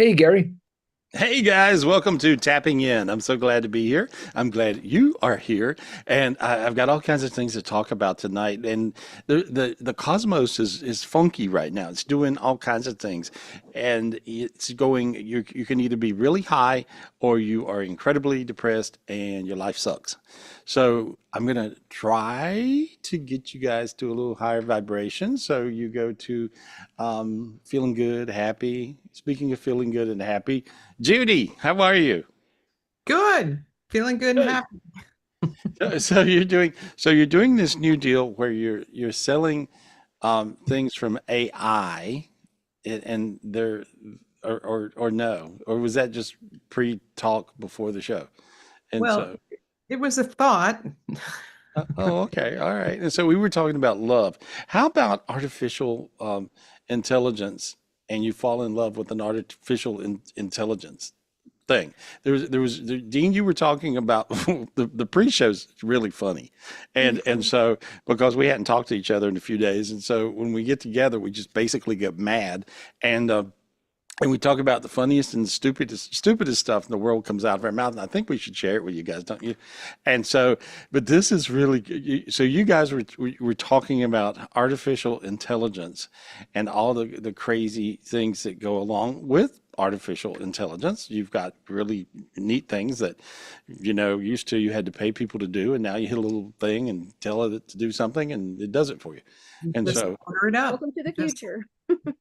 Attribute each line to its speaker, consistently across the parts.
Speaker 1: Hey, Gary.
Speaker 2: Hey guys, welcome to Tapping In. I'm so glad to be here. I'm glad you are here, and I've got all kinds of things to talk about tonight. And the cosmos is funky right now. It's doing all kinds of things, and it's going. You can either be really high or you are incredibly depressed, and your life sucks. So I'm gonna try to get you guys to a little higher vibration. So you go to feeling good, happy. Speaking of feeling good and happy. Judy, how are you?
Speaker 3: Good. Feeling good and
Speaker 2: Good.
Speaker 3: happy.
Speaker 2: So you're doing this new deal where you're selling things from AI and they're or no, or was that just pre-talk before the show? And
Speaker 3: Well,
Speaker 2: so
Speaker 3: it was a thought.
Speaker 2: oh, okay, all right. And so we were talking about love. How about artificial intelligence and you fall in love with an artificial intelligence thing. Dean, you were talking about the pre-show's really funny. And so because we hadn't talked to each other in a few days, and so when we get together, we just basically get mad and we talk about the funniest and stupidest stuff in the world comes out of our mouth. And I think we should share it with you guys, don't you? And so, but this is really so you guys were talking about artificial intelligence and all the crazy things that go along with artificial intelligence. You've got really neat things that, used to you had to pay people to do, and now you hit a little thing and tell it to do something and it does it for you. And
Speaker 3: Just
Speaker 2: so
Speaker 3: order it up.
Speaker 4: Welcome to the
Speaker 3: Just
Speaker 4: future.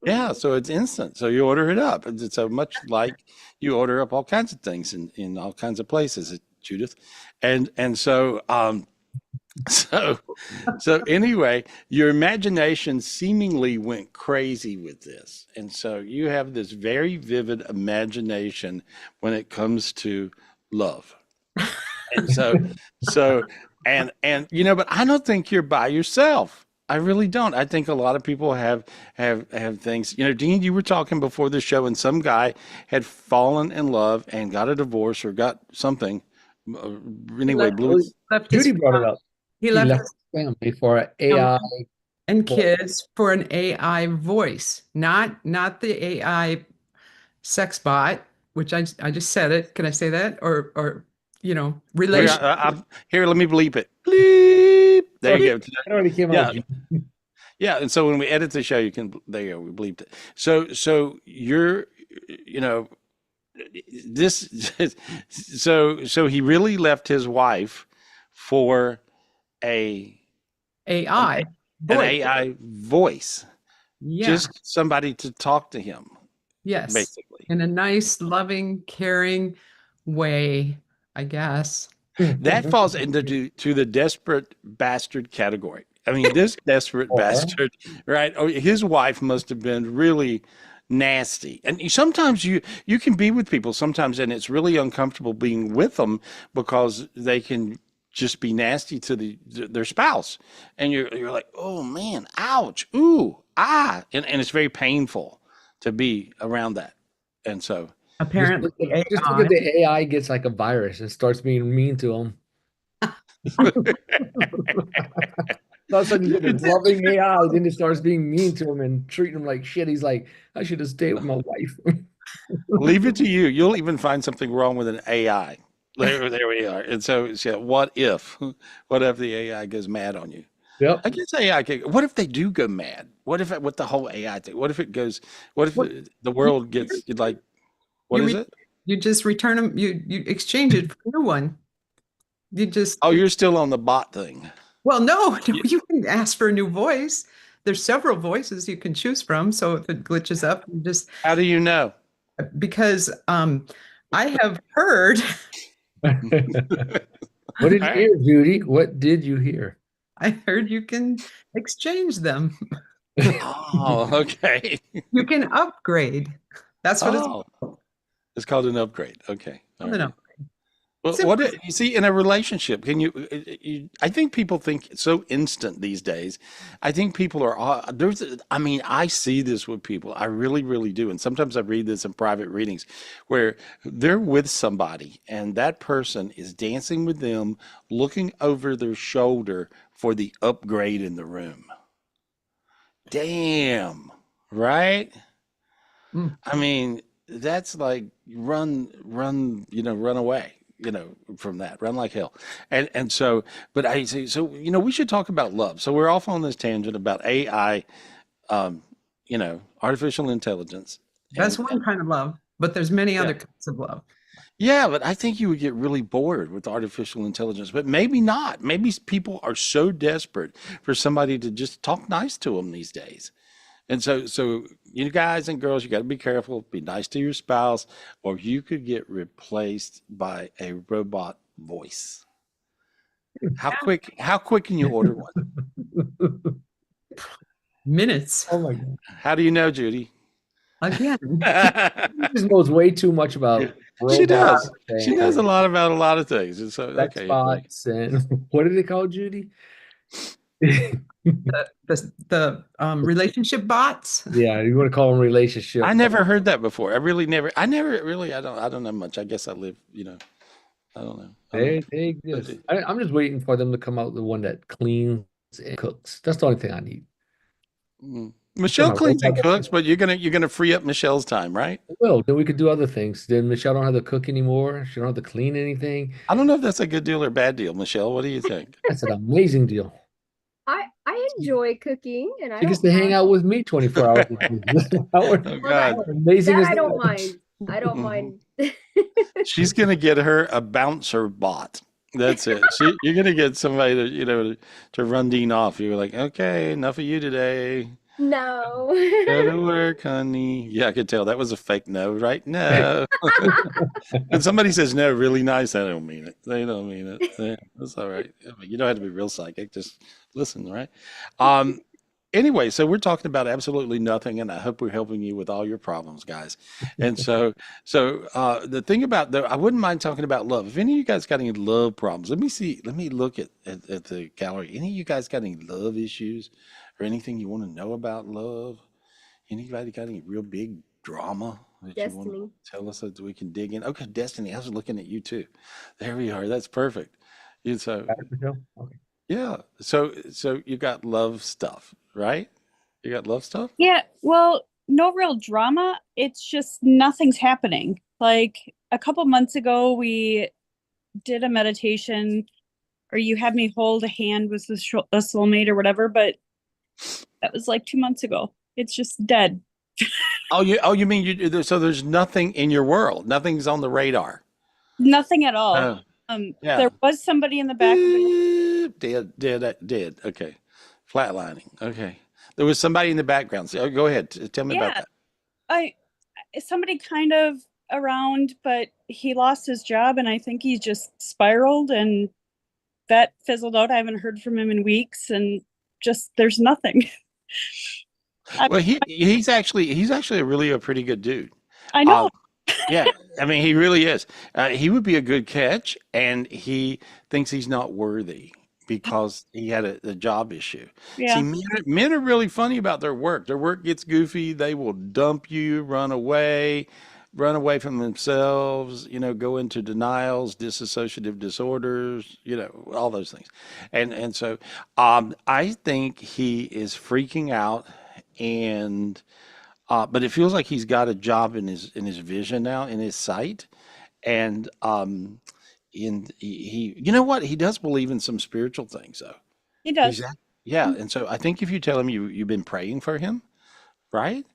Speaker 2: yeah, so it's instant. So you order it up. It's so much like you order up all kinds of things in all kinds of places, Judith. And so so so anyway, your imagination seemingly went crazy with this. And so you have this very vivid imagination when it comes to love. And so and but I don't think you're by yourself. I really don't. I think a lot of people have things. Dean, you were talking before the show, and some guy had fallen in love and got a divorce or got something. Uh,
Speaker 3: he
Speaker 2: Anyway,
Speaker 3: left,
Speaker 2: blew.
Speaker 1: Well,
Speaker 3: left his
Speaker 1: Judy brought it up.
Speaker 3: he
Speaker 1: He
Speaker 3: left
Speaker 1: left
Speaker 3: his
Speaker 1: his family for an AI.
Speaker 3: family and
Speaker 1: Well,
Speaker 3: kids for an AI voice, not the AI sex bot, which I just said it. Can I say that? Or
Speaker 2: Here,
Speaker 3: relation.
Speaker 2: here, let me bleep it. Bleep. There you go.
Speaker 1: it already came out.
Speaker 2: Yeah, yeah. And so when we edit the show, you can. There you go. We bleeped it. So you're, you know, this so he really left his wife for a an,
Speaker 3: AI
Speaker 2: an
Speaker 3: voice.
Speaker 2: AI voice,
Speaker 3: Yeah.
Speaker 2: just somebody to talk to him,
Speaker 3: Yes.
Speaker 2: basically.
Speaker 3: In a nice, loving, caring way, I guess.
Speaker 2: That falls into to the desperate bastard category. I mean, this desperate
Speaker 1: Or
Speaker 2: bastard, right? Oh, his wife must have been really nasty. And sometimes you can be with people sometimes, and it's really uncomfortable being with them because they can just be nasty to their spouse, and you're like, oh man, ouch, ooh, ah, and it's very painful to be around that, and so.
Speaker 1: just
Speaker 3: Apparently,
Speaker 1: think if, just think
Speaker 3: AI.
Speaker 1: if the AI gets like a virus and starts being mean to him. All of a sudden you get this loving AI, then it starts being mean to him and treating him like shit. He's like, I should have stayed with my wife.
Speaker 2: Leave it to you. You'll even find something wrong with an AI. There we are. And so what if? What if the AI goes mad on you?
Speaker 1: Yep.
Speaker 2: I guess AI what if they do go mad? What if with the whole AI thing? What if it goes, what if
Speaker 3: What
Speaker 2: the
Speaker 3: you
Speaker 2: world gets like, what
Speaker 3: you
Speaker 2: is
Speaker 3: re,
Speaker 2: it?
Speaker 3: you just return them. You exchange it for a new one. You just
Speaker 2: Oh, you're still on the bot thing.
Speaker 3: well, no,
Speaker 2: You-
Speaker 3: you can ask for a new voice. There's several voices you can choose from. So if it glitches up, you just
Speaker 2: How do you know?
Speaker 3: because I have heard
Speaker 1: What did
Speaker 2: All
Speaker 1: you
Speaker 2: right.
Speaker 1: hear, Judy? What did you hear?
Speaker 3: I heard you can exchange them.
Speaker 2: Oh, okay.
Speaker 3: You can upgrade. That's what it's
Speaker 2: Oh, it's called an upgrade. Okay. All
Speaker 3: called.
Speaker 2: right. Well,
Speaker 3: Simple.
Speaker 2: you see in a relationship, I think people think it's so instant these days. I think people are, I mean, I see this with people. I really, really do. And sometimes I read this in private readings where they're with somebody and that person is dancing with them, looking over their shoulder for the upgrade in the room. Damn. Right?
Speaker 3: Mm.
Speaker 2: I mean, that's like run, run away, from that, run like hell. And so, but I say, so, we should talk about love. So we're off on this tangent about AI, um, artificial intelligence.
Speaker 3: That's
Speaker 2: And
Speaker 3: one kind of love, but there's many
Speaker 2: yeah,
Speaker 3: other kinds of love.
Speaker 2: yeah, but I think you would get really bored with artificial intelligence, but maybe not. Maybe people are so desperate for somebody to just talk nice to them these days. And so you guys and girls, you got to be careful. Be nice to your spouse, or you could get replaced by a robot voice. How quick can you order one?
Speaker 3: Minutes.
Speaker 1: Oh my God.
Speaker 2: How do you know, Judy?
Speaker 3: Again,
Speaker 1: He just knows way too much
Speaker 2: Yeah,
Speaker 1: about
Speaker 2: she
Speaker 1: robots
Speaker 2: does. She knows a
Speaker 1: and
Speaker 2: lot about a lot of things. And so,
Speaker 1: sex
Speaker 2: okay, anyway.
Speaker 1: bots and what do they call Judy?
Speaker 3: the relationship bots.
Speaker 1: Yeah, you want to call them
Speaker 2: I
Speaker 1: relationship.
Speaker 2: never heard that before. I never really, I don't know much. I guess I live, I don't know. I don't know.
Speaker 1: They
Speaker 2: But
Speaker 1: exist. I'm just waiting for them to come out with the one that cleans and cooks. That's the only thing I need. Put
Speaker 2: Michelle
Speaker 1: my
Speaker 2: cleans and
Speaker 1: robot
Speaker 2: cooks, but you're gonna free up Michelle's time, right?
Speaker 1: Well, then we could do other things. Then Michelle don't have to cook anymore. She don't have to clean anything.
Speaker 2: I don't know if that's a good deal or bad deal, Michelle. What do you think?
Speaker 1: That's an amazing deal.
Speaker 4: I enjoy cooking and I
Speaker 1: She gets
Speaker 4: don't
Speaker 1: to hang
Speaker 4: mind.
Speaker 1: out with me 24 hours. How
Speaker 2: Oh
Speaker 4: Well, that
Speaker 2: God.
Speaker 1: amazing
Speaker 4: that
Speaker 1: is
Speaker 4: I don't
Speaker 1: that?
Speaker 4: mind. I don't
Speaker 2: Mhm.
Speaker 4: mind.
Speaker 2: She's gonna get her a bouncer bot. That's it. You're gonna get somebody to run Dean off. You're like, okay, enough of you today.
Speaker 4: No.
Speaker 2: Go to work, honey. Yeah, I could tell that was a fake no, right? No. When somebody says no really nice, they don't mean it. They don't mean it. Yeah, that's all right. I mean, you don't have to be real psychic. Just listen, right? Um, anyway, so we're talking about absolutely nothing, and I hope we're helping you with all your problems, guys. And so the thing about I wouldn't mind talking about love. If any of you guys got any love problems, let me see. Let me look at the gallery. Any of you guys got any love issues or anything you want to know about love? Anybody got any real big drama that you want to
Speaker 4: Destiny.
Speaker 2: tell us that we can dig in? Okay, Destiny, I was looking at you too. There we are. That's perfect. And so
Speaker 1: Okay.
Speaker 2: yeah, so you got love stuff, right? You got love stuff?
Speaker 5: Yeah, well, no real drama. It's just nothing's happening. Like a couple months ago, we did a meditation, or you had me hold a hand with a soulmate or whatever, but that was like 2 months ago. It's just dead.
Speaker 2: Oh, you mean so there's nothing in your world. Nothing's on the radar.
Speaker 5: Nothing at all.
Speaker 2: Oh, yeah.
Speaker 5: There was somebody in the back of the
Speaker 2: Dead. Okay. Flatlining. Okay. There was somebody in the background. So, go ahead. Tell me about
Speaker 5: Yeah,
Speaker 2: that.
Speaker 5: somebody kind of around, but he lost his job and I think he just spiraled and that fizzled out. I haven't heard from him in weeks and just there's nothing. I,
Speaker 2: Well, he's actually a pretty good dude.
Speaker 5: I
Speaker 2: Um,
Speaker 5: know.
Speaker 2: yeah, I mean, he really is. He would be a good catch, and he thinks he's not worthy because he had a job issue. See,
Speaker 5: Yeah.
Speaker 2: men are really funny about their work. Their work gets goofy. They will dump you, run away from themselves, go into denials, dissociative disorders, all those things. And so I think he is freaking out and but it feels like he's got a job in his vision now, in his sight. And you know what? He does believe in some spiritual things though.
Speaker 5: He
Speaker 2: He's
Speaker 5: does.
Speaker 2: yeah, and so I think if you tell him you've been praying for him, right?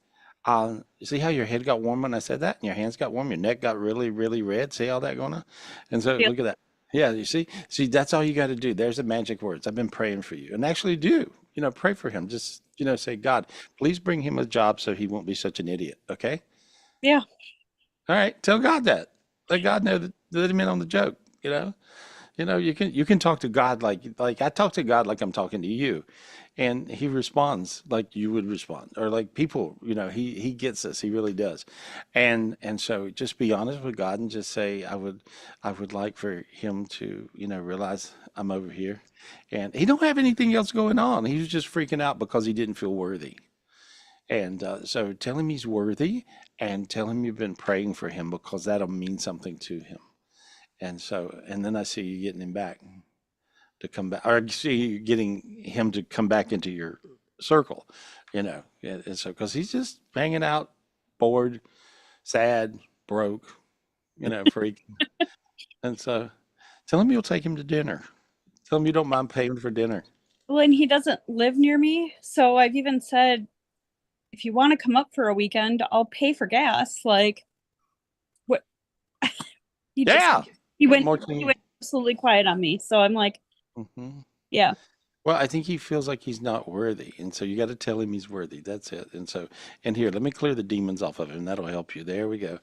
Speaker 2: You see how your head got warm when I said that, and your hands got warm, your neck got really, really red. See all that going on? And so
Speaker 5: Yeah.
Speaker 2: look at that. Yeah, you see, that's all you got to do. There's the magic words. I've been praying for you, and actually do. Pray for him. Just say, God, please bring him a job so he won't be such an idiot. Okay.
Speaker 5: Yeah.
Speaker 2: All right. Tell God that. Let God know that. Let him in on the joke. You can talk to God like I talk to God like I'm talking to you, and He responds like you would respond, or like people. He gets us. He really does, and so just be honest with God and just say I would like for Him to realize I'm over here, and He don't have anything else going on. He was just freaking out because he didn't feel worthy, and so tell him he's worthy, and tell him you've been praying for him because that'll mean something to him. And then I see you getting him back to come back, or I see you getting him to come back into your circle, and so because he's just hanging out, bored, sad, broke, freak. And so tell him you'll take him to dinner. Tell him you don't mind paying for dinner.
Speaker 5: Well, and he doesn't live near me, so I've even said, if you want to come up for a weekend, I'll pay for gas. Like, what? He
Speaker 2: Yeah.
Speaker 5: he
Speaker 2: What
Speaker 5: went
Speaker 2: more can
Speaker 5: he
Speaker 2: you?
Speaker 5: went absolutely quiet on me. So I'm like,
Speaker 2: Mhm.
Speaker 5: yeah,
Speaker 2: Well, I think he feels like he's not worthy, and so you got to tell him he's worthy. That's it. And here, let me clear the demons off of him. That'll help you. There we go.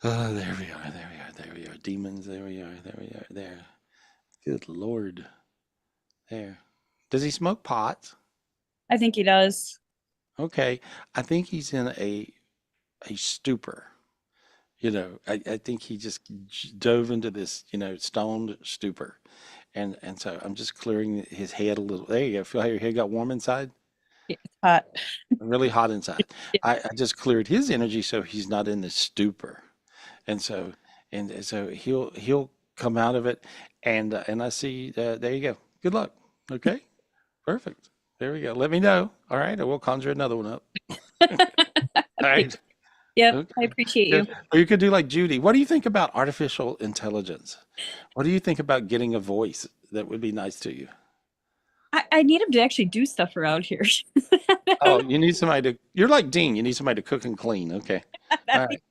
Speaker 2: There we are. There we are. There we are. Demons. There we are. There we are. There. Good Lord. There. Does he smoke pot?
Speaker 5: I think he does.
Speaker 2: Okay. I think he's in a stupor. I think he just dove into this, stoned stupor. And so I'm just clearing his head a little. There you go. Feel how your head got warm inside?
Speaker 5: Yeah, it's hot.
Speaker 2: Really hot inside.
Speaker 5: Yeah.
Speaker 2: I just cleared his energy so he's not in this stupor. And so he'll come out of it. And I see, there you go. Good luck. Okay. Perfect. There we go. Let me know. All right. I will conjure another one up. All right.
Speaker 5: Yep,
Speaker 2: Okay.
Speaker 5: I appreciate you.
Speaker 2: Good. Or you could do like Judy. What do you think about artificial intelligence? What do you think about getting a voice that would be nice to you?
Speaker 5: I need him to actually do stuff around here.
Speaker 2: Oh, you need somebody to, you're like Dean. You need somebody to cook and clean. Okay. All
Speaker 5: That'd
Speaker 2: right.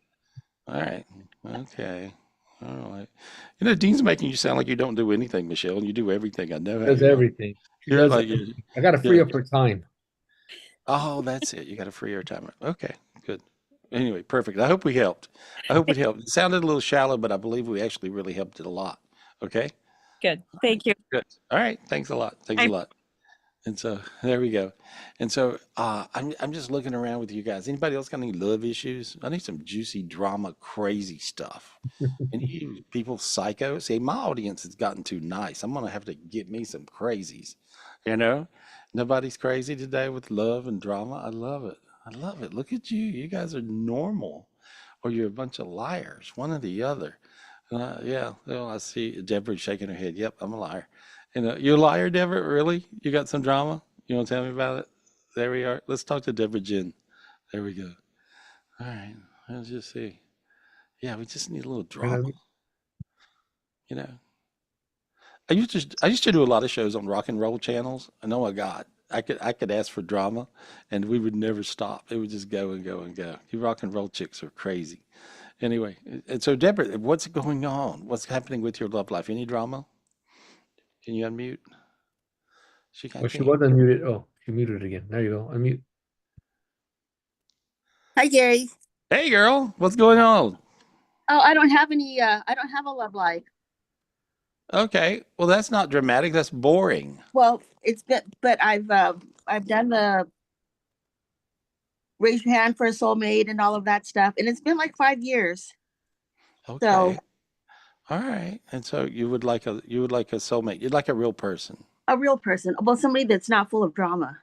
Speaker 2: All right. Okay. All right. Dean's making you sound like you don't do anything, Michelle, and you do everything. I know how
Speaker 1: Does
Speaker 2: you are.
Speaker 1: everything. She
Speaker 2: You're
Speaker 1: does
Speaker 2: like,
Speaker 1: everything. I got to free
Speaker 2: yeah.
Speaker 1: up her time.
Speaker 2: Oh, that's it. You got a free airtime. Okay, good. Anyway, perfect. I hope we helped. I hope we helped. It sounded a little shallow, but I believe we actually really helped it a lot. Okay?
Speaker 5: Good. Thank you.
Speaker 2: Good. All right. Thanks a lot. Thanks a lot. And so there we go. And so I'm just looking around with you guys. Anybody else got any love issues? I need some juicy drama, crazy stuff. And you people psycho. See, my audience has gotten too nice. I'm gonna have to get me some crazies. You know? Nobody's crazy today with love and drama. I love it. I love it. Look at you. You guys are normal. Or you're a bunch of liars, one or the other. Yeah, well, I see Deborah shaking her head. Yep, I'm a liar. You're a liar, Deborah? Really? You got some drama? You want to tell me about it? There we are. Let's talk to Deborah Jen. There we go. All right. Let's just see. Yeah, we just need a little drama. You know, I used to do a lot of shows on rock and roll channels, and oh my God, I could ask for drama, and we would never stop. It would just go and go and go. You rock and roll chicks are crazy. Anyway, and so Deborah, what's going on? What's happening with your love life? Any drama? Can you unmute? She
Speaker 1: Oh,
Speaker 2: can't.
Speaker 1: she was unmuted. Oh, she muted it again. There you go. Unmute.
Speaker 6: Hi, Gary.
Speaker 2: Hey, girl, what's going on?
Speaker 6: Oh, I don't have any, I don't have a love life.
Speaker 2: Okay, well, that's not dramatic. That's boring.
Speaker 6: Well, it's been, but I've done the raise your hand for a soulmate and all of that stuff. And it's been like 5 years.
Speaker 2: Okay.
Speaker 6: So
Speaker 2: All right. And so you would like a soulmate. You'd like a real person.
Speaker 6: a real person, well, somebody that's not full of drama.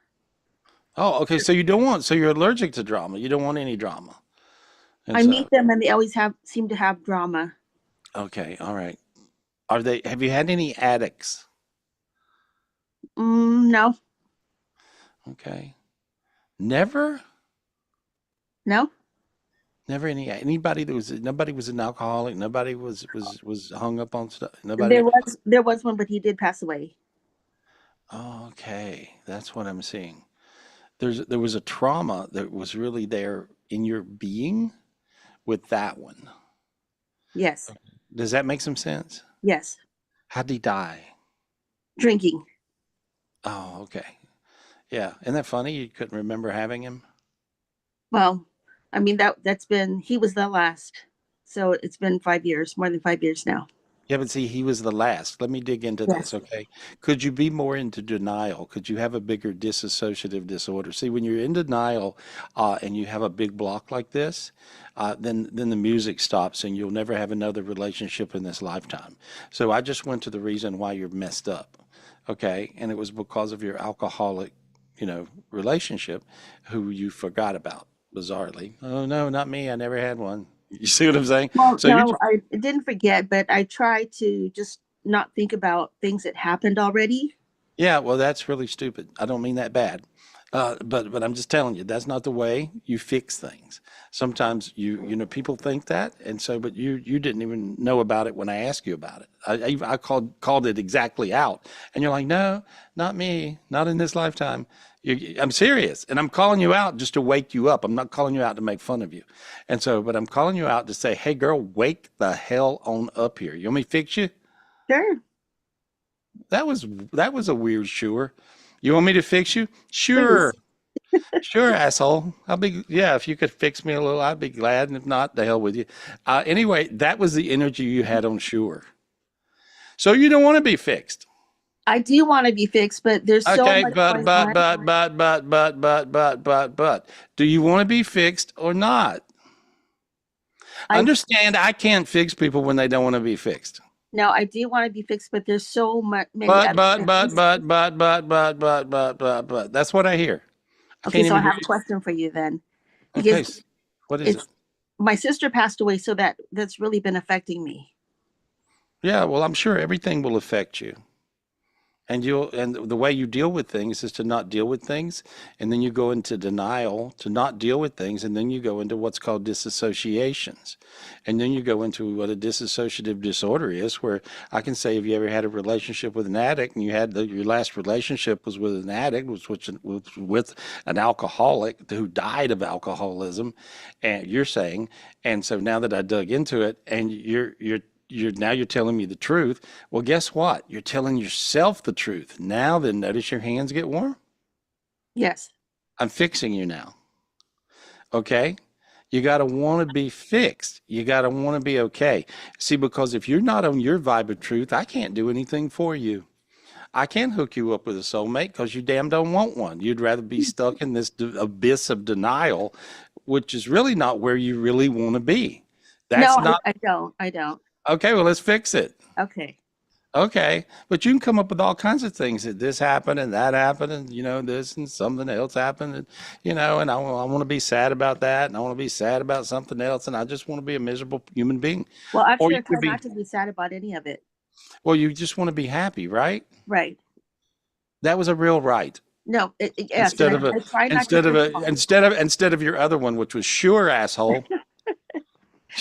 Speaker 2: Oh, okay. So you're allergic to drama. You don't want any drama. And
Speaker 6: I
Speaker 2: so,
Speaker 6: meet them and they always seem to have drama.
Speaker 2: okay. All right. Have you had any addicts?
Speaker 6: No,
Speaker 2: Okay. Never?
Speaker 6: no.
Speaker 2: Never anybody nobody was an alcoholic. Nobody was hung up on stuff. Nobody.
Speaker 6: There was one, but he did pass away.
Speaker 2: Oh, okay. That's what I'm seeing. There was a trauma that was really there in your being with that one.
Speaker 6: Yes,
Speaker 2: Does that make some sense?
Speaker 6: yes.
Speaker 2: How'd he die?
Speaker 6: Drinking.
Speaker 2: Oh, okay. Yeah. Isn't that funny? You couldn't remember having him?
Speaker 6: Well, I mean, he was the last. So it's been 5 years, more than 5 years now.
Speaker 2: Yeah, but see, he was the last. Let me dig into
Speaker 6: Yes.
Speaker 2: this, okay? Could you be more into denial? Could you have a bigger dissociative disorder? See, when you're in denial and you have a big block like this, then the music stops and you'll never have another relationship in this lifetime. So I just went to the reason why you're messed up, okay? And it was because of your alcoholic, relationship who you forgot about, bizarrely. Oh, no, not me. I never had one. You see what I'm saying?
Speaker 6: Well,
Speaker 2: So you're
Speaker 6: no, I didn't forget, but I try to just not think about things that happened already.
Speaker 2: Yeah, well, that's really stupid. I don't mean that bad. But I'm just telling you, that's not the way you fix things. Sometimes people think that, and so but you didn't even know about it when I asked you about it. I called it exactly out, and you're like, no, not me, not in this lifetime. I'm serious, and I'm calling you out just to wake you up. I'm not calling you out to make fun of you, and so but I'm calling you out to say, hey, girl, wake the hell on up here. You want me to fix you?
Speaker 6: Sure,
Speaker 2: That was a weird sure. You want me to fix you? Sure.
Speaker 6: please.
Speaker 2: Sure, asshole. Yeah, if you could fix me a little, I'd be glad. And if not, the hell with you. Anyway, that was the energy you had on Sure. So you don't want to be fixed.
Speaker 6: I do want to be fixed, but there's so
Speaker 2: Okay,
Speaker 6: much going on.
Speaker 2: but. Do you want to be fixed or not?
Speaker 6: I
Speaker 2: Understand, I can't fix people when they don't want to be fixed.
Speaker 6: No, I do want to be fixed, but there's so many other things.
Speaker 2: But. That's what I hear. I
Speaker 6: Okay,
Speaker 2: can't
Speaker 6: so I
Speaker 2: even hear
Speaker 6: have a
Speaker 2: you.
Speaker 6: question for you then,
Speaker 2: Okay,
Speaker 6: because
Speaker 2: what is it?
Speaker 6: it's my sister passed away, so that's really been affecting me.
Speaker 2: Yeah, well, I'm sure everything will affect you. And the way you deal with things is to not deal with things, and then you go into denial to not deal with things, and then you go into what's called disassociations. And then you go into what a dissociative disorder is, where I can say, have you ever had a relationship with an addict, and your last relationship was with an addict, was with an alcoholic who died of alcoholism, and you're saying, and so now that I dug into it, and you're telling me the truth. Well, guess what? You're telling yourself the truth. Now then, notice your hands get warm.
Speaker 6: Yes.
Speaker 2: I'm fixing you now. Okay? You got to want to be fixed. You got to want to be okay. See, because if you're not on your vibe of truth, I can't do anything for you. I can't hook you up with a soulmate because you damn don't want one. You'd rather be stuck in this abyss of denial, which is really not where you really want to be. That's
Speaker 6: No,
Speaker 2: not
Speaker 6: I don't. I don't.
Speaker 2: okay. Well, let's fix it.
Speaker 6: Okay.
Speaker 2: Okay, but you can come up with all kinds of things that this happened and that happened and this and something else happened and and I want to be sad about that and I want to be sad about something else and I just want to be a miserable human being.
Speaker 6: Well,
Speaker 2: Or
Speaker 6: actually,
Speaker 2: you
Speaker 6: I try
Speaker 2: could be
Speaker 6: not to be sad about any of it.
Speaker 2: well, you just want to be happy, right?
Speaker 6: Right.
Speaker 2: That was a real right.
Speaker 6: No, yes,
Speaker 2: Instead
Speaker 6: and
Speaker 2: of a
Speaker 6: I try not to.
Speaker 2: instead of your other one, which was sure asshole.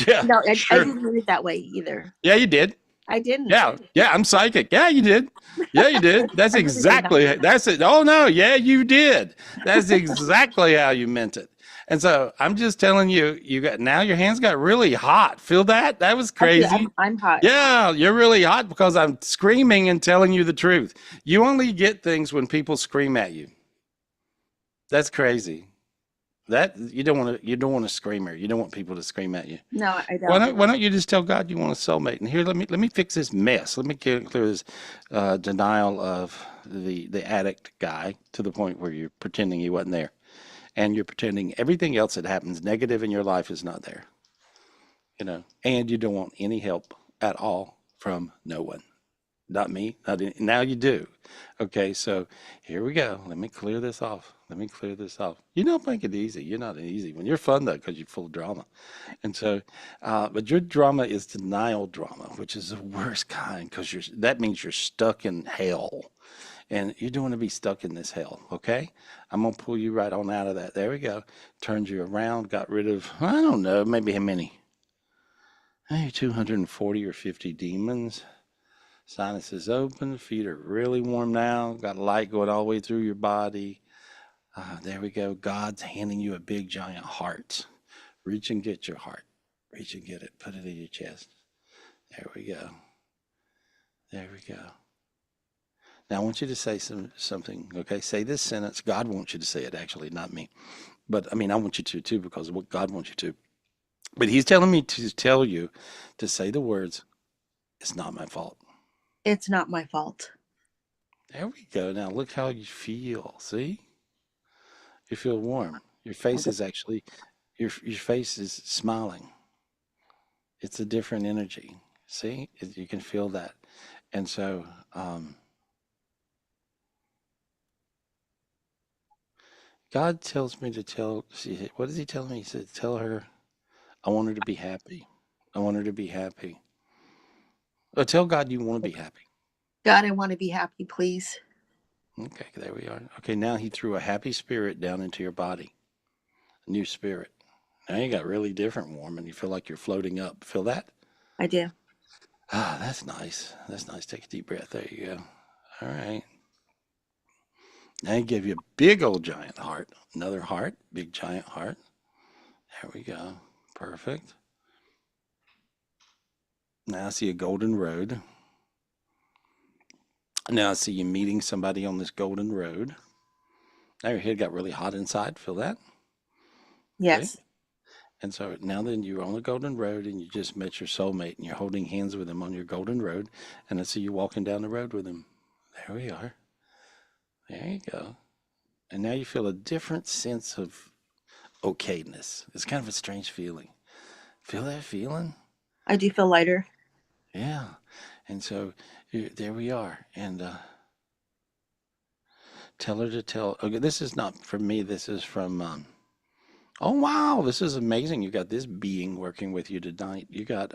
Speaker 2: Yeah,
Speaker 6: No, I
Speaker 2: sure.
Speaker 6: didn't mean it that way either.
Speaker 2: Yeah, you did.
Speaker 6: I didn't.
Speaker 2: Yeah, I'm psychic. Yeah, you did. Yeah, you did. That's
Speaker 6: I really did not.
Speaker 2: that's it. Oh no, yeah, you did. That's exactly how you meant it. And so I'm just telling you, now your hands got really hot. Feel that? That was
Speaker 6: Actually,
Speaker 2: crazy.
Speaker 6: I'm hot.
Speaker 2: Yeah, you're really hot because I'm screaming and telling you the truth. You only get things when people scream at you. That's crazy. That you don't want a screamer. You don't want people to scream at you.
Speaker 6: No, I
Speaker 2: Why
Speaker 6: don't.
Speaker 2: don't you just tell God you want a soulmate? And here, let me fix this mess. Let me clear this denial of the addict guy to the point where you're pretending he wasn't there, and you're pretending everything else that happens negative in your life is not there. And you don't want any help at all from no one. Not me. Not any, now you do. Okay, so here we go. Let me clear this off. You don't make it easy. You're not easy. When you're fun, though, because you're full of drama. And so, but your drama is denial drama, which is the worst kind because that means you're stuck in hell. And you don't want to be stuck in this hell, okay? I'm going to pull you right on out of that. There we go. Turned you around, got rid of, I don't know, maybe how many? Maybe 240 or 50 demons. Sinuses open, feet are really warm now, got light going all the way through your body. There we go. God's handing you a big giant heart. Reach and get your heart. Reach and get it. Put it in your chest. There we go. Now I want you to say something, okay? Say this sentence. God wants you to say it, actually, not me. But I want you to too, because of what God wants you to. But he's telling me to tell you to say the words, it's not my fault.
Speaker 6: It's not my fault.
Speaker 2: There we go. Now look how you feel. See? You feel warm. Your face is actually, your face is smiling. It's a different energy. See? You can feel that. And so, God tells me to what does he tell me? He said, tell her, I want her to be happy. I want her to be happy. Or tell God you want to be happy.
Speaker 6: God, I want to be happy, please.
Speaker 2: Okay, there we are. Okay, now he threw a happy spirit down into your body, a new spirit. Now you got really different warm and you feel like you're floating up. Feel that?
Speaker 6: I do.
Speaker 2: Ah, that's nice. That's nice. Take a deep breath. There you go. All right. Now he gave you a big old giant heart. Another heart, big giant heart. There we go. Perfect. Now I see a golden road. Now I see you meeting somebody on this golden road. Now your head got really hot inside. Feel that? Okay.
Speaker 6: Yes.
Speaker 2: And so now then you're on the golden road and you just met your soulmate and you're holding hands with him on your golden road. And I see you walking down the road with him. There we are. There you go. And now you feel a different sense of okayness. It's kind of a strange feeling. Feel that feeling?
Speaker 6: I do feel lighter.
Speaker 2: Yeah. And so there we are. And tell her to tell. Okay, this is not from me. This is from. Oh wow, this is amazing. You got this being working with you tonight. You got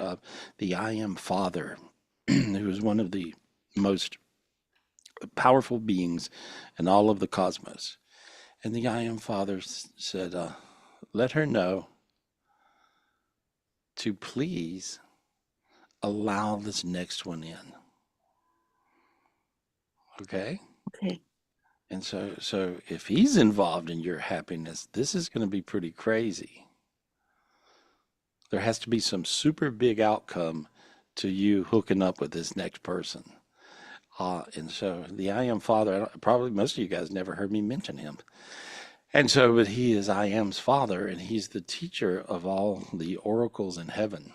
Speaker 2: the I Am Father, who is one of the most powerful beings in all of the cosmos. And the I Am Father said, let her know to please allow this next one in. Okay?
Speaker 6: Okay.
Speaker 2: And so if he's involved in your happiness, this is going to be pretty crazy. There has to be some super big outcome to you hooking up with this next person. And so the I Am Father, probably most of you guys never heard me mention him. And so, but he is I Am's father, and he's the teacher of all the oracles in heaven.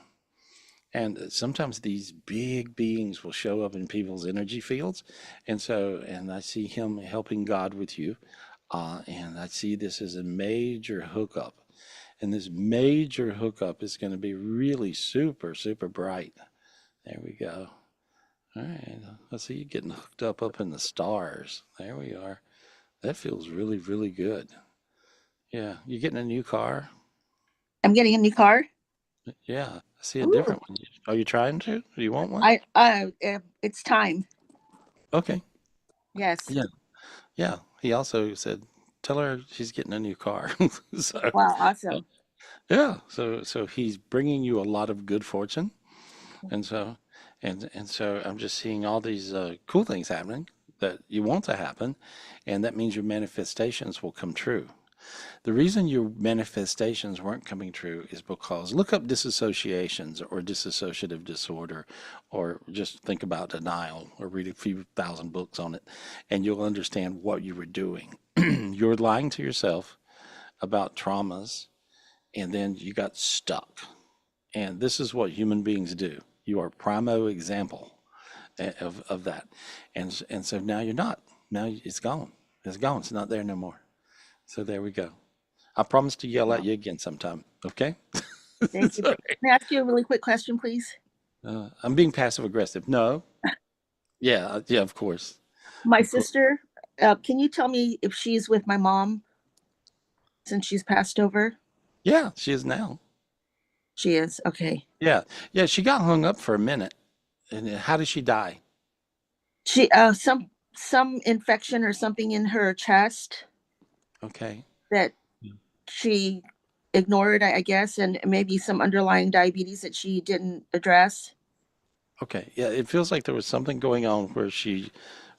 Speaker 2: And sometimes these big beings will show up in people's energy fields. And so, and I see him helping God with you. And I see this as a major hookup. And this major hookup is going to be really super, super bright. There we go. All right. I see you getting hooked up in the stars. There we are. That feels really, really good. Yeah. You getting a new car?
Speaker 6: I'm getting a new car.
Speaker 2: Yeah. I see a
Speaker 6: Ooh.
Speaker 2: different one. Are you trying to? Do you want one?
Speaker 6: It's time.
Speaker 2: Okay.
Speaker 6: Yes.
Speaker 2: Yeah. Yeah. He also said, tell her she's getting a new car. So,
Speaker 6: Wow. Awesome.
Speaker 2: yeah. So he's bringing you a lot of good fortune. And so, and so I'm just seeing all these cool things happening that you want to happen. And that means your manifestations will come true. The reason your manifestations weren't coming true is because look up disassociations or dissociative disorder, or just think about denial or read a few thousand books on it, and you'll understand what you were doing. You're lying to yourself about traumas, and then you got stuck. And this is what human beings do. You are primo example of that. And so now you're not. Now it's gone. It's gone. It's not there no more. So there we go. I promise to yell at you again sometime. Okay?
Speaker 6: Thank you.
Speaker 2: Sorry.
Speaker 6: Can I ask you a really quick question, please?
Speaker 2: I'm being passive aggressive. No. Yeah, yeah, of course.
Speaker 6: My
Speaker 2: Of course.
Speaker 6: sister, can you tell me if she's with my mom since she's passed over?
Speaker 2: Yeah, she is now.
Speaker 6: She is. Okay.
Speaker 2: Yeah. Yeah, she got hung up for a minute. And how did she die?
Speaker 6: She some infection or something in her chest
Speaker 2: Okay.
Speaker 6: that she ignored, I guess, and maybe some underlying diabetes that she didn't address.
Speaker 2: Okay. Yeah, it feels like there was something going on where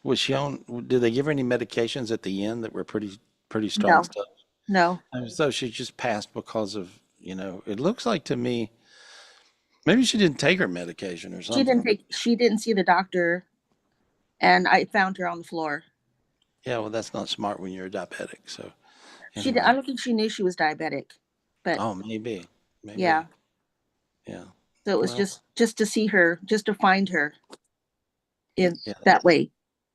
Speaker 2: was she on, did they give her any medications at the end that were pretty strong
Speaker 6: No,
Speaker 2: stuff?
Speaker 6: no.
Speaker 2: And so she just passed because of, it looks like to me, maybe she didn't take her medication or something.
Speaker 6: She didn't see the doctor, and I found her on the floor.
Speaker 2: Yeah, well, that's not smart when you're a diabetic. So
Speaker 6: I
Speaker 2: anyway,
Speaker 6: don't think she knew she was diabetic, but
Speaker 2: oh, maybe,
Speaker 6: yeah.
Speaker 2: yeah.
Speaker 6: So it was
Speaker 2: Well,
Speaker 6: just to see her, just to find her in
Speaker 2: yeah,
Speaker 6: that way.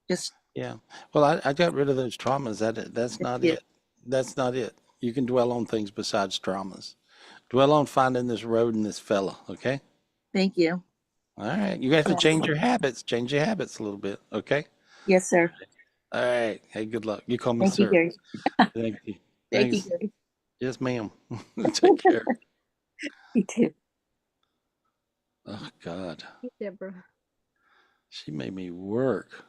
Speaker 6: Just
Speaker 2: yeah. Well, I got rid of those traumas. That's not
Speaker 6: yeah.
Speaker 2: it. That's not it. You can dwell on things besides traumas. Dwell on finding this road and this fella. Okay.
Speaker 6: Thank you.
Speaker 2: All right. You have to change your habits. Change your habits a little bit. Okay.
Speaker 6: Yes, sir.
Speaker 2: All right. Hey, good luck. You call me
Speaker 6: Thank you,
Speaker 2: sir.
Speaker 6: Gary.
Speaker 2: Thank you.
Speaker 6: Thank you,
Speaker 2: Thanks.
Speaker 6: Gary.
Speaker 2: Yes, ma'am. Take care.
Speaker 6: You too.
Speaker 2: Oh God.
Speaker 4: Deborah.
Speaker 2: She made me work.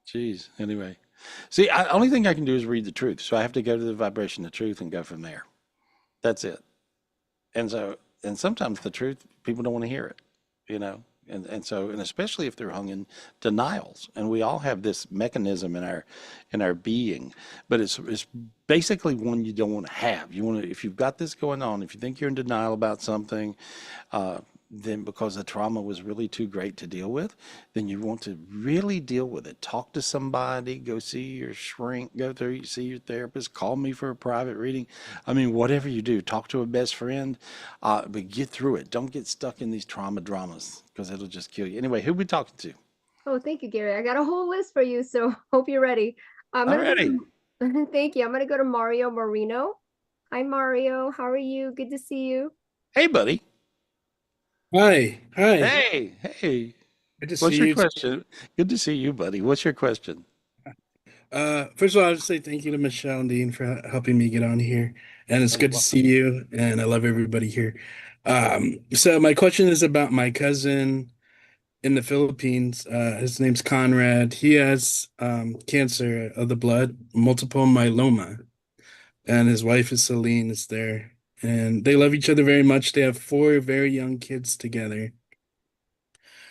Speaker 2: Jeez. Anyway. See, only thing I can do is read the truth. So I have to go to the vibration of truth and go from there. That's it. And so, and sometimes the truth, people don't want to hear it, you know? And so, and especially if they're hung in denials. And we all have this mechanism in our being, but it's basically one you don't want to have. You want to, if you've got this going on, if you think you're in denial about something, then because the trauma was really too great to deal with, then you want to really deal with it. Talk to somebody, go see your shrink, go through, see your therapist, call me for a private reading. I mean, whatever you do, talk to a best friend, but get through it. Don't get stuck in these trauma dramas because it'll just kill you. Anyway, who we talking to?
Speaker 4: Oh, thank you, Gary. I got a whole list for you, so hope you're ready. I'm gonna go
Speaker 2: Alrighty.
Speaker 4: thank you. I'm gonna go to Mario Marino. Hi, Mario. How are you? Good to see you.
Speaker 2: Hey, buddy.
Speaker 7: Hi, hi.
Speaker 2: Hey, hey.
Speaker 7: Good to
Speaker 2: What's
Speaker 7: see
Speaker 2: your
Speaker 7: you.
Speaker 2: question? Good to see you, buddy. What's your question?
Speaker 7: First of all, I'll just say thank you to Michelle and Dean for helping me get on here. And it's
Speaker 2: Oh,
Speaker 7: good to see you, and I love everybody here. So my question is about my cousin in the Philippines. His name's Conrad. He has cancer of the blood, multiple myeloma, and his wife is Celine is there. And they love each other very much. They have 4 very young kids together.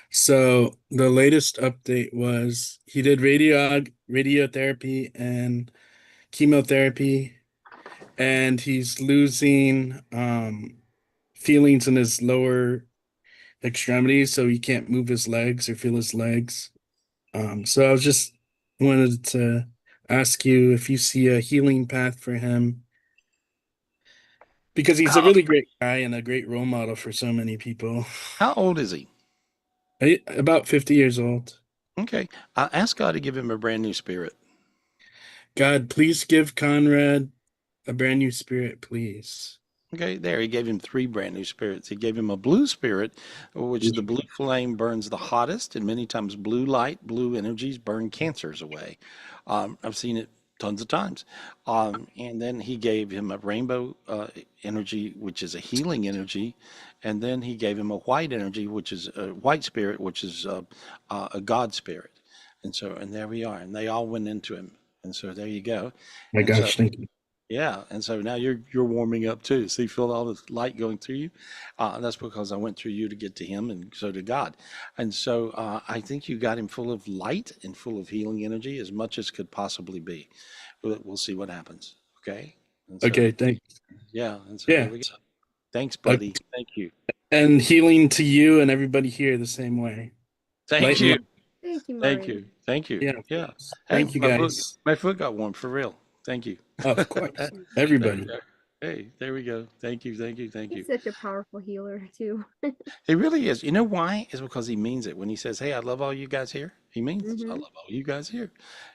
Speaker 7: So the latest update was he did radiotherapy and chemotherapy, and he's losing feelings in his lower extremities, so he can't move his legs or feel his legs. So I was just wanted to ask you if you see a healing path for him, because he's a
Speaker 2: How,
Speaker 7: really great guy and a great role model for so many people.
Speaker 2: how old is he?
Speaker 7: About 50 years old.
Speaker 2: Okay. I ask God to give him a brand new spirit.
Speaker 7: God, please give Conrad a brand new spirit, please.
Speaker 2: Okay, there. He gave him 3 brand new spirits. He gave him a blue spirit, which the blue flame burns the hottest, and many times blue light, blue energies burn cancers away. I've seen it tons of times. And then he gave him a rainbow energy, which is a healing energy. And then he gave him a white energy, which is a white spirit, which is a God spirit. And so, and there we are. And they all went into him. And so there you go.
Speaker 7: My
Speaker 2: And so,
Speaker 7: gosh, thank you.
Speaker 2: yeah, and so now you're warming up too. So you feel all this light going through you. That's because I went through you to get to him, and so did God. And so I think you got him full of light and full of healing energy as much as could possibly be. We'll see what happens. Okay. And so
Speaker 7: Okay, thanks.
Speaker 2: yeah, and so
Speaker 7: Yeah.
Speaker 2: there we go. Thanks, buddy. Thank you.
Speaker 7: And healing to you and everybody here the same way.
Speaker 2: Thank
Speaker 7: Light and
Speaker 2: you.
Speaker 7: love.
Speaker 4: Thank you,
Speaker 2: Thank
Speaker 4: Mario.
Speaker 2: you. Thank you.
Speaker 7: Yeah.
Speaker 2: Yeah.
Speaker 7: Thank you,
Speaker 2: my foot,
Speaker 7: guys.
Speaker 2: my foot got warm for real. Thank you.
Speaker 7: Of course.
Speaker 2: There
Speaker 7: Everybody.
Speaker 2: you go. Hey, there we go. Thank you. Thank you. Thank you.
Speaker 4: He's such a powerful healer too.
Speaker 2: He really is. You know why? Is because he means it. When he says, "Hey, I love all you guys here," he means I
Speaker 4: Mhm.
Speaker 2: love all you guys here.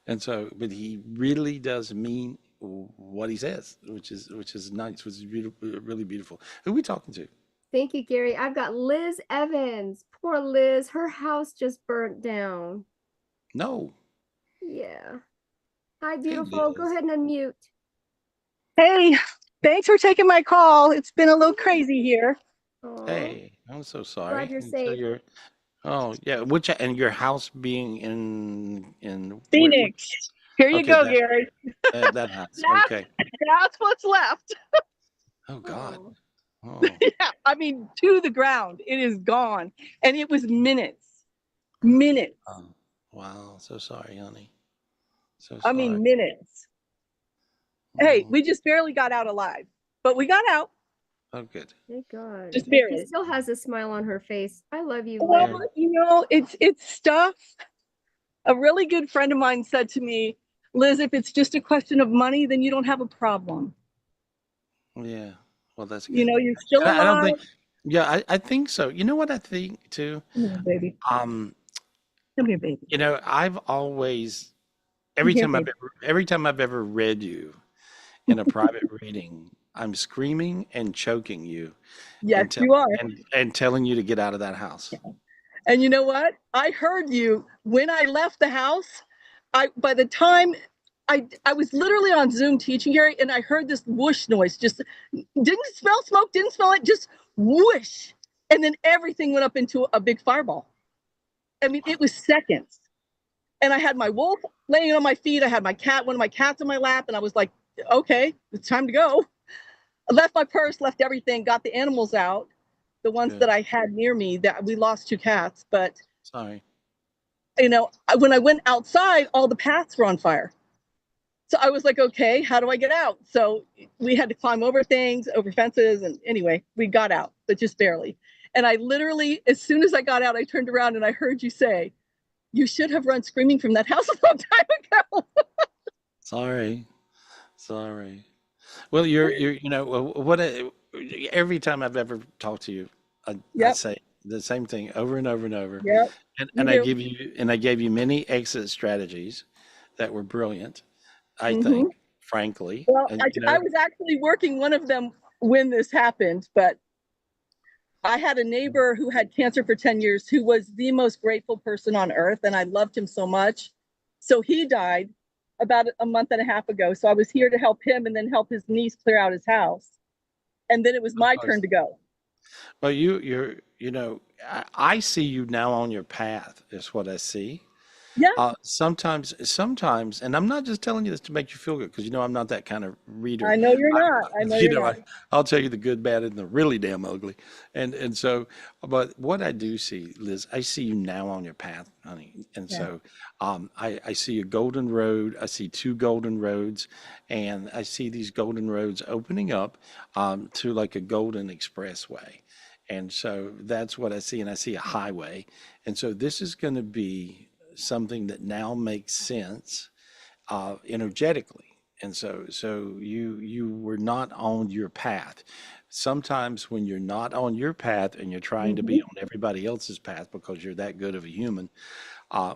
Speaker 2: And so, but he really does mean what he says, which is nice, which is beautiful, really beautiful. Who we talking to?
Speaker 4: Thank you, Gary. I've got Liz Evans. Poor Liz. Her house just burnt down.
Speaker 2: No.
Speaker 4: Yeah. Hi,
Speaker 2: Hey,
Speaker 4: beautiful. Go
Speaker 2: Liz.
Speaker 4: ahead and unmute.
Speaker 8: Hey, thanks for taking my call. It's been a little crazy here.
Speaker 4: Aw.
Speaker 2: Hey, I'm so
Speaker 4: Glad
Speaker 2: sorry.
Speaker 4: you're
Speaker 2: And so
Speaker 4: safe.
Speaker 2: you're, oh yeah, which and your house being in
Speaker 8: Phoenix. Here you
Speaker 2: okay,
Speaker 8: go, Gary.
Speaker 2: that house.
Speaker 8: That's,
Speaker 2: Okay.
Speaker 8: that's what's left.
Speaker 2: Oh God.
Speaker 4: Oh.
Speaker 2: Oh.
Speaker 8: Yeah, I mean, to the ground. It is gone. And it was minutes. Minutes.
Speaker 2: Oh. Wow. So sorry, honey. So
Speaker 8: I
Speaker 2: sorry.
Speaker 8: mean, minutes. Hey,
Speaker 2: Mm.
Speaker 8: we just barely got out alive, but we got out.
Speaker 2: Oh, good.
Speaker 4: Thank God.
Speaker 8: Just
Speaker 4: And she
Speaker 8: barely.
Speaker 4: still has a smile on her face. I love you,
Speaker 8: Well,
Speaker 4: Liz.
Speaker 8: you know, it's stuff. A really good friend of mine said to me, Liz, if it's just a question of money, then you don't have a problem.
Speaker 2: Yeah. Well, that's
Speaker 8: You
Speaker 2: good.
Speaker 8: know, you're still
Speaker 2: I don't
Speaker 8: alive.
Speaker 2: think. Yeah, I think so. You know what I think too.
Speaker 8: Come here, baby.
Speaker 2: Um,
Speaker 8: Come here, baby.
Speaker 2: you know, I've always
Speaker 8: Come here, baby.
Speaker 2: every time I've ever read you in a private reading, I'm screaming and choking you
Speaker 8: Yes,
Speaker 2: and
Speaker 8: you are.
Speaker 2: and telling you to get out of that house.
Speaker 8: And you know what? I heard you when I left the house. By the time I was literally on Zoom teaching Gary, and I heard this whoosh noise. Just didn't smell smoke, didn't smell it, just whoosh, and then everything went up into a big fireball. I mean, it was seconds. And I had my wolf laying on my feet. I had my cat, one of my cats on my lap. And I was like, okay, it's time to go. I left my purse, left everything, got the animals out, the ones that I had near me. That we lost 2 cats. But,
Speaker 2: Sorry.
Speaker 8: you know, when I went outside, all the paths were on fire. So I was like, okay, how do I get out? So we had to climb over things, over fences. And anyway, we got out, but just barely. And I literally, as soon as I got out, I turned around and I heard you say, you should have run screaming from that house a long time ago.
Speaker 2: Sorry. Well, you know, every time I've ever talked to you, I say the same thing over and over and over.
Speaker 8: Yep.
Speaker 2: And I gave you many exit strategies that were brilliant, I think, frankly.
Speaker 8: Well,
Speaker 2: And,
Speaker 8: I was actually working one of them when this happened, but I had a neighbor who had cancer for 10 years who was the most grateful person on earth, and I loved him so much. So he died about a month and a half ago. So I was here to help him and then help his niece clear out his house. And then it was my turn to go.
Speaker 2: Well, you know, I see you now on your path, is what I see.
Speaker 8: Yeah.
Speaker 2: Sometimes, and I'm not just telling you this to make you feel good, because you know I'm not that kind of reader.
Speaker 8: I know you're not. I know you're not.
Speaker 2: I'll tell you the good, bad, and the really damn ugly. And so, but what I do see, Liz, I see you now on your path, honey. And so, I see a golden road. I see 2 golden roads, and I see these golden roads opening up to like a golden expressway. And so that's what I see, and I see a highway. And so this is going to be something that now makes sense energetically. And so you were not on your path. Sometimes when you're not on your path and you're trying to be on everybody else's path because you're that good of a human,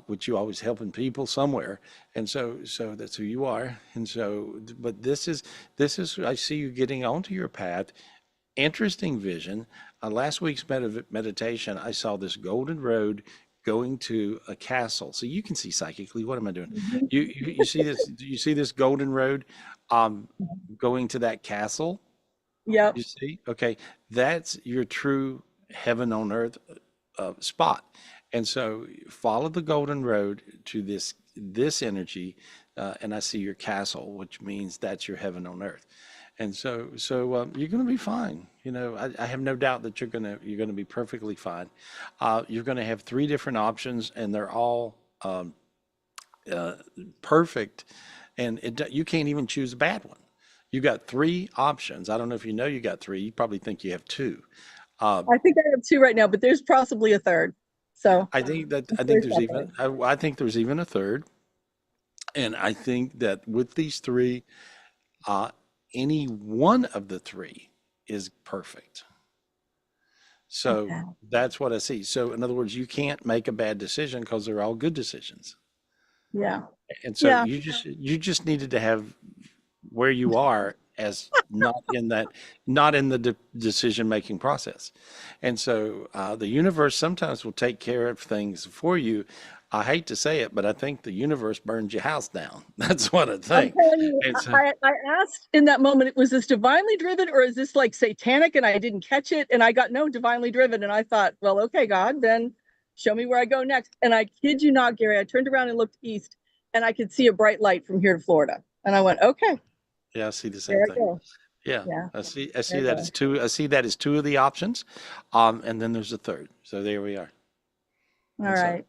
Speaker 2: which you always helping people somewhere. And so that's who you are. And so, but this is I see you getting onto your path. Interesting vision. Last week's meditation, I saw this golden road going to a castle. So you can see psychically. What am I doing? You see this? Do you see this golden road going to that castle?
Speaker 8: Yep.
Speaker 2: You see? Okay, that's your true heaven on earth spot. And so follow the golden road to this energy, and I see your castle, which means that's your heaven on earth. And so you're going to be fine. You know, I have no doubt that you're going to be perfectly fine. You're going to have 3 different options, and they're all perfect. And you can't even choose a bad one. You got 3 options. I don't know if you know you got 3. You probably think you have 2.
Speaker 8: I think I have 2 right now, but there's possibly a third. So
Speaker 2: I think there's even a third. And I think that with these 3, any one of the 3 is perfect. So that's what I see. So in other words, you can't make a bad decision because they're all good decisions.
Speaker 8: Yeah.
Speaker 2: And so you just needed to have where you are as not in the decision making process. And so the universe sometimes will take care of things for you. I hate to say it, but I think the universe burns your house down. That's what I think.
Speaker 8: I'm telling you, I asked in that moment, was this divinely driven or is this like satanic? And I didn't catch it. And I got no, divinely driven. And I thought, well, okay, God, then show me where I go next. And I kid you not, Gary, I turned around and looked east and I could see a bright light from here to Florida. And I went, okay.
Speaker 2: Yeah, I see the same thing. Yeah, I see that as 2. I see that as 2 of the options. And then there's a third. So there we are.
Speaker 8: All right.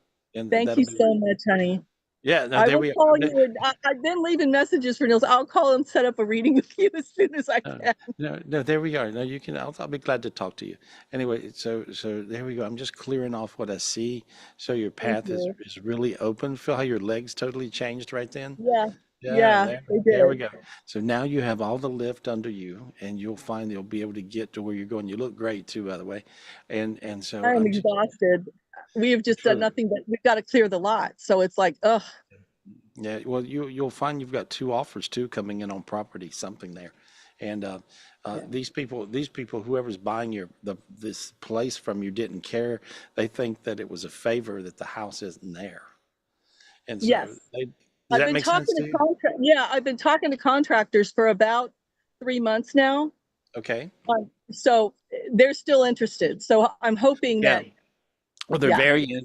Speaker 8: Thank you so much, honey.
Speaker 2: Yeah, no,
Speaker 8: I
Speaker 2: there
Speaker 8: will
Speaker 2: we
Speaker 8: call
Speaker 2: are.
Speaker 8: you. I've been leaving messages for Niels. I'll call and set up a reading with you as soon as I can.
Speaker 2: No, there we are. No, you can. I'll be glad to talk to you. Anyway, so there we go. I'm just clearing off what I see. So your path is really open. Feel how your legs totally changed right then?
Speaker 8: Yeah.
Speaker 2: There we go. So now you have all the lift under you, and you'll find you'll be able to get to where you're going. You look great too, by the way. And so
Speaker 8: I'm exhausted. We have just done nothing but we've got to clear the lot. So it's like, ugh.
Speaker 2: Yeah, well, you'll find you've got 2 offers too coming in on property, something there, and these people, whoever's buying this place from you didn't care. They think that it was a favor that the house isn't there, and so does that make sense to you?
Speaker 8: I've been talking to contractors for about 3 months now.
Speaker 2: Okay.
Speaker 8: So they're still interested. So I'm hoping that
Speaker 2: Well,
Speaker 8: Yeah.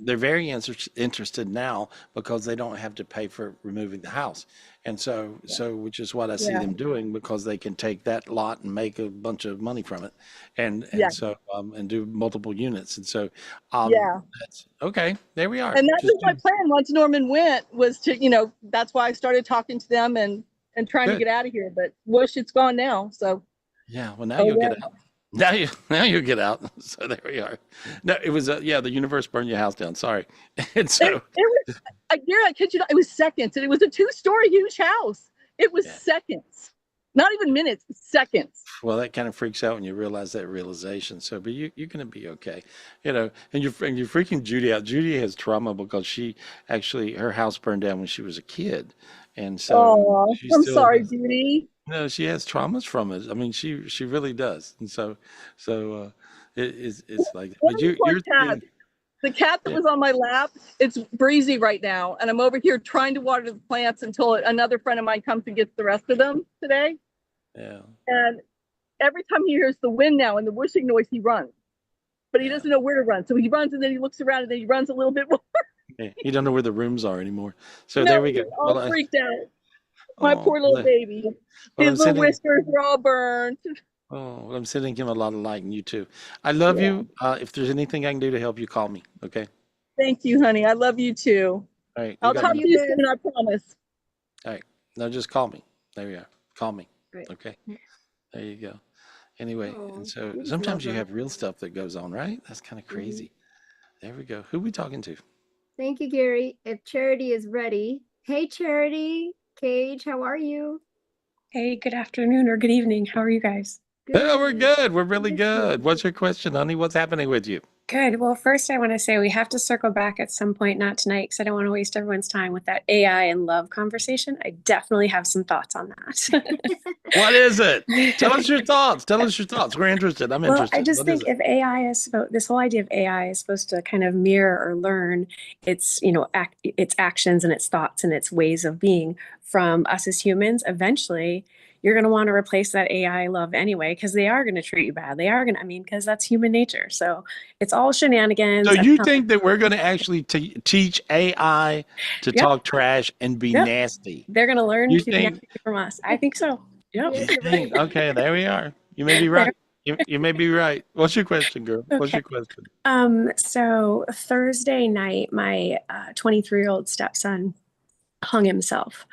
Speaker 2: they're very interested now because they don't have to pay for removing the house, and so which is what I see
Speaker 8: Yeah.
Speaker 2: them doing because they can take that lot and make a bunch of money from it, and
Speaker 8: Yeah.
Speaker 2: so and do multiple units, and so
Speaker 8: Yeah.
Speaker 2: that's okay. There we are.
Speaker 8: And that
Speaker 2: Just
Speaker 8: was my plan once Norman went, was to, that's why I started talking to them and trying to
Speaker 2: good.
Speaker 8: get out of here. But whoosh, it's gone now. So,
Speaker 2: Yeah. Well, now
Speaker 8: oh
Speaker 2: you'll
Speaker 8: yeah.
Speaker 2: get out. Now you get out. So there we are. No, it was the universe burned your house down. Sorry, and so
Speaker 8: It was, Gary, I kid you not, it was seconds, and it was a 2-story huge house. It was
Speaker 2: yeah.
Speaker 8: seconds, not even minutes, seconds.
Speaker 2: Well, that kind of freaks out when you realize that realization. So, but you're going to be okay, And you're freaking Judy out. Judy has trauma because she actually her house burned down when she was a kid, and so
Speaker 8: Oh,
Speaker 2: she
Speaker 8: I'm
Speaker 2: still
Speaker 8: sorry,
Speaker 2: has.
Speaker 8: Judy.
Speaker 2: No, she has traumas from it. I mean, she really does, and so it's like.
Speaker 8: One
Speaker 2: But
Speaker 8: poor
Speaker 2: you're
Speaker 8: cat.
Speaker 2: seeing,
Speaker 8: The cat that
Speaker 2: yeah,
Speaker 8: was on my lap, it's breezy right now, and I'm over here trying to water the plants until another friend of mine comes and gets the rest of them today.
Speaker 2: yeah,
Speaker 8: And every time he hears the wind now and the whooshing noise, he runs. But he
Speaker 2: yeah.
Speaker 8: doesn't know where to run. So he runs and then he looks around and then he runs a little bit more.
Speaker 2: Yeah. You don't know where the rooms are anymore. So
Speaker 8: No,
Speaker 2: there we
Speaker 8: he's
Speaker 2: go.
Speaker 8: all freaked out. My
Speaker 2: Oh,
Speaker 8: poor little baby.
Speaker 2: well,
Speaker 8: His little whiskers are all burned.
Speaker 2: I'm sending him a lot of light, and you too. I love
Speaker 8: Yeah.
Speaker 2: you. If there's anything I can do to help you, call me. Okay.
Speaker 8: Thank you, honey. I love you too.
Speaker 2: All right. You
Speaker 8: I'll
Speaker 2: got
Speaker 8: talk
Speaker 2: my
Speaker 8: to you soon, I promise.
Speaker 2: All right. No, just call me. There you are. Call me.
Speaker 4: Right.
Speaker 2: Okay. There you go. Anyway,
Speaker 4: Oh,
Speaker 2: and so
Speaker 4: we just
Speaker 2: sometimes
Speaker 4: love
Speaker 2: you
Speaker 4: her.
Speaker 2: have real stuff that goes on, right? That's kind of
Speaker 4: Mhm.
Speaker 2: crazy. There we go. Who we talking to?
Speaker 4: Thank you, Gary. If Charity is ready. Hey, Charity. Cage, how are you?
Speaker 9: Hey, good afternoon or good evening. How are you guys?
Speaker 2: Yeah, we're
Speaker 4: Good.
Speaker 2: good. We're really good. What's your question, honey? What's happening with you?
Speaker 9: Good. Well, first, I want to say we have to circle back at some point, not tonight, because I don't want to waste everyone's time with that AI and love conversation. I definitely have some thoughts on that.
Speaker 2: What is it? Tell us your thoughts. Tell us your thoughts. We're interested. I'm
Speaker 9: Well, I
Speaker 2: interested.
Speaker 9: just
Speaker 2: What is
Speaker 9: think
Speaker 2: it?
Speaker 9: if AI is this whole idea of AI is supposed to kind of mirror or learn its, its actions and its thoughts and its ways of being from us as humans, eventually you're going to want to replace that AI love anyway, because they are going to treat you bad. They are going to, because that's human nature. So it's all shenanigans.
Speaker 2: So you think that we're going to actually teach AI to
Speaker 9: Yep.
Speaker 2: talk trash and be
Speaker 9: Yep.
Speaker 2: nasty?
Speaker 9: They're going to learn
Speaker 2: You
Speaker 9: to be
Speaker 2: think?
Speaker 9: nasty from us. I think so. Yep.
Speaker 4: Yeah,
Speaker 2: You
Speaker 4: you're
Speaker 2: think?
Speaker 4: right.
Speaker 2: Okay, there we are. You may be right. You may be right. What's your question, girl? What's
Speaker 9: Okay.
Speaker 2: your question?
Speaker 9: So Thursday night, my 23-year-old stepson hung himself.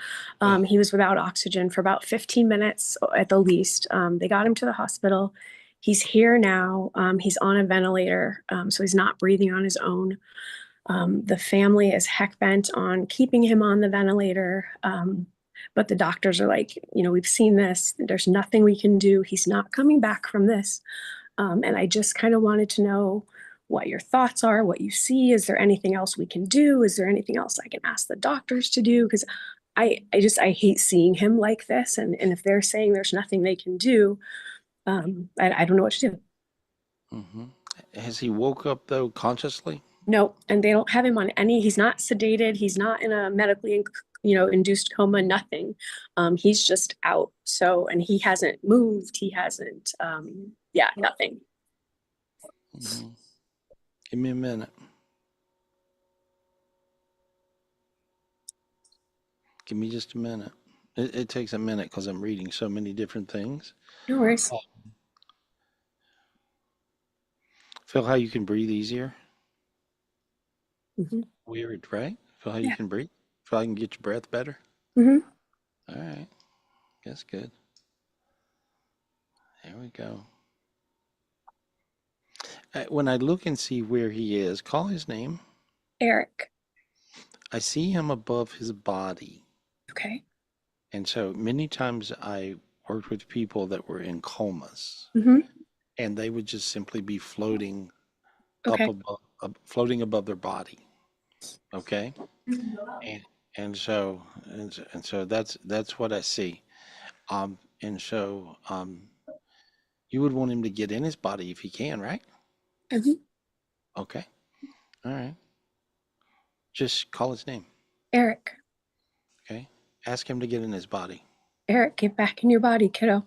Speaker 9: He was without oxygen for about 15 minutes at the least. They got him to the hospital. He's here now. He's on a ventilator, so he's not breathing on his own. The family is heck bent on keeping him on the ventilator. But the doctors are like, we've seen this. There's nothing we can do. He's not coming back from this. And I just kind of wanted to know what your thoughts are, what you see. Is there anything else we can do? Is there anything else I can ask the doctors to do? Because I hate seeing him like this. And if they're saying there's nothing they can do, I don't know what to do.
Speaker 2: Mm-hmm. Has he woke up though consciously?
Speaker 9: No, and they don't have him on any, he's not sedated. He's not in a medically, induced coma, nothing. He's just out. So, and he hasn't moved. He hasn't, nothing.
Speaker 2: Mm-hmm. Give me a minute. Give me just a minute. It takes a minute because I'm reading so many different things.
Speaker 9: No worries.
Speaker 2: Feel how you can breathe easier?
Speaker 9: Mm-hmm.
Speaker 2: Weird, right? Feel how you can breathe? Feel how you can get your breath better?
Speaker 9: Mm-hmm.
Speaker 2: All right. That's good. There we go. When I look and see where he is, call his name.
Speaker 9: Eric.
Speaker 2: I see him above his body.
Speaker 9: Okay.
Speaker 2: And so many times I worked with people that were in comas,
Speaker 9: Mm-hmm.
Speaker 2: and they would just simply be floating
Speaker 9: Okay.
Speaker 2: floating above their body. Okay. And so that's what I see. And so you would want him to get in his body if he can, right?
Speaker 9: Mm-hmm.
Speaker 2: Okay. All right. Just call his name.
Speaker 9: Eric.
Speaker 2: Okay. Ask him to get in his body.
Speaker 9: Eric, get back in your body, kiddo.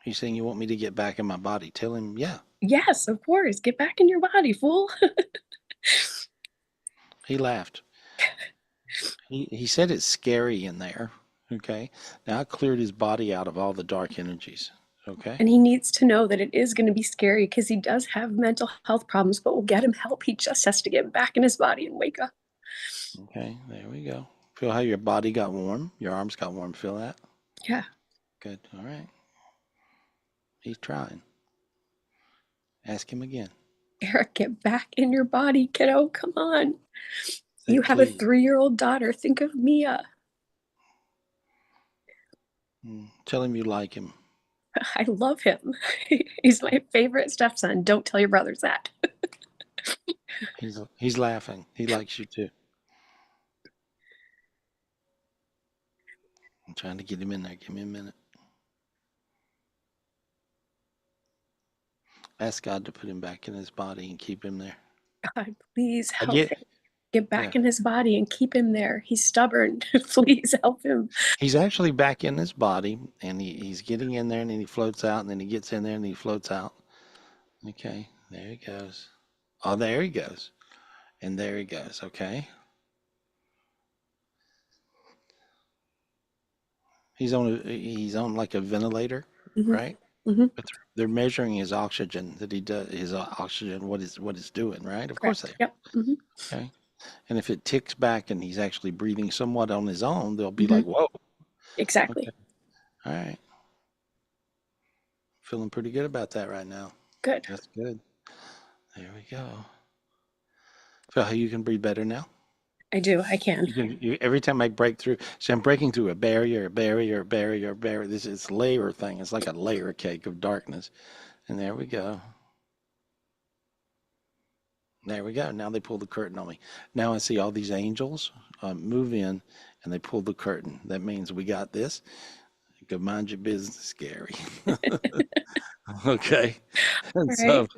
Speaker 2: He's saying you want me to get back in my body. Tell him, yeah.
Speaker 9: Yes, of course. Get back in your body, fool.
Speaker 2: He laughed. He said it's scary in there. Okay. Now I cleared his body out of all the dark energies. Okay.
Speaker 9: And he needs to know that it is going to be scary because he does have mental health problems, but we'll get him help. He just has to get back in his body and wake up.
Speaker 2: Okay. There we go. Feel how your body got warm? Your arms got warm. Feel that?
Speaker 9: Yeah.
Speaker 2: Good. All right. He's trying. Ask him again.
Speaker 9: Eric, get back in your body, kiddo. Come on.
Speaker 2: Say,
Speaker 9: You have a
Speaker 2: please.
Speaker 9: 3-year-old daughter. Think of Mia.
Speaker 2: Tell him you like him.
Speaker 9: I love him. He's my favorite stepson. Don't tell your brothers that.
Speaker 2: He's laughing. He likes you too. I'm trying to get him in there. Give me a minute. Ask God to put him back in his body and keep him there.
Speaker 9: God, please
Speaker 2: I
Speaker 9: help
Speaker 2: get.
Speaker 9: him. Get back
Speaker 2: Yeah.
Speaker 9: in his body and keep him there. He's stubborn. Please help him.
Speaker 2: He's actually back in his body, and he's getting in there, and then he floats out, and then he gets in there, and he floats out. Okay, there he goes. Oh, there he goes. And there he goes. Okay. He's on like a ventilator,
Speaker 9: Mhm.
Speaker 2: right?
Speaker 9: Mhm.
Speaker 2: But they're measuring his oxygen that he does, his oxygen, what it's doing, right? Of course they
Speaker 9: Correct. Yep. Mhm.
Speaker 2: are. Okay. And if it ticks back and he's actually breathing somewhat on his own, they'll be
Speaker 9: Mhm.
Speaker 2: like, whoa.
Speaker 9: Exactly.
Speaker 2: Okay. All right. Feeling pretty good about that right now.
Speaker 9: Good.
Speaker 2: That's good. There we go. Feel how you can breathe better now?
Speaker 9: I do. I can.
Speaker 2: Every time I break through, see, I'm breaking through a barrier, a barrier, a barrier, a barrier. This is layer thing. It's like a layer cake of darkness. And there we go. There we go. Now they pull the curtain on me. Now I see all these angels move in and they pull the curtain. That means we got this. Go mind your business, Gary. Okay. And
Speaker 9: All
Speaker 2: so,
Speaker 9: right.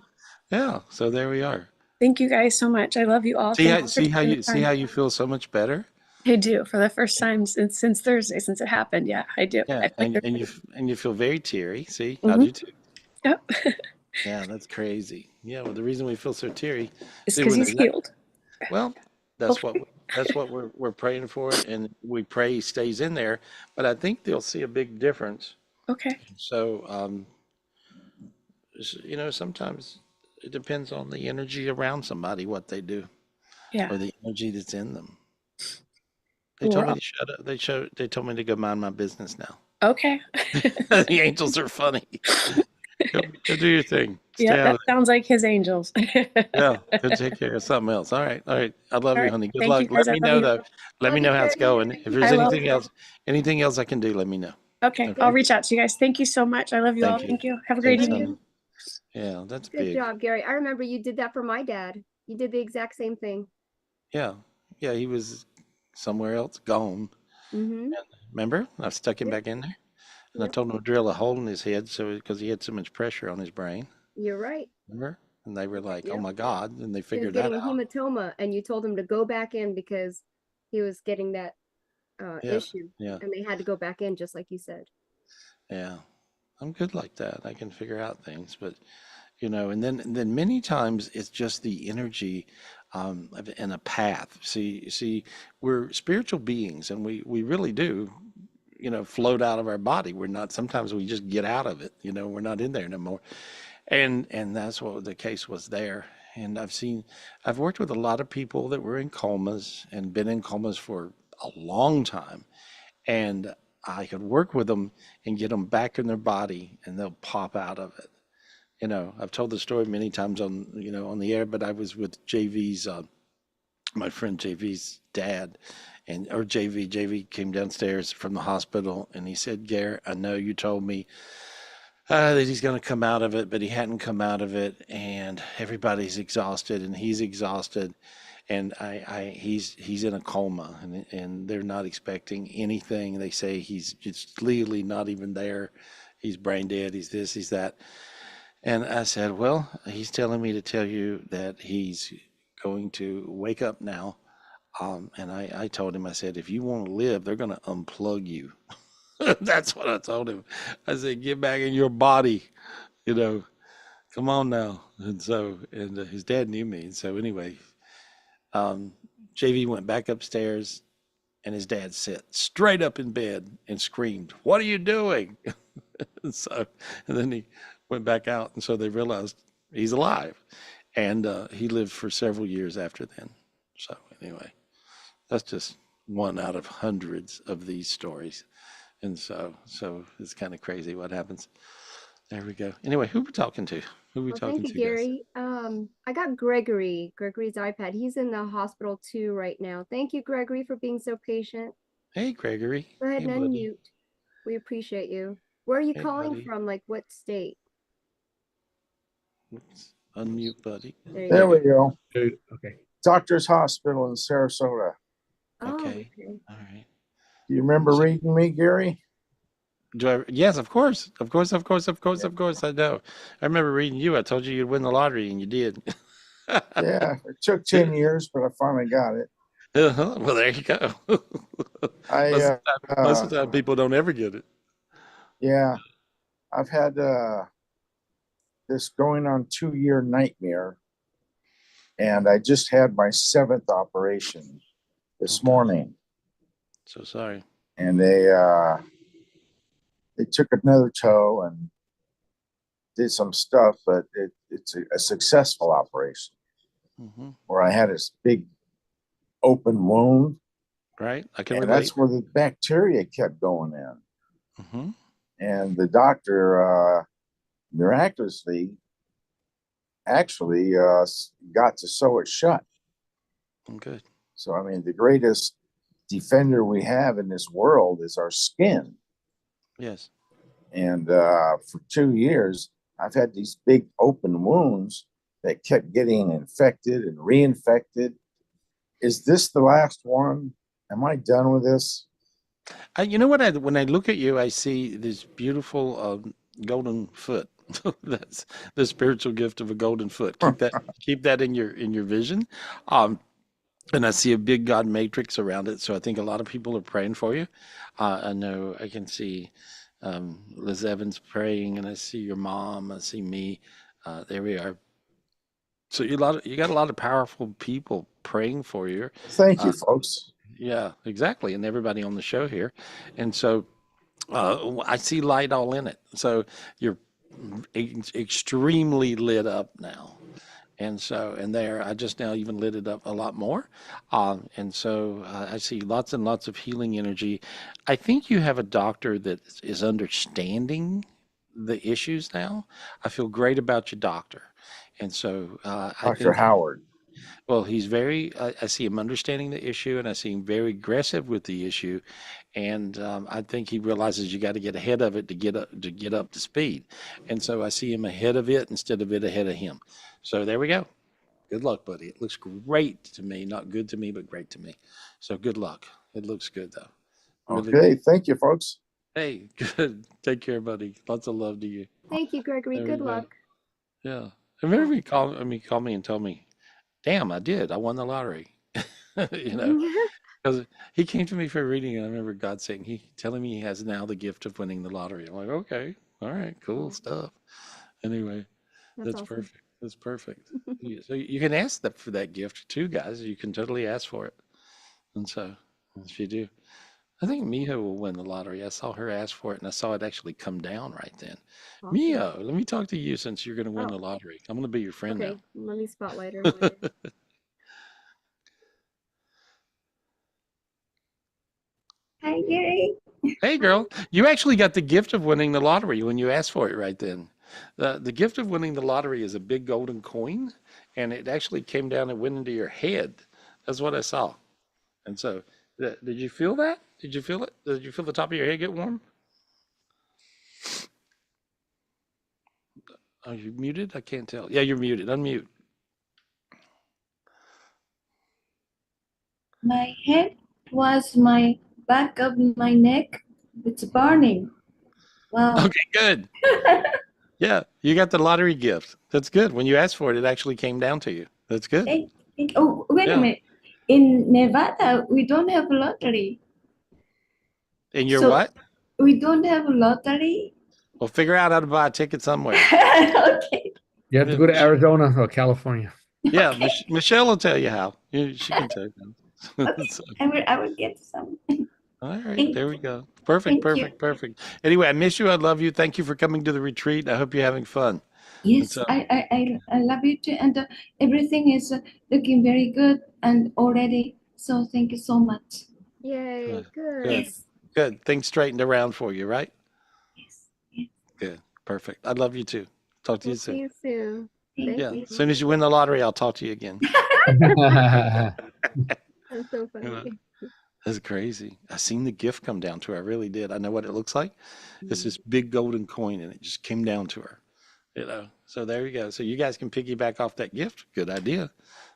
Speaker 2: yeah. So there we are.
Speaker 9: Thank you guys so much. I love you all.
Speaker 2: See
Speaker 9: Thank
Speaker 2: how
Speaker 9: you for
Speaker 2: see how
Speaker 9: taking the
Speaker 2: you see
Speaker 9: time.
Speaker 2: how you feel so much better?
Speaker 9: I do. For the first time since Thursday, since it happened. Yeah, I do.
Speaker 2: Yeah,
Speaker 9: I feel like
Speaker 2: and you feel very teary. See, I
Speaker 9: Mhm.
Speaker 2: do too.
Speaker 9: Yep.
Speaker 2: Yeah, that's crazy. Yeah, well, the reason we feel so teary,
Speaker 9: It's
Speaker 2: see,
Speaker 9: because
Speaker 2: when
Speaker 9: he's
Speaker 2: there's that,
Speaker 9: healed.
Speaker 2: well,
Speaker 9: Hopefully.
Speaker 2: that's what we're praying for, and we pray he stays in there. But I think they'll see a big difference.
Speaker 9: Okay.
Speaker 2: So, sometimes it depends on the energy around somebody, what they do,
Speaker 9: Yeah.
Speaker 2: or the energy that's in them. They
Speaker 9: We're
Speaker 2: told me
Speaker 9: all
Speaker 2: to shut up. They told me to go mind my business now.
Speaker 9: okay.
Speaker 2: The angels are funny. Go do your thing.
Speaker 9: Yeah,
Speaker 2: Stay out
Speaker 9: that
Speaker 2: of it.
Speaker 9: sounds like his angels.
Speaker 2: Yeah, go take care of something else. All right, all right. I love
Speaker 9: All
Speaker 2: you,
Speaker 9: right.
Speaker 2: honey. Good
Speaker 9: Thank you
Speaker 2: luck.
Speaker 9: guys.
Speaker 2: Let
Speaker 9: I
Speaker 2: me
Speaker 9: love
Speaker 2: know
Speaker 9: you.
Speaker 2: though. Let
Speaker 4: Love
Speaker 2: me
Speaker 4: you,
Speaker 2: know how it's
Speaker 4: Gary.
Speaker 2: going. If there's
Speaker 9: I will.
Speaker 2: anything else I can do, let me know.
Speaker 9: Okay.
Speaker 2: Okay.
Speaker 9: I'll reach out to you guys. Thank you so much. I love you all.
Speaker 2: Thank you.
Speaker 9: Thank you. Have a great
Speaker 2: Thanks,
Speaker 9: evening.
Speaker 2: honey. Yeah, that's
Speaker 4: Good
Speaker 2: big.
Speaker 4: job, Gary. I remember you did that for my dad. You did the exact same thing.
Speaker 2: Yeah, yeah. He was somewhere else, gone.
Speaker 4: Mm-hmm.
Speaker 2: Remember? I stuck him
Speaker 4: Yep.
Speaker 2: back in there, and I
Speaker 4: Yep.
Speaker 2: told him to drill a hole in his head because he had so much pressure on his brain.
Speaker 4: You're right.
Speaker 2: Remember? And they were like, "Oh
Speaker 4: Yep.
Speaker 2: my God!" And they
Speaker 4: He was
Speaker 2: figured that
Speaker 4: getting a
Speaker 2: out.
Speaker 4: hematoma, and you told him to go back in because he was getting that
Speaker 2: Yeah,
Speaker 4: issue,
Speaker 2: yeah,
Speaker 4: and they had to go back in, just like you said.
Speaker 2: yeah. I'm good like that. I can figure out things, but and then many times it's just the energy and a path. See, we're spiritual beings, and we really do, float out of our body. We're not. Sometimes we just get out of it. We're not in there no more. And that's what the case was there. And I've worked with a lot of people that were in comas and been in comas for a long time, and I could work with them and get them back in their body, and they'll pop out of it. I've told the story many times on the air, but I was with JV's, my friend JV's dad, or JV came downstairs from the hospital, and he said, "Garrett, I know you told me that he's going to come out of it, but he hadn't come out of it, and everybody's exhausted, and he's exhausted, and he's in a coma, and they're not expecting anything. They say he's just legally not even there. He's brain dead. He's this. He's that." And I said, "Well, he's telling me to tell you that he's going to wake up now." And I told him, I said, "If you want to live, they're going to unplug you." That's what I told him. I said, get back in your body, you know, come on now. And so, and his dad knew me. And so anyway, um, JV went back upstairs and his dad sat straight up in bed and screamed, "What are you doing?" And so, and then he went back out. And so they realized he's alive. And he lived for several years after then. So anyway, that's just one out of hundreds of these stories. And so it's kind of crazy what happens. There we go. Anyway, who we talking to? Who we
Speaker 4: Well,
Speaker 2: talking
Speaker 4: thank you,
Speaker 2: to, guys?
Speaker 4: Gary. I got Gregory's iPad. He's in the hospital too right now. Thank you, Gregory, for being so patient.
Speaker 2: Hey, Gregory.
Speaker 4: Go ahead
Speaker 2: Hey,
Speaker 4: and
Speaker 2: buddy.
Speaker 4: unmute. We appreciate you. Where are you
Speaker 2: Hey,
Speaker 4: calling
Speaker 2: buddy.
Speaker 4: from? Like what state?
Speaker 2: Oops. Unmute, buddy.
Speaker 4: There you
Speaker 10: There
Speaker 4: go.
Speaker 10: we go.
Speaker 1: Okay.
Speaker 10: Doctor's Hospital in Sarasota.
Speaker 4: Oh,
Speaker 2: Okay.
Speaker 4: okay.
Speaker 2: All right.
Speaker 10: Do you remember reading me, Gary?
Speaker 2: Do I? Yes, of course. Of course, of course, of course, of course, I know. I remember reading you. I told you you'd win the lottery, and you did.
Speaker 10: Yeah, it took 10 years, but I finally got it.
Speaker 2: Well, there you go.
Speaker 10: I,
Speaker 2: Most of the time, people don't ever get it.
Speaker 10: yeah, I've had this going on 2-year nightmare, and I just had my 7th operation this morning,
Speaker 2: So sorry.
Speaker 10: and they took another toe and did some stuff, but it's a successful operation
Speaker 2: Hmm.
Speaker 10: where I had this big open wound,
Speaker 2: Right? I can
Speaker 10: and
Speaker 2: relate.
Speaker 10: that's where the bacteria kept going in.
Speaker 2: Hmm.
Speaker 10: And the doctor miraculously actually got to sew it shut.
Speaker 2: Good.
Speaker 10: So, I mean, the greatest defender we have in this world is our skin.
Speaker 2: Yes.
Speaker 10: And for 2 years, I've had these big open wounds that kept getting infected and reinfected. Is this the last one? Am I done with this?
Speaker 2: You know what? When I look at you, I see this beautiful golden foot. That's the spiritual gift of a golden foot. Keep that in your vision. And I see a big God matrix around it. So I think a lot of people are praying for you. I know I can see Liz Evans praying, and I see your mom. I see me. There we are. So you got a lot of powerful people praying for you.
Speaker 10: Thank you, folks.
Speaker 2: Yeah, exactly. And everybody on the show here. And so I see light all in it. So you're extremely lit up now. And so, and there, I just now even lit it up a lot more. And so I see lots and lots of healing energy. I think you have a doctor that is understanding the issues now. I feel great about your doctor. And so I
Speaker 10: Dr.
Speaker 2: think,
Speaker 10: Howard.
Speaker 2: well, he's very, I see him understanding the issue, and I see him very aggressive with the issue. And I think he realizes you got to get ahead of it to get up to speed. And so I see him ahead of it instead of it ahead of him. So there we go. Good luck, buddy. It looks great to me. Not good to me, but great to me. So good luck. It looks good, though. Really
Speaker 10: Okay,
Speaker 2: good.
Speaker 10: thank you, folks.
Speaker 2: Hey, good. Take care, buddy. Lots of love to you.
Speaker 4: Thank you, Gregory.
Speaker 2: There we
Speaker 4: Good
Speaker 2: go.
Speaker 4: luck.
Speaker 2: Yeah. I remember he called me and told me, damn, I did. I won the lottery. You know, because he came to me for a reading, and I remember God saying, telling me he has now the gift of winning the lottery. I'm like, okay, all right, cool stuff. Anyway, that's
Speaker 4: awesome.
Speaker 2: perfect. That's perfect. So you can ask for that gift too, guys. You can totally ask for it. And so if you do, I think Miho will win the lottery. I saw her ask for it, and I saw it actually come down right then.
Speaker 4: Awesome.
Speaker 2: Miho, let me talk to you since you're going to win
Speaker 4: Oh,
Speaker 2: the lottery. I'm going to be your friend
Speaker 4: okay.
Speaker 2: now.
Speaker 4: Let me spotlight her. for you.
Speaker 11: Hi, Gary.
Speaker 2: Hey, girl, you actually got the gift of winning the lottery when you asked for it right then. The gift of winning the lottery is a big golden coin, and it actually came down and went into your head. That's what I saw. And so, did you feel that? Did you feel it? Did you feel the top of your head get warm? Are you muted? I can't tell. Yeah, you're muted. Unmute.
Speaker 11: My head was my back of my neck. It's burning. Wow.
Speaker 2: Okay, good. Yeah, you got the lottery gift. That's good. When you asked for it, it actually came down to you. That's good.
Speaker 11: Oh, wait a
Speaker 2: Yeah.
Speaker 11: minute. In Nevada, we don't have lottery.
Speaker 2: And you're
Speaker 11: So-
Speaker 2: what?
Speaker 11: we don't have a lottery.
Speaker 2: We'll figure out how to buy a ticket somewhere.
Speaker 11: Okay.
Speaker 1: You have to go to Arizona or California.
Speaker 2: Yeah,
Speaker 11: Okay.
Speaker 2: Michelle will tell you how. She can tell you.
Speaker 11: Okay.
Speaker 2: So,
Speaker 11: I will get some.
Speaker 2: all right,
Speaker 11: Thank,
Speaker 2: there we go. Perfect,
Speaker 11: thank you.
Speaker 2: perfect, perfect. Anyway, I miss you. I love you. Thank you for coming to the retreat. I hope you're having fun. And
Speaker 11: Yes,
Speaker 2: so,
Speaker 11: I love you too, and everything is looking very good and already. So thank you so much.
Speaker 4: Yay,
Speaker 2: good,
Speaker 4: good.
Speaker 2: good,
Speaker 11: Yes,
Speaker 2: good. Things straightened around for you, right?
Speaker 11: yes, yes.
Speaker 2: Good, perfect. I love you too. Talk to
Speaker 4: We'll
Speaker 2: you
Speaker 4: see
Speaker 2: soon.
Speaker 4: you soon.
Speaker 11: Thank
Speaker 4: Thank
Speaker 2: Yeah,
Speaker 11: you.
Speaker 2: as soon as you win the lottery, I'll talk to you again.
Speaker 4: That's so
Speaker 2: You know,
Speaker 4: funny.
Speaker 2: that's crazy. I seen the gift come down to her. I really did. I know what it looks like. It's this big golden coin, and it just came down to her. So there you go. So you guys can piggyback off that gift. Good idea.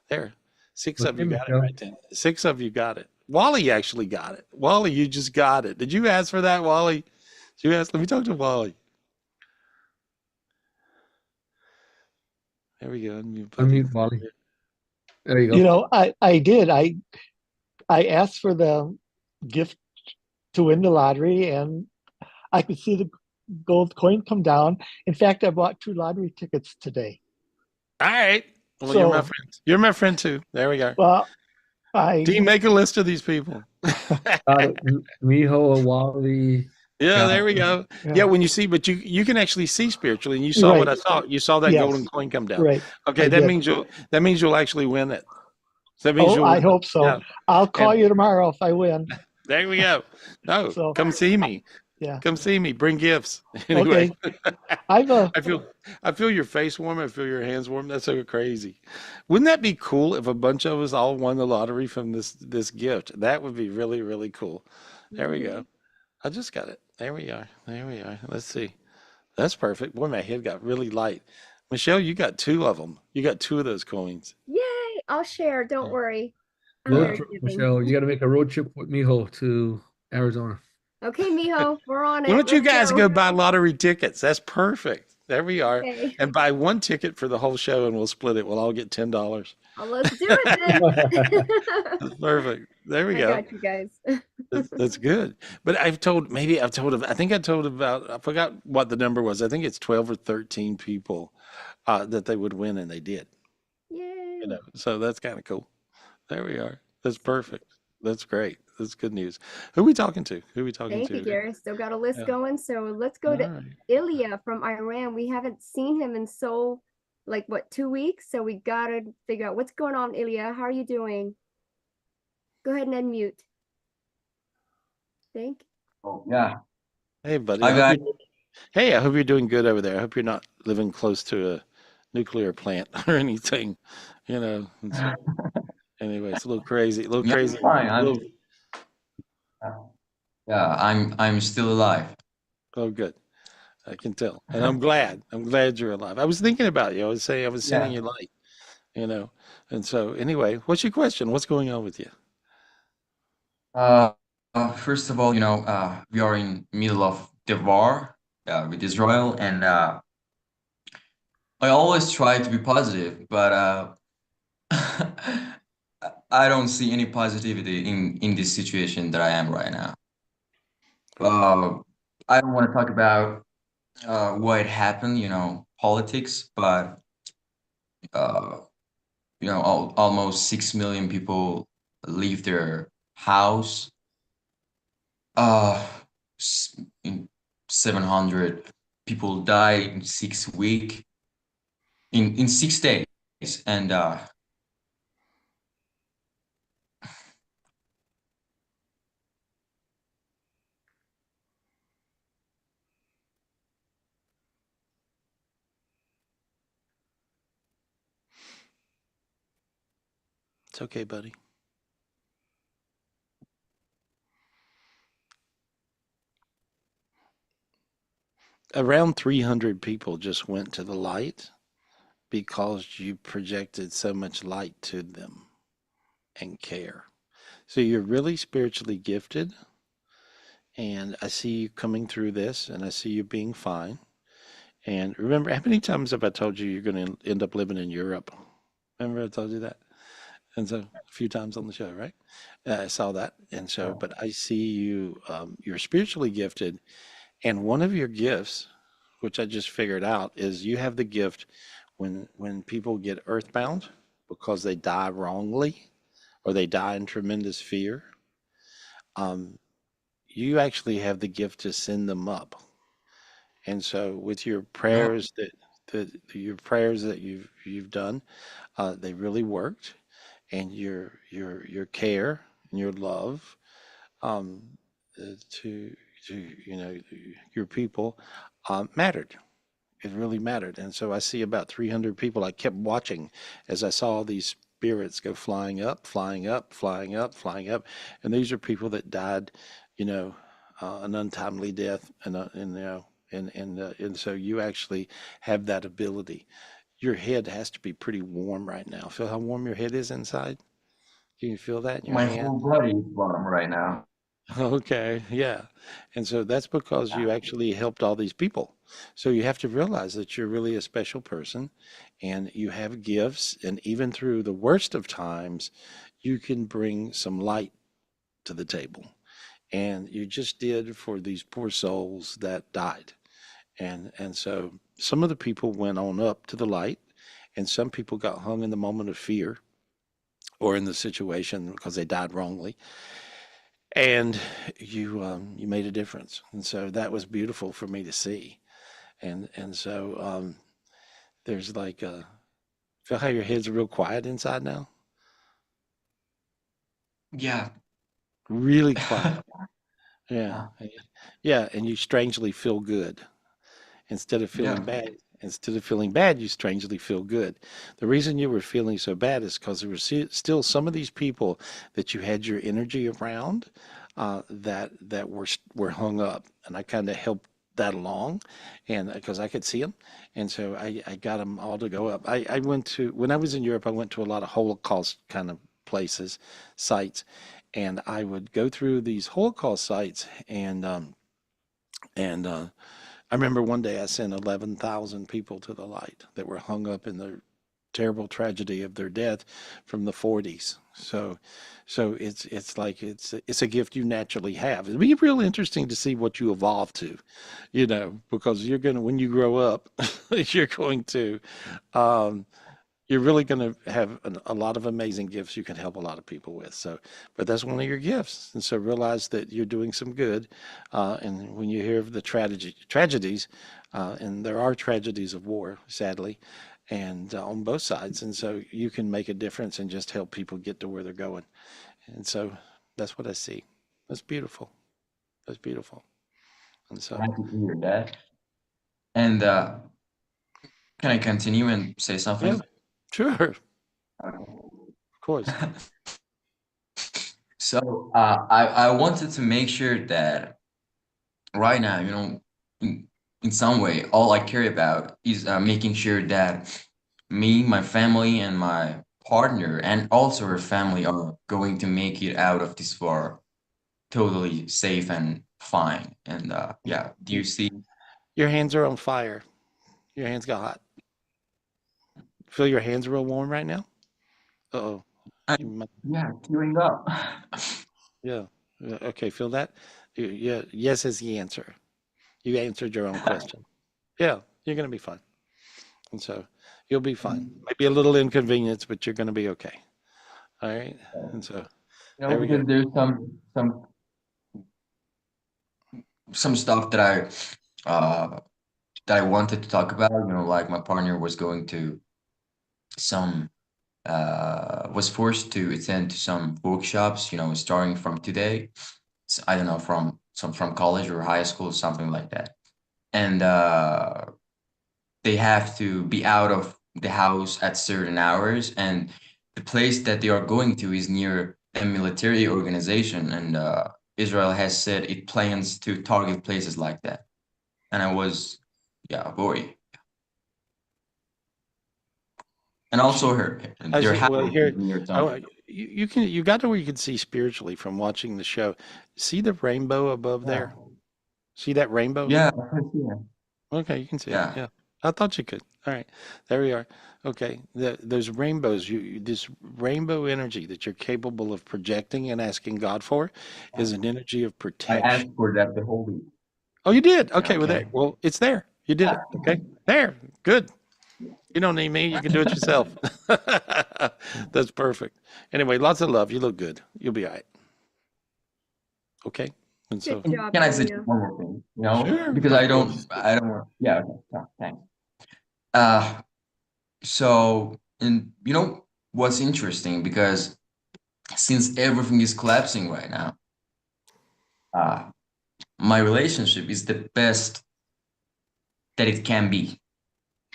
Speaker 2: There, six of
Speaker 1: Okay,
Speaker 2: you got it
Speaker 1: Michelle.
Speaker 2: right then. Six of you got it. Wally actually got it. Wally, you just got it. Did you ask for that, Wally? Did you ask? Let me talk to Wally. There we go. Unmute, buddy.
Speaker 1: Unmute, Wally. There you
Speaker 12: You
Speaker 1: go.
Speaker 12: know, I did. I asked for the gift to win the lottery, and I could see the gold coin come down. In fact, I bought 2 lottery tickets today.
Speaker 2: All right. Well, you're my
Speaker 12: So,
Speaker 2: friend. You're my friend too. There we go.
Speaker 12: well,
Speaker 2: Do you
Speaker 12: I
Speaker 2: make a list of these people?
Speaker 1: Got it. Miho, Wally.
Speaker 2: Yeah,
Speaker 1: Got
Speaker 2: there we
Speaker 1: it.
Speaker 2: go. Yeah,
Speaker 12: yeah,
Speaker 2: when you see, but you can actually see spiritually, and you
Speaker 12: you're
Speaker 2: saw what
Speaker 12: right.
Speaker 2: I saw. You saw that golden
Speaker 12: Yes,
Speaker 2: coin come down.
Speaker 12: right.
Speaker 2: Okay,
Speaker 12: I did.
Speaker 2: that means you'll actually win it. So that means
Speaker 12: Oh,
Speaker 2: you'll
Speaker 12: I
Speaker 2: win it.
Speaker 12: hope so.
Speaker 2: Yeah,
Speaker 12: I'll call
Speaker 2: and
Speaker 12: you tomorrow if I win.
Speaker 2: there we go. No,
Speaker 12: So,
Speaker 2: come see me.
Speaker 12: yeah.
Speaker 2: Come see me. Bring gifts. Anyway,
Speaker 12: Okay. I've
Speaker 2: I feel your face warm. I feel your hands warm. That's so crazy. Wouldn't that be cool if a bunch of us all won the lottery from this gift? That would be really, really cool. There we go. I just got it. There we are. There we are. Let's see. That's perfect. Boy, my head got really light. Michelle, you got 2 of them. You got 2 of those coins.
Speaker 4: Yay! I'll share. Don't
Speaker 2: Yeah.
Speaker 4: worry. I'm
Speaker 2: All
Speaker 1: Road
Speaker 4: very
Speaker 2: right.
Speaker 1: trip,
Speaker 4: giving.
Speaker 1: Michelle. You got to make a road trip with Miho to Arizona.
Speaker 4: Okay, Miho, we're on
Speaker 2: Why
Speaker 4: it.
Speaker 2: don't you
Speaker 4: Let's
Speaker 2: guys
Speaker 4: go.
Speaker 2: go buy lottery tickets? That's perfect. There we are.
Speaker 4: Okay.
Speaker 2: And buy 1 ticket for the whole show and we'll split it. We'll all get $10.
Speaker 4: Well, let's do it then.
Speaker 2: That's perfect. There we
Speaker 4: I
Speaker 2: go.
Speaker 4: got you guys.
Speaker 2: That's good. But I think I told about, I forgot what the number was. I think it's 12 or 13 people that they would win, and they did.
Speaker 4: Yay.
Speaker 2: So that's kind of cool. There we are. That's perfect. That's great. That's good news. Who are we talking to? Who are we talking
Speaker 4: Thank you,
Speaker 2: to?
Speaker 4: Gary. Still got a list
Speaker 2: Yeah.
Speaker 4: going. So let's go
Speaker 2: All
Speaker 4: to
Speaker 2: right.
Speaker 4: Ilya from Iran. We haven't seen him in like what, 2 weeks? So we gotta figure out what's going on, Ilya. How are you doing? Go ahead and unmute. Thank you.
Speaker 13: Oh, yeah.
Speaker 2: Hey, buddy.
Speaker 13: Hi, guys.
Speaker 2: I hope you're doing good over there. I hope you're not living close to a nuclear plant or anything, And so, anyway, it's a little crazy. A little
Speaker 13: Yeah,
Speaker 2: crazy.
Speaker 13: fine.
Speaker 2: A little,
Speaker 13: I'm still alive.
Speaker 2: oh, good. I can tell, and I'm glad. I'm glad you're alive. I was thinking about you. I was saying I was sending
Speaker 13: Yeah.
Speaker 2: you light. And so, anyway, what's your question? What's going on with you?
Speaker 13: First of all, we are in middle of the war with Israel, and I always try to be positive, but I don't see any positivity in this situation that I am right now. I don't want to talk about what happened, politics, but almost 6 million people leave their house. In 700 people died in 6 weeks, in 6 days, and
Speaker 2: It's okay, buddy. Around 300 people just went to the light because you projected so much light to them and care. So you're really spiritually gifted, and I see you coming through this, and I see you being fine. And remember, how many times have I told you you're going to end up living in Europe? Remember I told you that? And so a few times on the show, right? I saw that. And so, but I see you, you're spiritually gifted. And one of your gifts, which I just figured out, is you have the gift when people get earthbound because they die wrongly or they die in tremendous fear. Um, you actually have the gift to send them up. And so with your
Speaker 13: Oh,
Speaker 2: prayers your prayers that you've done, they really worked, and your care and your love um, to your people mattered. It really mattered. And so I see about 300 people. I kept watching as I saw these spirits go flying up, flying up, flying up, flying up. And these are people that died, you know, an untimely death, and so you actually have that ability. Your head has to be pretty warm right now. Feel how warm your head is inside? Can you feel that in your
Speaker 13: my
Speaker 2: hand?
Speaker 13: whole body is warm right now.
Speaker 2: Okay, yeah. And so that's because you actually helped all these people. So you have to realize that you're really a special person and you have gifts. And even through the worst of times, you can bring some light to the table. And you just did for these poor souls that died. And so some of the people went on up to the light, and some people got hung in the moment of fear or in the situation because they died wrongly, and you made a difference, and so that was beautiful for me to see. And so there's like feel how your head's real quiet inside now,
Speaker 13: Yeah.
Speaker 2: really quiet. Yeah, yeah, and you strangely feel good. Instead of feeling
Speaker 13: Yeah.
Speaker 2: bad, instead of feeling bad, you strangely feel good. The reason you were feeling so bad is because there were still some of these people that you had your energy around that were hung up, and I kind of helped that along, and because I could see them, and so I got them all to go up. I went to when I was in Europe, I went to a lot of Holocaust kind of places, sites, and I would go through these Holocaust sites and I remember one day I sent 11,000 people to the light that were hung up in the terrible tragedy of their death from the 40s. So it's like it's a gift you naturally have. It'd be real interesting to see what you evolve to, because you're gonna when you grow up, you're going to um, you're really going to have a lot of amazing gifts you can help a lot of people with. So, but that's one of your gifts. And so realize that you're doing some good. And when you hear of the tragedies, and there are tragedies of war, sadly, and on both sides. And so you can make a difference and just help people get to where they're going. And so that's what I see. That's beautiful. That's beautiful. And so,
Speaker 13: Happy to hear that. And can I continue and say
Speaker 2: yeah,
Speaker 13: something?
Speaker 2: sure, of course.
Speaker 13: So I wanted to make sure that right now, in some way, all I care about is making sure that me, my family, and my partner, and also her family are going to make it out of this war totally safe and fine. And yeah, do you see?
Speaker 2: Your hands are on fire. Your hands got hot. Feel your hands real warm right now? Uh-oh.
Speaker 13: I,
Speaker 2: You might,
Speaker 13: yeah, queuing up.
Speaker 2: yeah. Okay, feel that? Yeah, yes is the answer. You answered your own question. Yeah, you're going to be fine. And so you'll be fine. Maybe a little inconvenience, but you're going to be okay. All right. And so there we go.
Speaker 13: Because there's some stuff uh that I wanted to talk about. Like my partner was going to some was forced to attend to some workshops, starting from today. I don't know, from college or high school, something like that. And they have to be out of the house at certain hours, and the place that they are going to is near a military organization, and Israel has said it plans to target places like that. And I was, yeah, worried. And also her,
Speaker 2: I
Speaker 13: their
Speaker 2: see.
Speaker 13: house
Speaker 2: Well,
Speaker 13: is
Speaker 2: here,
Speaker 13: near
Speaker 2: I,
Speaker 13: some.
Speaker 2: you got to where you can see spiritually from watching the show. See the rainbow above
Speaker 13: Yeah,
Speaker 2: there? See that rainbow?
Speaker 13: yeah, I can see it.
Speaker 2: Okay, you can see it.
Speaker 13: Yeah.
Speaker 2: Yeah. I thought you could. All right, there we are. Okay, those rainbows, this rainbow energy that you're capable of projecting and asking God for is an energy of
Speaker 13: I
Speaker 2: protection.
Speaker 13: asked for that the whole week.
Speaker 2: Oh, you did? Okay, well,
Speaker 13: Okay.
Speaker 2: well, it's there. You did it. Okay, there. Good. You don't need me. You can do it yourself. That's perfect. Anyway, lots of love. You look good. You'll be all right. Okay. And
Speaker 4: Good
Speaker 2: so,
Speaker 4: job,
Speaker 13: Can I suggest
Speaker 4: Ilya.
Speaker 13: one more thing? You know,
Speaker 2: sure,
Speaker 13: because
Speaker 2: of course.
Speaker 13: I don't want. Yeah. Okay. No, thanks. Uh, so, and you know what's interesting, because since everything is collapsing right now, uh, my relationship is the best that it can be,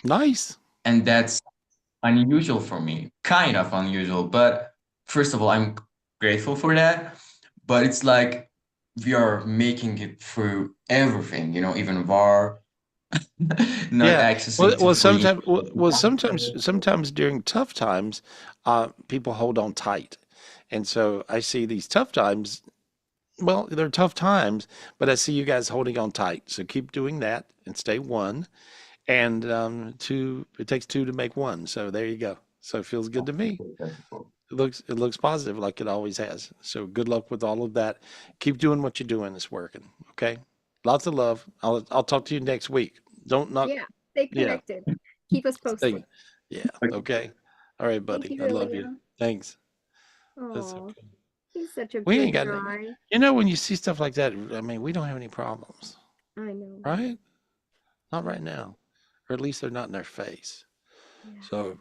Speaker 2: Nice.
Speaker 13: and that's unusual for me. Kind of unusual, but first of all, I'm grateful for that. But it's like we are making it through everything, you know, even war, not
Speaker 2: Yeah. Well,
Speaker 13: accessing to free.
Speaker 2: sometimes during tough times, people hold on tight. And so I see these tough times. Well, they're tough times, but I see you guys holding on tight. So keep doing that and stay one. And two, it takes two to make one. So there you go. So it feels good to me. It looks positive like it always has. So good luck with all of that. Keep doing what you're doing. It's working. Okay. Lots of love. I'll talk to you next week. Don't not
Speaker 4: Yeah, stay
Speaker 2: yeah.
Speaker 4: connected. Keep us posted.
Speaker 2: Yeah. Okay. All right,
Speaker 4: Thank
Speaker 2: buddy.
Speaker 4: you,
Speaker 2: I love you.
Speaker 4: Ilya.
Speaker 2: Thanks. That's
Speaker 4: Oh,
Speaker 2: okay.
Speaker 4: he's such a
Speaker 2: We
Speaker 4: good
Speaker 2: ain't got
Speaker 4: guy.
Speaker 2: when you see stuff like that, I mean, we don't have any problems,
Speaker 4: I know.
Speaker 2: right? Not right now. Or at least they're not in their face.
Speaker 4: Yeah.
Speaker 2: So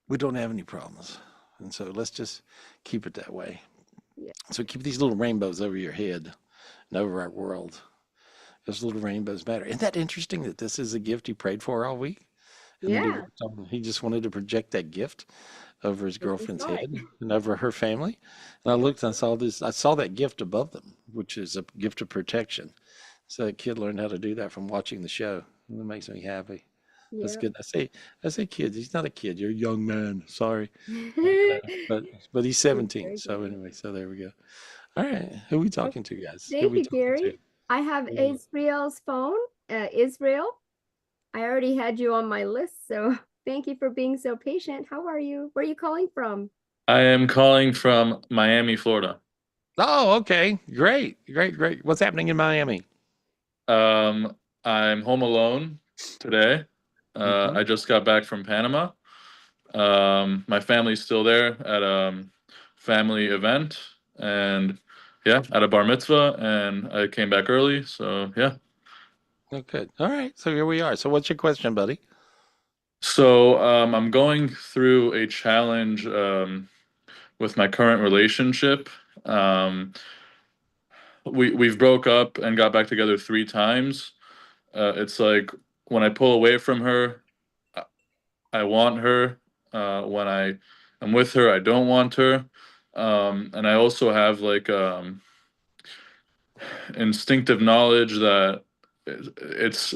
Speaker 2: we don't have any problems. And so let's just keep it that way.
Speaker 4: Yeah.
Speaker 2: So keep these little rainbows over your head and over our world. Those little rainbows matter. Isn't that interesting that this is a gift he prayed for all week? And then
Speaker 4: Yeah.
Speaker 2: he just wanted to project that gift over his
Speaker 4: And we
Speaker 2: girlfriend's
Speaker 4: saw it.
Speaker 2: head and over her family. And I looked and I saw that gift above them, which is a gift of protection. So that kid learned how to do that from watching the show. And that makes me happy. That's
Speaker 4: Yeah.
Speaker 2: good. I say kids. He's not a kid. You're a young man. Sorry. But he's
Speaker 4: He's
Speaker 2: 17.
Speaker 4: very
Speaker 2: So
Speaker 4: good.
Speaker 2: anyway, so there we go. All right. Who are we
Speaker 4: Oh,
Speaker 2: talking to, guys? Who are
Speaker 4: thank
Speaker 2: we
Speaker 4: you,
Speaker 2: talking to?
Speaker 4: Gary. I have Israel's phone. Israel, I already had you on my list, so thank you for being so patient. How are you? Where are you calling from?
Speaker 14: I am calling from Miami, Florida.
Speaker 2: Oh, okay. Great. Great. Great. What's happening in Miami?
Speaker 14: I'm home alone today.
Speaker 2: Mhm.
Speaker 14: I just got back from Panama. My family's still there at a family event, and yeah, at a bar mitzvah, and I came back early, so yeah.
Speaker 2: Oh, good. All right. So here we are. So what's your question, buddy?
Speaker 14: So I'm going through a challenge with my current relationship. Um, we've broke up and got back together 3 times. It's like when I pull away from her, I I want her. When I am with her, I don't want her. And I also have like instinctive knowledge that it's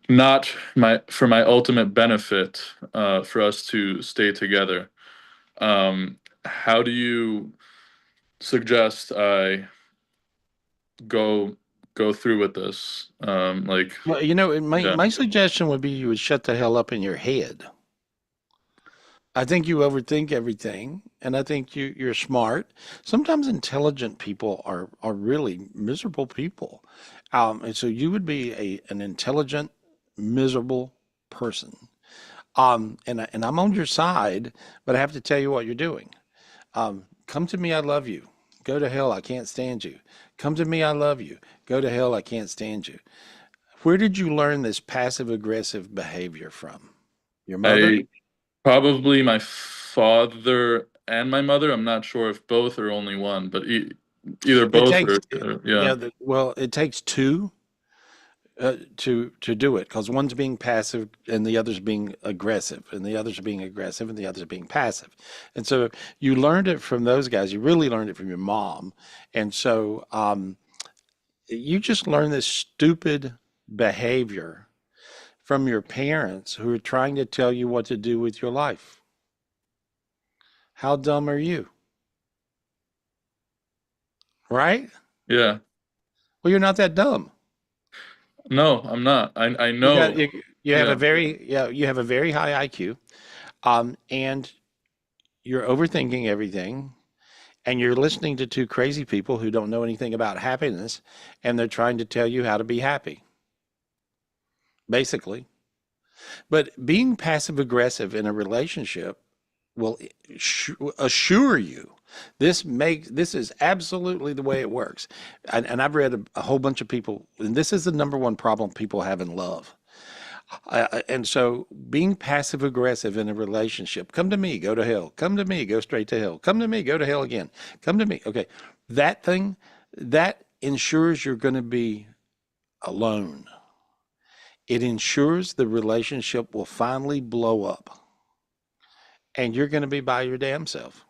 Speaker 14: not my for my ultimate benefit for us to stay together. How do you suggest I go go through with this?
Speaker 2: Well, my
Speaker 14: Yeah.
Speaker 2: my suggestion would be you would shut the hell up in your head. I think you overthink everything, and I think you're smart. Sometimes intelligent people are really miserable people, and so you would be an intelligent, miserable person. And I'm on your side, but I have to tell you what you're doing. Come to me, I love you. Go to hell, I can't stand you. Come to me, I love you. Go to hell, I can't stand you. Where did you learn this passive aggressive behavior from? Your mother?
Speaker 14: I Probably my father and my mother. I'm not sure if both or only one, but either
Speaker 2: It
Speaker 14: both
Speaker 2: takes,
Speaker 14: or yeah.
Speaker 2: well, it takes two to do it because one's being passive and the other's being aggressive, and the other's being aggressive and the other's being passive. And so you learned it from those guys. You really learned it from your mom. And so you just learned this stupid behavior from your parents who are trying to tell you what to do with your life. How dumb are you? Right?
Speaker 14: Yeah.
Speaker 2: Well, you're not that dumb.
Speaker 14: No, I'm not. I
Speaker 2: You got
Speaker 14: know.
Speaker 2: you, You have a
Speaker 14: Yeah.
Speaker 2: very you have a very high IQ, and you're overthinking everything, and you're listening to two crazy people who don't know anything about happiness, and they're trying to tell you how to be happy, basically. But being passive aggressive in a relationship will assure you this is absolutely the way it works. And I've read a whole bunch of people, and this is the number one problem people have in love. And so being passive aggressive in a relationship, come to me, go to hell. Come to me, go straight to hell. Come to me, go to hell again. Come to me. Okay. That thing, that ensures you're going to be alone. It ensures the relationship will finally blow up and you're going to be by your damn self.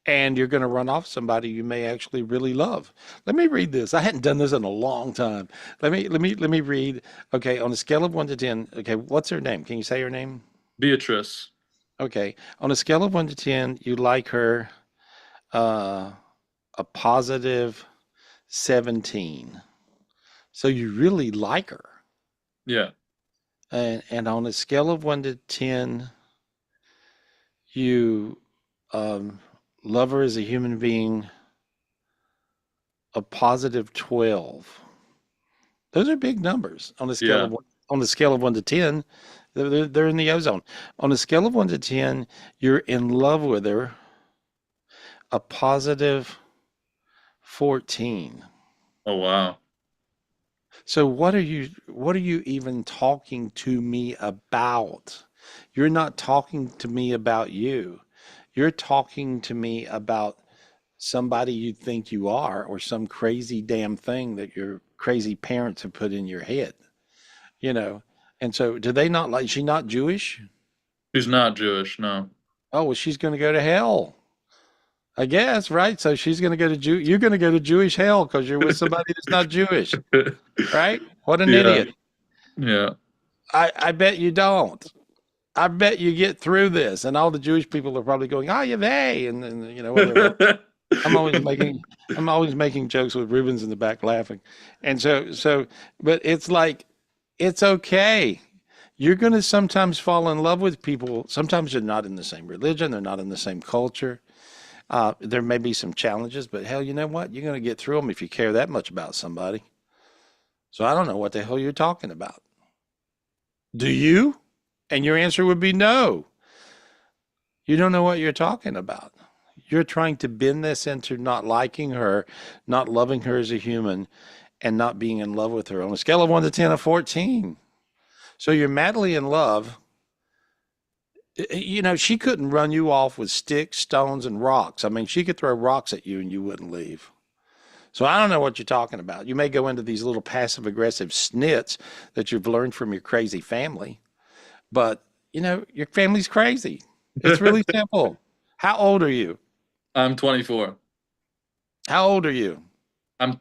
Speaker 2: And you're going to run off somebody you may actually really love. Let me read this. I hadn't done this in a long time. Let me read. Okay, on a scale of 1 to 10. Okay, what's her name? Can you say her name?
Speaker 14: Beatrice.
Speaker 2: Okay, on a scale of 1 to 10, you like her a positive 17. So you really like her.
Speaker 14: Yeah.
Speaker 2: And on a scale of 1 to 10, you love her as a human being a positive 12. Those are big numbers on a scale
Speaker 14: Yeah.
Speaker 2: of on the scale of 1 to 10. They're in the ozone. On a scale of 1 to 10, you're in love with her a positive 14.
Speaker 14: Oh, wow.
Speaker 2: So what are you even talking to me about? You're not talking to me about you. You're talking to me about somebody you think you are or some crazy damn thing that your crazy parents have put in your head, you know. And so do they not like, is she not Jewish?
Speaker 14: She's not Jewish, no.
Speaker 2: Oh, well, she's going to go to hell, I guess, right? So she's going to go to you're going to go to Jewish hell because you're with somebody that's not Jewish, right? What an
Speaker 14: Yeah.
Speaker 2: idiot.
Speaker 14: Yeah.
Speaker 2: I bet you don't. I bet you get through this, and all the Jewish people are probably going, "Oh, you they," and you know whatever. I'm always making jokes with Rubens in the back laughing, and but it's like, it's okay. You're going to sometimes fall in love with people. Sometimes they're not in the same religion, they're not in the same culture. There may be some challenges, but hell, you know what? You're going to get through them if you care that much about somebody. So I don't know what the hell you're talking about. Do you? And your answer would be no. You don't know what you're talking about. You're trying to bend this into not liking her, not loving her as a human, and not being in love with her on a scale of 1 to 10 of 14. So you're madly in love. You know, she couldn't run you off with sticks, stones, and rocks. I mean, she could throw rocks at you and you wouldn't leave. So I don't know what you're talking about. You may go into these little passive aggressive snits that you've learned from your crazy family, but you know, your family's crazy. It's really simple. How old are you?
Speaker 14: I'm 24.
Speaker 2: How old are you?
Speaker 14: I'm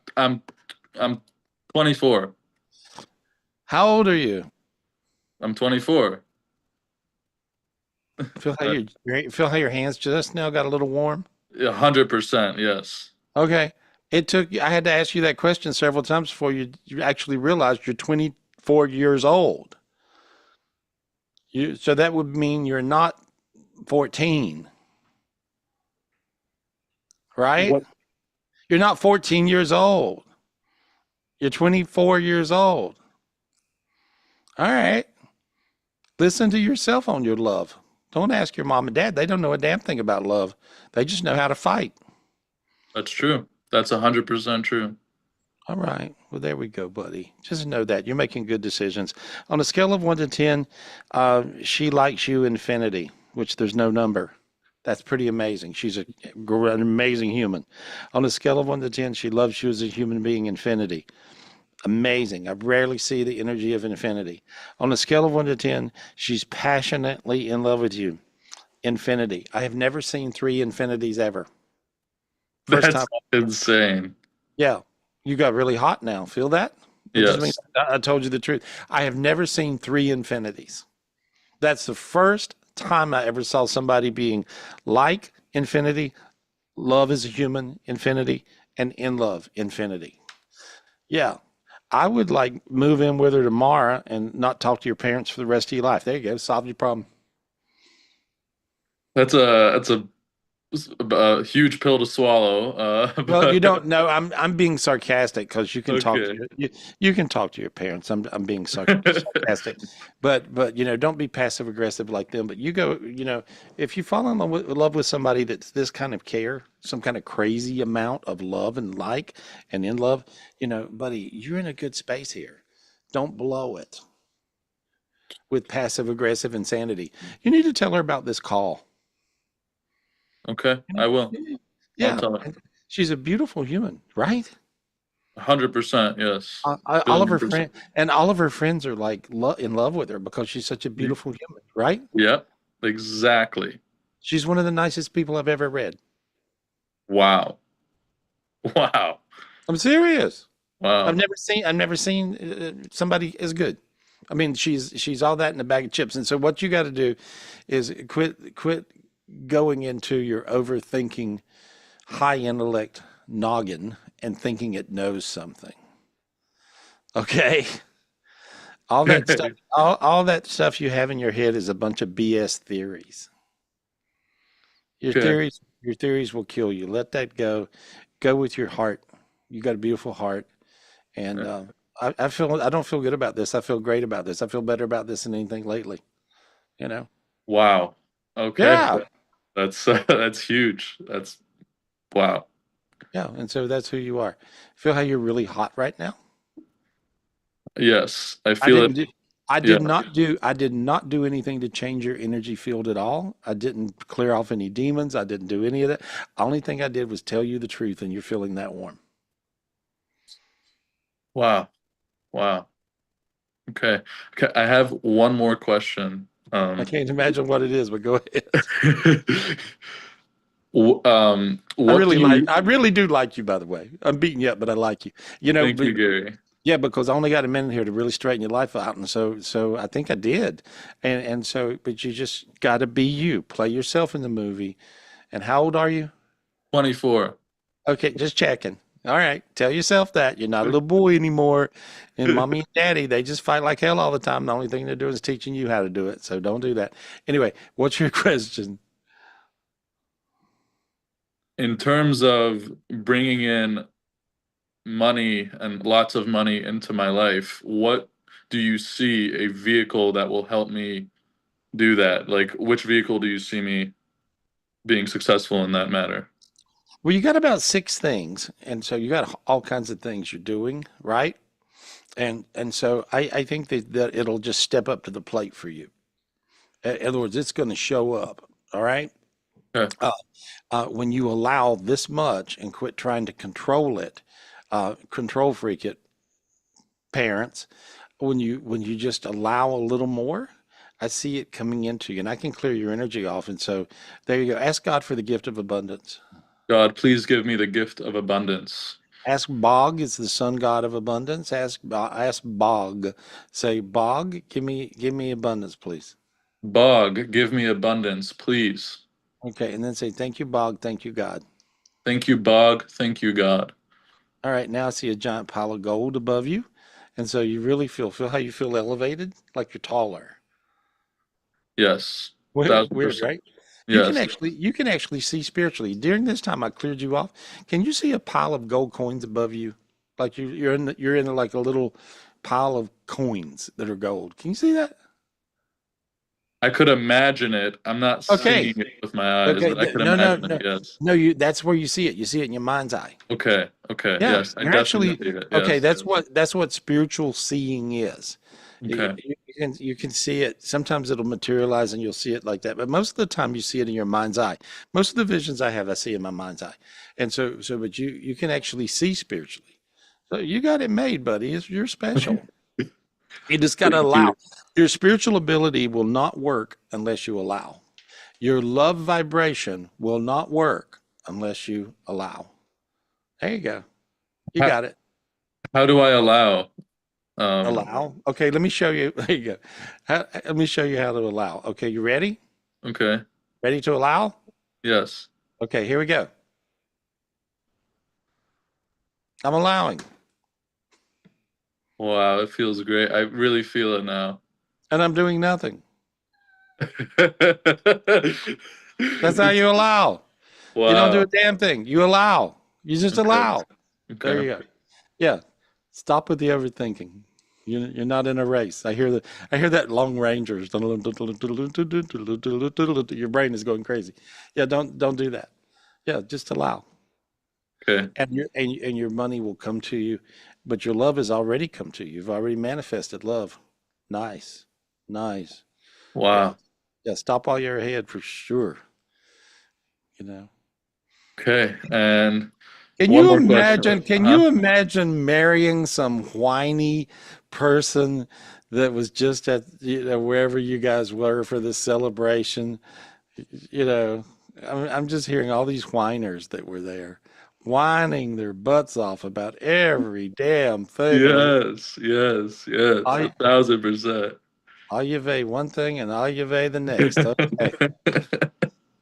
Speaker 14: 24.
Speaker 2: How old are you?
Speaker 14: I'm 24.
Speaker 2: Feel how your hands just now got a little warm?
Speaker 14: 100%, yes.
Speaker 2: Okay. I had to ask you that question several times before you actually realized you're 24 years old. So that would mean you're not 14, right?
Speaker 12: What?
Speaker 2: You're not 14 years old. You're 24 years old. All right. Listen to yourself on your love. Don't ask your mom and dad. They don't know a damn thing about love. They just know how to fight.
Speaker 14: That's true. That's 100% true.
Speaker 2: All right. Well, there we go, buddy. Just know that you're making good decisions. On a scale of 1 to 10, she likes you infinity, which there's no number. That's pretty amazing. She's an amazing human. On a scale of 1 to 10, she loves you as a human being, infinity. Amazing. I rarely see the energy of infinity. On a scale of 1 to 10, she's passionately in love with you, infinity. I have never seen 3 infinities ever. First
Speaker 14: That's
Speaker 2: time.
Speaker 14: insane.
Speaker 2: Yeah. You got really hot now. Feel that? It just means
Speaker 14: Yes.
Speaker 2: I told you the truth. I have never seen 3 infinities. That's the first time I ever saw somebody being like infinity, love as a human, infinity, and in love, infinity. Yeah. I would like move in with her tomorrow and not talk to your parents for the rest of your life. There you go. Solve your problem.
Speaker 14: That's a huge pill to swallow.
Speaker 2: Well, you
Speaker 14: But
Speaker 2: don't know. I'm being sarcastic because you can talk to
Speaker 14: okay.
Speaker 2: you can talk to your parents. I'm being sarcastic, but don't be passive aggressive like them. But you go, if you fall in love with somebody that's this kind of care, some kind of crazy amount of love and like and in love, buddy, you're in a good space here. Don't blow it with passive aggressive insanity. You need to tell her about this call.
Speaker 14: Okay,
Speaker 2: You know?
Speaker 14: I will. I'll
Speaker 2: Yeah,
Speaker 14: tell her.
Speaker 2: and she's a beautiful human, right?
Speaker 14: 100%, yes.
Speaker 2: All of
Speaker 14: Billion
Speaker 2: her
Speaker 14: percent.
Speaker 2: friends and all of her friends are like in love with her because she's such a beautiful human, right?
Speaker 14: Yep, exactly.
Speaker 2: She's one of the nicest people I've ever read.
Speaker 14: Wow. Wow.
Speaker 2: I'm serious. I've
Speaker 14: Wow.
Speaker 2: never seen somebody as good. I mean, she's all that in a bag of chips. And so what you got to do is quit going into your overthinking high intellect noggin and thinking it knows something. Okay? All that stuff, all that stuff you have in your head is a bunch of BS theories. Your
Speaker 14: Okay.
Speaker 2: theories will kill you. Let that go. Go with your heart. You got a beautiful heart, and I don't feel good about this. I feel great about this. I feel better about this than anything lately. You know?
Speaker 14: Wow. Okay.
Speaker 2: Yeah,
Speaker 14: That's huge. That's wow.
Speaker 2: yeah. And so that's who you are. Feel how you're really hot right now?
Speaker 14: Yes, I
Speaker 2: I
Speaker 14: feel
Speaker 2: didn't
Speaker 14: it.
Speaker 2: do.
Speaker 14: Yeah.
Speaker 2: I did not do anything to change your energy field at all. I didn't clear off any demons. I didn't do any of that. Only thing I did was tell you the truth, and you're feeling that warm.
Speaker 14: Wow. Wow. Okay. Okay. I have one more question.
Speaker 2: I can't imagine what it is, but go ahead.
Speaker 14: What do you
Speaker 2: I really do like you, by the way. I'm beating you up, but I like you.
Speaker 14: thank
Speaker 2: But
Speaker 14: you, Gary?
Speaker 2: yeah, because I only got a minute here to really straighten your life out, and so I think I did, and so, but you just got to be you, play yourself in the movie. And how old are you?
Speaker 14: 24.
Speaker 2: Okay, just checking. All right, tell yourself that you're not a little boy anymore, and mommy and daddy they just fight like hell all the time. The only thing they're doing is teaching you how to do it, so don't do that. Anyway, what's your question?
Speaker 14: In terms of bringing in money and lots of money into my life, what do you see a vehicle that will help me do that? Like, which vehicle do you see me being successful in that matter?
Speaker 2: Well, you got about six things, and so you got all kinds of things you're doing, right? And so I think that it'll just step up to the plate for you. In other words, it's going to show up. All right.
Speaker 14: Okay.
Speaker 2: When you allow this much and quit trying to control it, control freak it, parents. When you just allow a little more, I see it coming into you, and I can clear your energy off. And so there you go. Ask God for the gift of abundance.
Speaker 14: God, please give me the gift of abundance.
Speaker 2: Ask Bog is the sun god of abundance. Ask Bog. Say, Bog, give me abundance, please.
Speaker 14: Bog, give me abundance, please.
Speaker 2: Okay, and then say, thank you, Bog. Thank you, God.
Speaker 14: Thank you, Bog. Thank you, God.
Speaker 2: All right, now I see a giant pile of gold above you. And so you really feel how you feel elevated, like you're taller.
Speaker 14: Yes.
Speaker 2: Weird,
Speaker 14: 1000%.
Speaker 2: right?
Speaker 14: Yes.
Speaker 2: You can actually see spiritually. During this time I cleared you off. Can you see a pile of gold coins above you? Like you're in like a little pile of coins that are gold. Can you see that?
Speaker 14: I could imagine it. I'm not
Speaker 2: Okay.
Speaker 14: seeing it with my eyes,
Speaker 2: Okay.
Speaker 14: but I could
Speaker 2: No, no,
Speaker 14: imagine it.
Speaker 2: no.
Speaker 14: Yes.
Speaker 2: No, that's where you see it. You see it in your mind's eye.
Speaker 14: Okay. Okay.
Speaker 2: Yeah.
Speaker 14: Yes. I
Speaker 2: You're
Speaker 14: definitely
Speaker 2: actually
Speaker 14: see it.
Speaker 2: okay,
Speaker 14: Yes.
Speaker 2: that's what spiritual seeing is.
Speaker 14: Okay.
Speaker 2: You can see it. Sometimes it'll materialize and you'll see it like that. But most of the time you see it in your mind's eye. Most of the visions I have, I see in my mind's eye. And but you can actually see spiritually. So you got it made, buddy. You're special. You just got to
Speaker 14: Thank
Speaker 2: allow.
Speaker 14: you.
Speaker 2: Your spiritual ability will not work unless you allow. Your love vibration will not work unless you allow. There you go. You
Speaker 14: How,
Speaker 2: got it.
Speaker 14: how do I allow?
Speaker 2: Allow. Okay, let me show you. There you go. Let me show you how to allow. Okay, you ready?
Speaker 14: Okay.
Speaker 2: Ready to allow?
Speaker 14: Yes.
Speaker 2: Okay, here we go. I'm allowing.
Speaker 14: Wow, it feels great. I really feel it now.
Speaker 2: And I'm doing nothing. That's how
Speaker 14: It's
Speaker 2: you allow. You don't do a
Speaker 14: wow.
Speaker 2: damn thing. You allow. You just
Speaker 14: Okay.
Speaker 2: allow. There
Speaker 14: Okay.
Speaker 2: you go. Yeah. Stop with the overthinking. You're not in a race. I hear that Long Rangers. Your brain is going crazy. Yeah, don't do that. Yeah, just allow.
Speaker 14: Okay.
Speaker 2: And your money will come to you, but your love has already come to you. You've already manifested love. Nice. Nice. Yeah.
Speaker 14: Wow.
Speaker 2: Yeah, stop while you're ahead for sure. You know.
Speaker 14: Okay. And
Speaker 2: Can
Speaker 14: one
Speaker 2: you
Speaker 14: more question.
Speaker 2: imagine? Can you imagine marrying some whiny person that was just at wherever you guys were for this celebration? You know, I'm just hearing all these whiners that were there, whining their butts off about every damn thing.
Speaker 14: Yes, yes, yes,
Speaker 2: All,
Speaker 14: 1,000%.
Speaker 2: all you veigh one thing and all you veigh the next. Okay.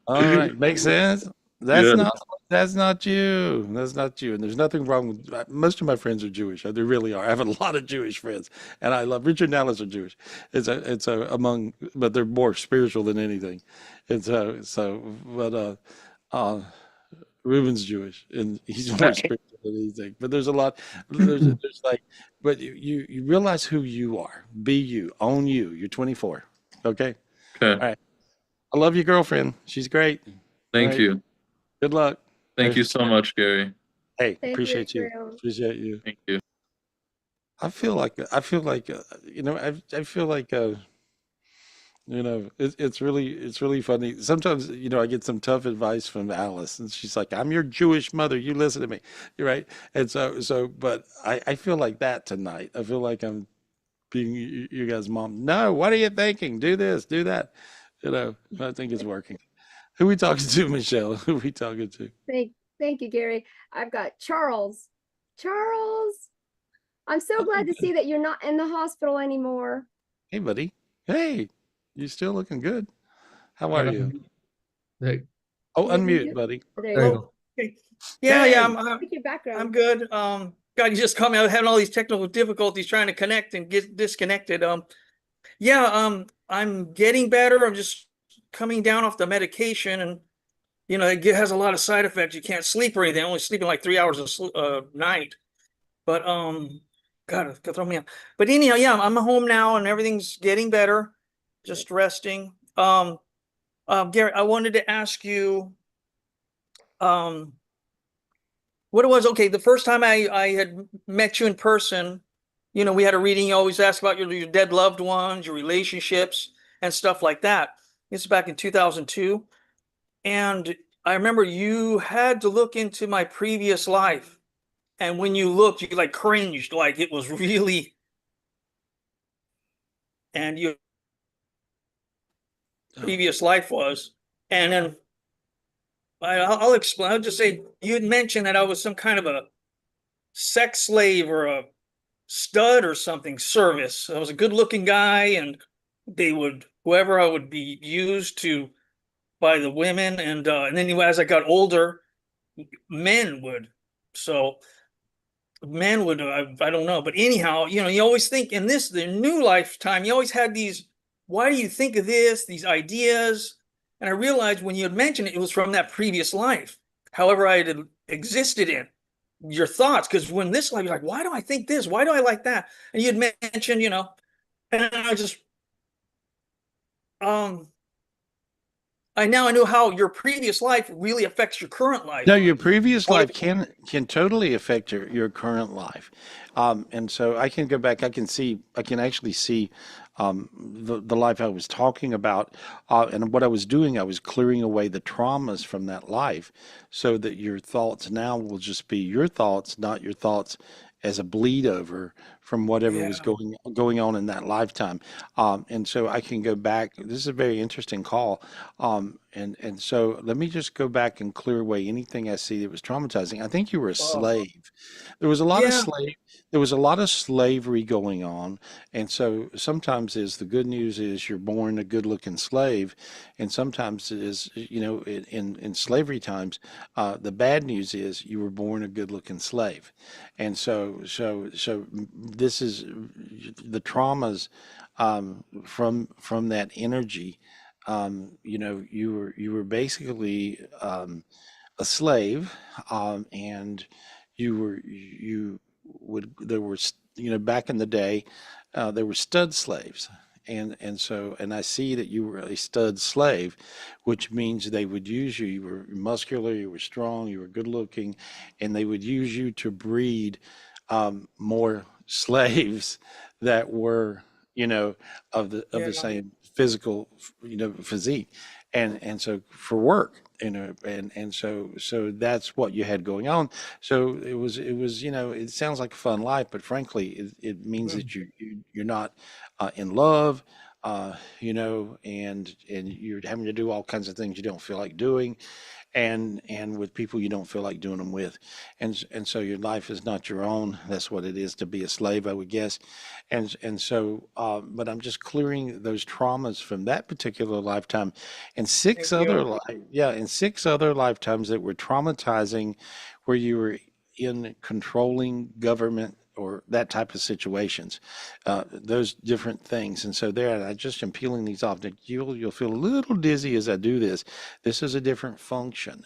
Speaker 2: All right, makes sense. That's
Speaker 14: Yeah.
Speaker 2: not that's not you. That's not you. And there's nothing wrong with most of my friends are Jewish. They really are. I have a lot of Jewish friends, and I love Richard and Alice are Jewish. It's a among, but they're more spiritual than anything. And but Reuben's Jewish, and he's more spiritual than anything. But there's a lot. There's like, but you realize who you are. Be you. Own you. You're 24. Okay.
Speaker 14: Okay.
Speaker 2: All right. I love your girlfriend. She's great. All
Speaker 14: Thank
Speaker 2: right.
Speaker 14: you.
Speaker 2: Good luck.
Speaker 14: Thank you so much, Gary.
Speaker 2: Hey,
Speaker 4: Thank you,
Speaker 2: appreciate you.
Speaker 4: Drew.
Speaker 2: Appreciate you.
Speaker 14: Thank you.
Speaker 2: I feel like I feel like it's really funny. Sometimes I get some tough advice from Alice, and she's like, "I'm your Jewish mother. You listen to me." You're right. And but I feel like that tonight. I feel like I'm being you guys' mom. No, what are you thinking? Do this, do that. I think it's working. Who we talking to, Michelle? Who we talking to?
Speaker 4: Thank you, Gary. I've got Charles. Charles, I'm so glad to see that you're not in the hospital anymore.
Speaker 2: Hey, buddy. Hey, you still looking good. How are you?
Speaker 1: Hey,
Speaker 2: Oh,
Speaker 4: Maybe
Speaker 2: unmute,
Speaker 4: you-
Speaker 2: buddy.
Speaker 4: There
Speaker 1: there
Speaker 4: you
Speaker 1: you
Speaker 4: go.
Speaker 1: go.
Speaker 15: Okay. Yeah,
Speaker 2: Hey.
Speaker 15: I'm
Speaker 4: What's your background?
Speaker 15: I'm good. God, you just caught me. I was having all these technical difficulties trying to connect and get disconnected. Yeah, I'm getting better. I'm just coming down off the medication, and it has a lot of side effects. You can't sleep or anything. I'm only sleeping like 3 hours a night. But God, it's gonna throw me out. But anyhow, yeah, I'm home now and everything's getting better. Just resting. Gary, I wanted to ask you, what it was. Okay, the first time I had met you in person, we had a reading. You always ask about your dead loved ones, your relationships, and stuff like that. This is back in 2002, and I remember you had to look into my previous life, and when you looked, you like cringed, like it was really, and your previous life was, and then I'll explain. I'll just say you had mentioned that I was some kind of a sex slave or a stud or something service. I was a good looking guy, and whoever I would be used to by the women, and then as I got older, men would. So men would, I don't know, but anyhow, you always think in the new lifetime, you always had these. Why do you think of this? These ideas, and I realized when you had mentioned it, it was from that previous life. However, I had existed in your thoughts, because when this life, you're like, why do I think this? Why do I like that? And you'd mentioned, and I just, I know how your previous life really affects your current life.
Speaker 2: No, your previous life can totally affect your current life. And so I can go back, I can actually see the life I was talking about. And what I was doing, I was clearing away the traumas from that life so that your thoughts now will just be your thoughts, not your thoughts as a bleed over from whatever was going on in that lifetime. And so I can go back. This is a very interesting call. And so let me just go back and clear away anything I see that was traumatizing. I think you were a slave. There was a lot of there was a lot of slavery going on. And so sometimes the good news is you're born a good looking slave. And sometimes it is, in slavery times, the bad news is you were born a good looking slave. And so this is the traumas from that energy. You were basically a slave, and you would there were back in the day, there were stud slaves, and I see that you were a stud slave, which means they would use you. You were muscular, you were strong, you were good looking, and they would use you to breed more slaves that were of
Speaker 15: Yeah.
Speaker 2: the same physical physique, and so for work, and so that's what you had going on. So it was it sounds like a fun life, but frankly it means that you're not in love, and you're having to do all kinds of things you don't feel like doing, and with people you don't feel like doing them with, and so your life is not your own. That's what it is to be a slave, I would guess. And so but I'm just clearing those traumas from that particular lifetime, and
Speaker 15: Thank you.
Speaker 2: and 6 other lifetimes that were traumatizing, where you were in controlling government or that type of situations, those different things. And so there, I just am peeling these off. Now, you'll feel a little dizzy as I do this. This is a different function.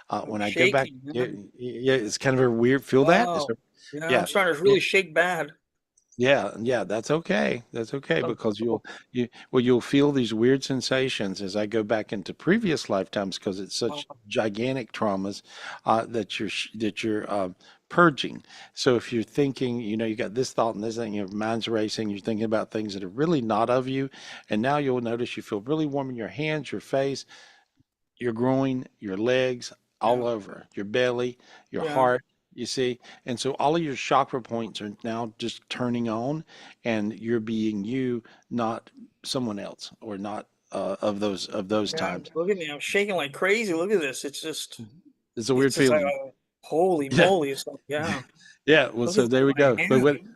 Speaker 15: I'm
Speaker 2: When I go back,
Speaker 15: shaking,
Speaker 2: yeah,
Speaker 15: man.
Speaker 2: yeah, it's kind of a weird. Feel that?
Speaker 15: Wow. Yeah, I'm
Speaker 2: Yeah,
Speaker 15: starting to
Speaker 2: yeah.
Speaker 15: really shake bad.
Speaker 2: Yeah, that's okay. That's okay because you'll feel these weird sensations as I go back into previous lifetimes, because it's such gigantic traumas that you're purging. So if you're thinking, you got this thought and this thing, your mind's racing, you're thinking about things that are really not of you, and now you'll notice you feel really warm in your hands, your face, your groin, your legs, all
Speaker 15: Yeah.
Speaker 2: over, your belly, your
Speaker 15: Yeah.
Speaker 2: heart, you see? And so all of your chakra points are now just turning on, and you're being you, not someone else, or not of those
Speaker 15: Yeah.
Speaker 2: times.
Speaker 15: Look at me. I'm shaking like crazy. Look at this. It's just,
Speaker 2: It's a weird
Speaker 15: it's just like,
Speaker 2: feeling.
Speaker 15: holy
Speaker 2: Yeah.
Speaker 15: moly. It's like, yeah.
Speaker 2: Yeah. Well,
Speaker 15: Look
Speaker 2: so
Speaker 15: at
Speaker 2: there we
Speaker 15: my
Speaker 2: go. But
Speaker 15: hand.
Speaker 2: when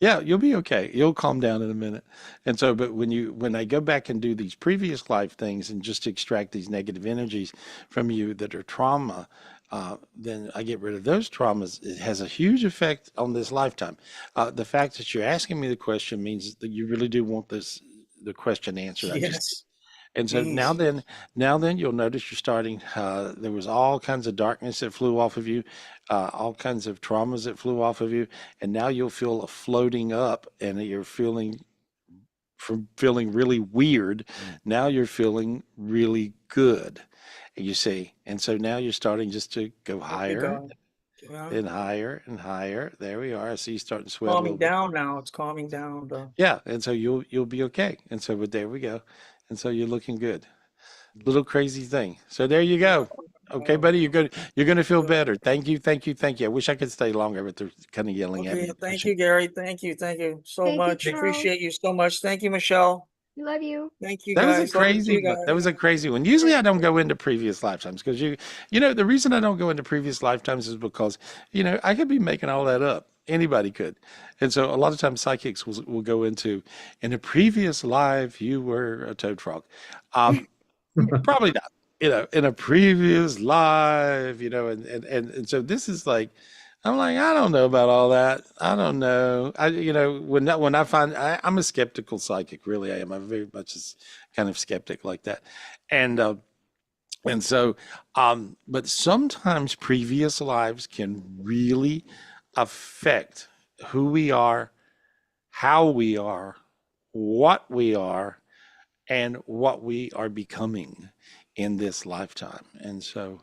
Speaker 2: Yeah, you'll be okay. You'll calm down in a minute. And so, but when I go back and do these previous life things and just extract these negative energies from you that are trauma, then I get rid of those traumas. It has a huge effect on this lifetime. The fact that you're asking me the question means that you really do want the question answered. I just
Speaker 15: Yes.
Speaker 2: And so now
Speaker 15: Jeez.
Speaker 2: then you'll notice you're starting, there was all kinds of darkness that flew off of you, all kinds of traumas that flew off of you, and now you'll feel a floating up, and you're feeling, from feeling really weird, now you're feeling really good, you see. And so now you're starting just to go
Speaker 15: Thank you,
Speaker 2: higher
Speaker 15: God. Yeah.
Speaker 2: and higher and higher. There we are. I see you starting to sweat a
Speaker 15: Calming
Speaker 2: little bit.
Speaker 15: down now. It's calming down, though.
Speaker 2: Yeah, and so you'll be okay. And so, but there we go. And so you're looking good. Little crazy thing. So there you go. Okay,
Speaker 15: Oh,
Speaker 2: buddy, you're gonna feel
Speaker 15: good.
Speaker 2: better. Thank you, thank you, thank you. I wish I could stay longer, but they're kind of yelling at me
Speaker 15: Okay.
Speaker 2: and
Speaker 15: Thank
Speaker 2: pushing.
Speaker 15: you, Gary. Thank you. Thank you so
Speaker 4: Thank you,
Speaker 15: much.
Speaker 4: Carol.
Speaker 15: Appreciate you so much. Thank you, Michelle.
Speaker 4: We love you.
Speaker 15: Thank you,
Speaker 2: That was a
Speaker 15: guys. Love you
Speaker 2: crazy
Speaker 15: too,
Speaker 2: one. That
Speaker 15: guys.
Speaker 2: was a crazy one. Usually I don't go into previous lifetimes because the reason I don't go into previous lifetimes is because, I could be making all that up. Anybody could. And so a lot of times psychics will go into, in a previous life, you were a toad frog. Um, Probably not. In a previous life, and so this is like, I'm like, I don't know about all that. I don't know. When I find, I'm a skeptical psychic, really. I am. I'm very much kind of skeptic like that, and so, but sometimes previous lives can really affect who we are, how we are, what we are, and what we are becoming in this lifetime. And so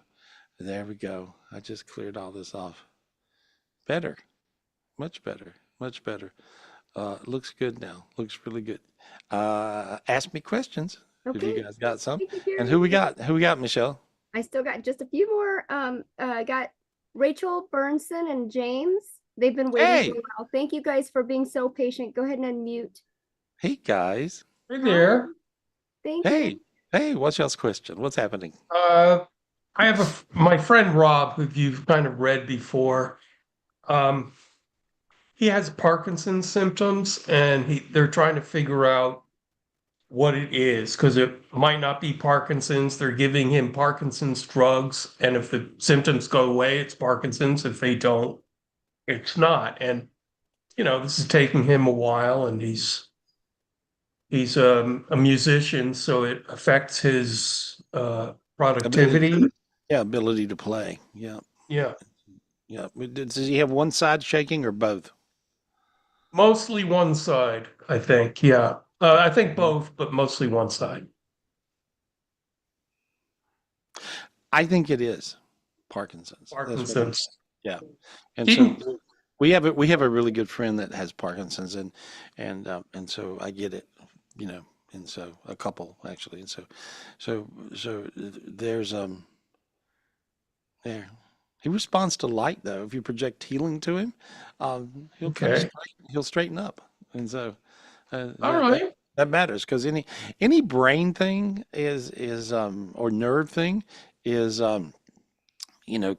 Speaker 2: there we go. I just cleared all this off. Better, much better, much better. Looks good now. Looks really good. Ask me questions if you
Speaker 4: Okay.
Speaker 2: guys got some.
Speaker 4: Thank you,
Speaker 2: And
Speaker 4: Gary.
Speaker 2: who we got? Who we got, Michelle?
Speaker 4: I still got just a few more. I got Rachel Burnson and James. They've been waiting for
Speaker 2: Hey,
Speaker 4: a while. Thank you guys for being so patient. Go ahead and unmute.
Speaker 2: hey guys.
Speaker 16: Hey there.
Speaker 4: Thank you.
Speaker 2: Hey, what's y'all's question? What's happening?
Speaker 16: I have my friend Rob, who you've kind of read before. Um, he has Parkinson's symptoms, and they're trying to figure out what it is because it might not be Parkinson's. They're giving him Parkinson's drugs, and if the symptoms go away, it's Parkinson's. If they don't, it's not. And this is taking him a while, and he's a musician, so it affects his productivity.
Speaker 2: Ability to play. Yeah,
Speaker 16: Yeah,
Speaker 2: yeah. Does he have one side shaking or both?
Speaker 16: mostly one side, I think. Yeah, I think both, but mostly one side.
Speaker 2: I think it is Parkinson's. That's what.
Speaker 16: Parkinson's.
Speaker 2: Yeah, and
Speaker 16: He,
Speaker 2: so we have a really good friend that has Parkinson's, and so I get it, you know, and so a couple actually, and so there's there. He responds to light though. If you project healing to him, he'll kind of
Speaker 16: okay.
Speaker 2: he'll straighten up, and so
Speaker 16: All
Speaker 2: that
Speaker 16: right.
Speaker 2: that matters because any brain thing is or nerve thing is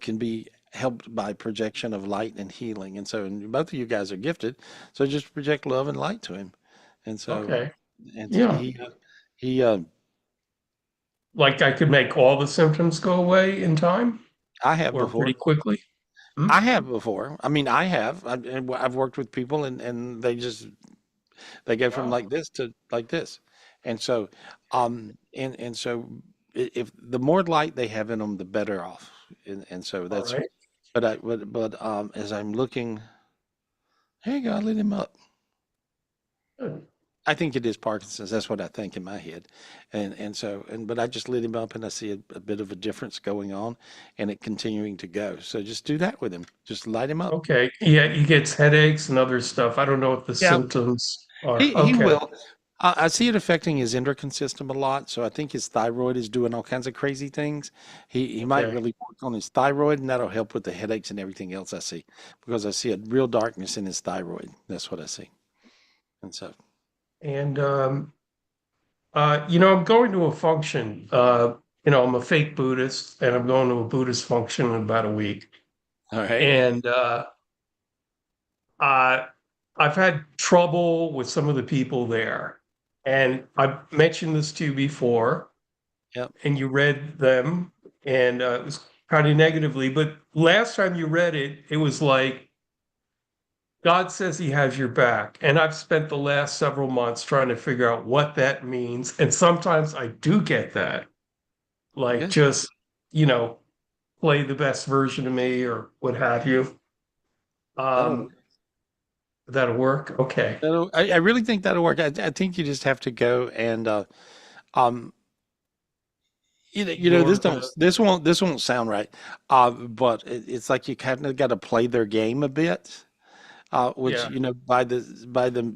Speaker 2: can be helped by projection of light and healing. And so and both of you guys are gifted, so just project love and light to him. And so
Speaker 16: Okay.
Speaker 2: and
Speaker 16: Yeah.
Speaker 2: he
Speaker 16: Like I could make all the symptoms go away in time
Speaker 2: I have
Speaker 16: or
Speaker 2: before.
Speaker 16: pretty quickly. Hmm?
Speaker 2: I have before. I mean, I have. I've worked with people and they go from
Speaker 16: Wow.
Speaker 2: like this to like this. And so and so if the more light they have in them, the better off. And so
Speaker 16: All
Speaker 2: that's
Speaker 16: right.
Speaker 2: but as I'm looking, hey God, lit him up.
Speaker 16: Good.
Speaker 2: I think it is Parkinson's. That's what I think in my head, but I just lit him up, and I see a bit of a difference going on, and it continuing to go. So just do that with him. Just light him up.
Speaker 16: Okay. Yeah, he gets headaches and other stuff. I don't know what the
Speaker 2: Yeah,
Speaker 16: symptoms are.
Speaker 2: he
Speaker 16: Okay.
Speaker 2: will. I see it affecting his endocrine system a lot. So I think his thyroid is doing all kinds of crazy things. He might
Speaker 16: Okay.
Speaker 2: really work on his thyroid, and that'll help with the headaches and everything else I see, because I see a real darkness in his thyroid. That's what I see, and so
Speaker 16: And I'm going to a function. I'm a fake Buddhist, and I'm going to a Buddhist function in about a week.
Speaker 2: all right.
Speaker 16: And uh, I've had trouble with some of the people there. And I've mentioned this to you before,
Speaker 2: Yep.
Speaker 16: and you read them, and it was kind of negatively. But last time you read it, it was like, God says he has your back. And I've spent the last several months trying to figure out what that means. And sometimes I do get that, like
Speaker 2: Good.
Speaker 16: just, you know, play the best version of me or what have you.
Speaker 2: That'll
Speaker 16: Um, that'll work. Okay.
Speaker 2: I really think that'll work. I think you just have to go and um
Speaker 16: Ignore
Speaker 2: this won't sound right, but it's like you kind of got to play their game a bit, which
Speaker 16: Yeah.
Speaker 2: by the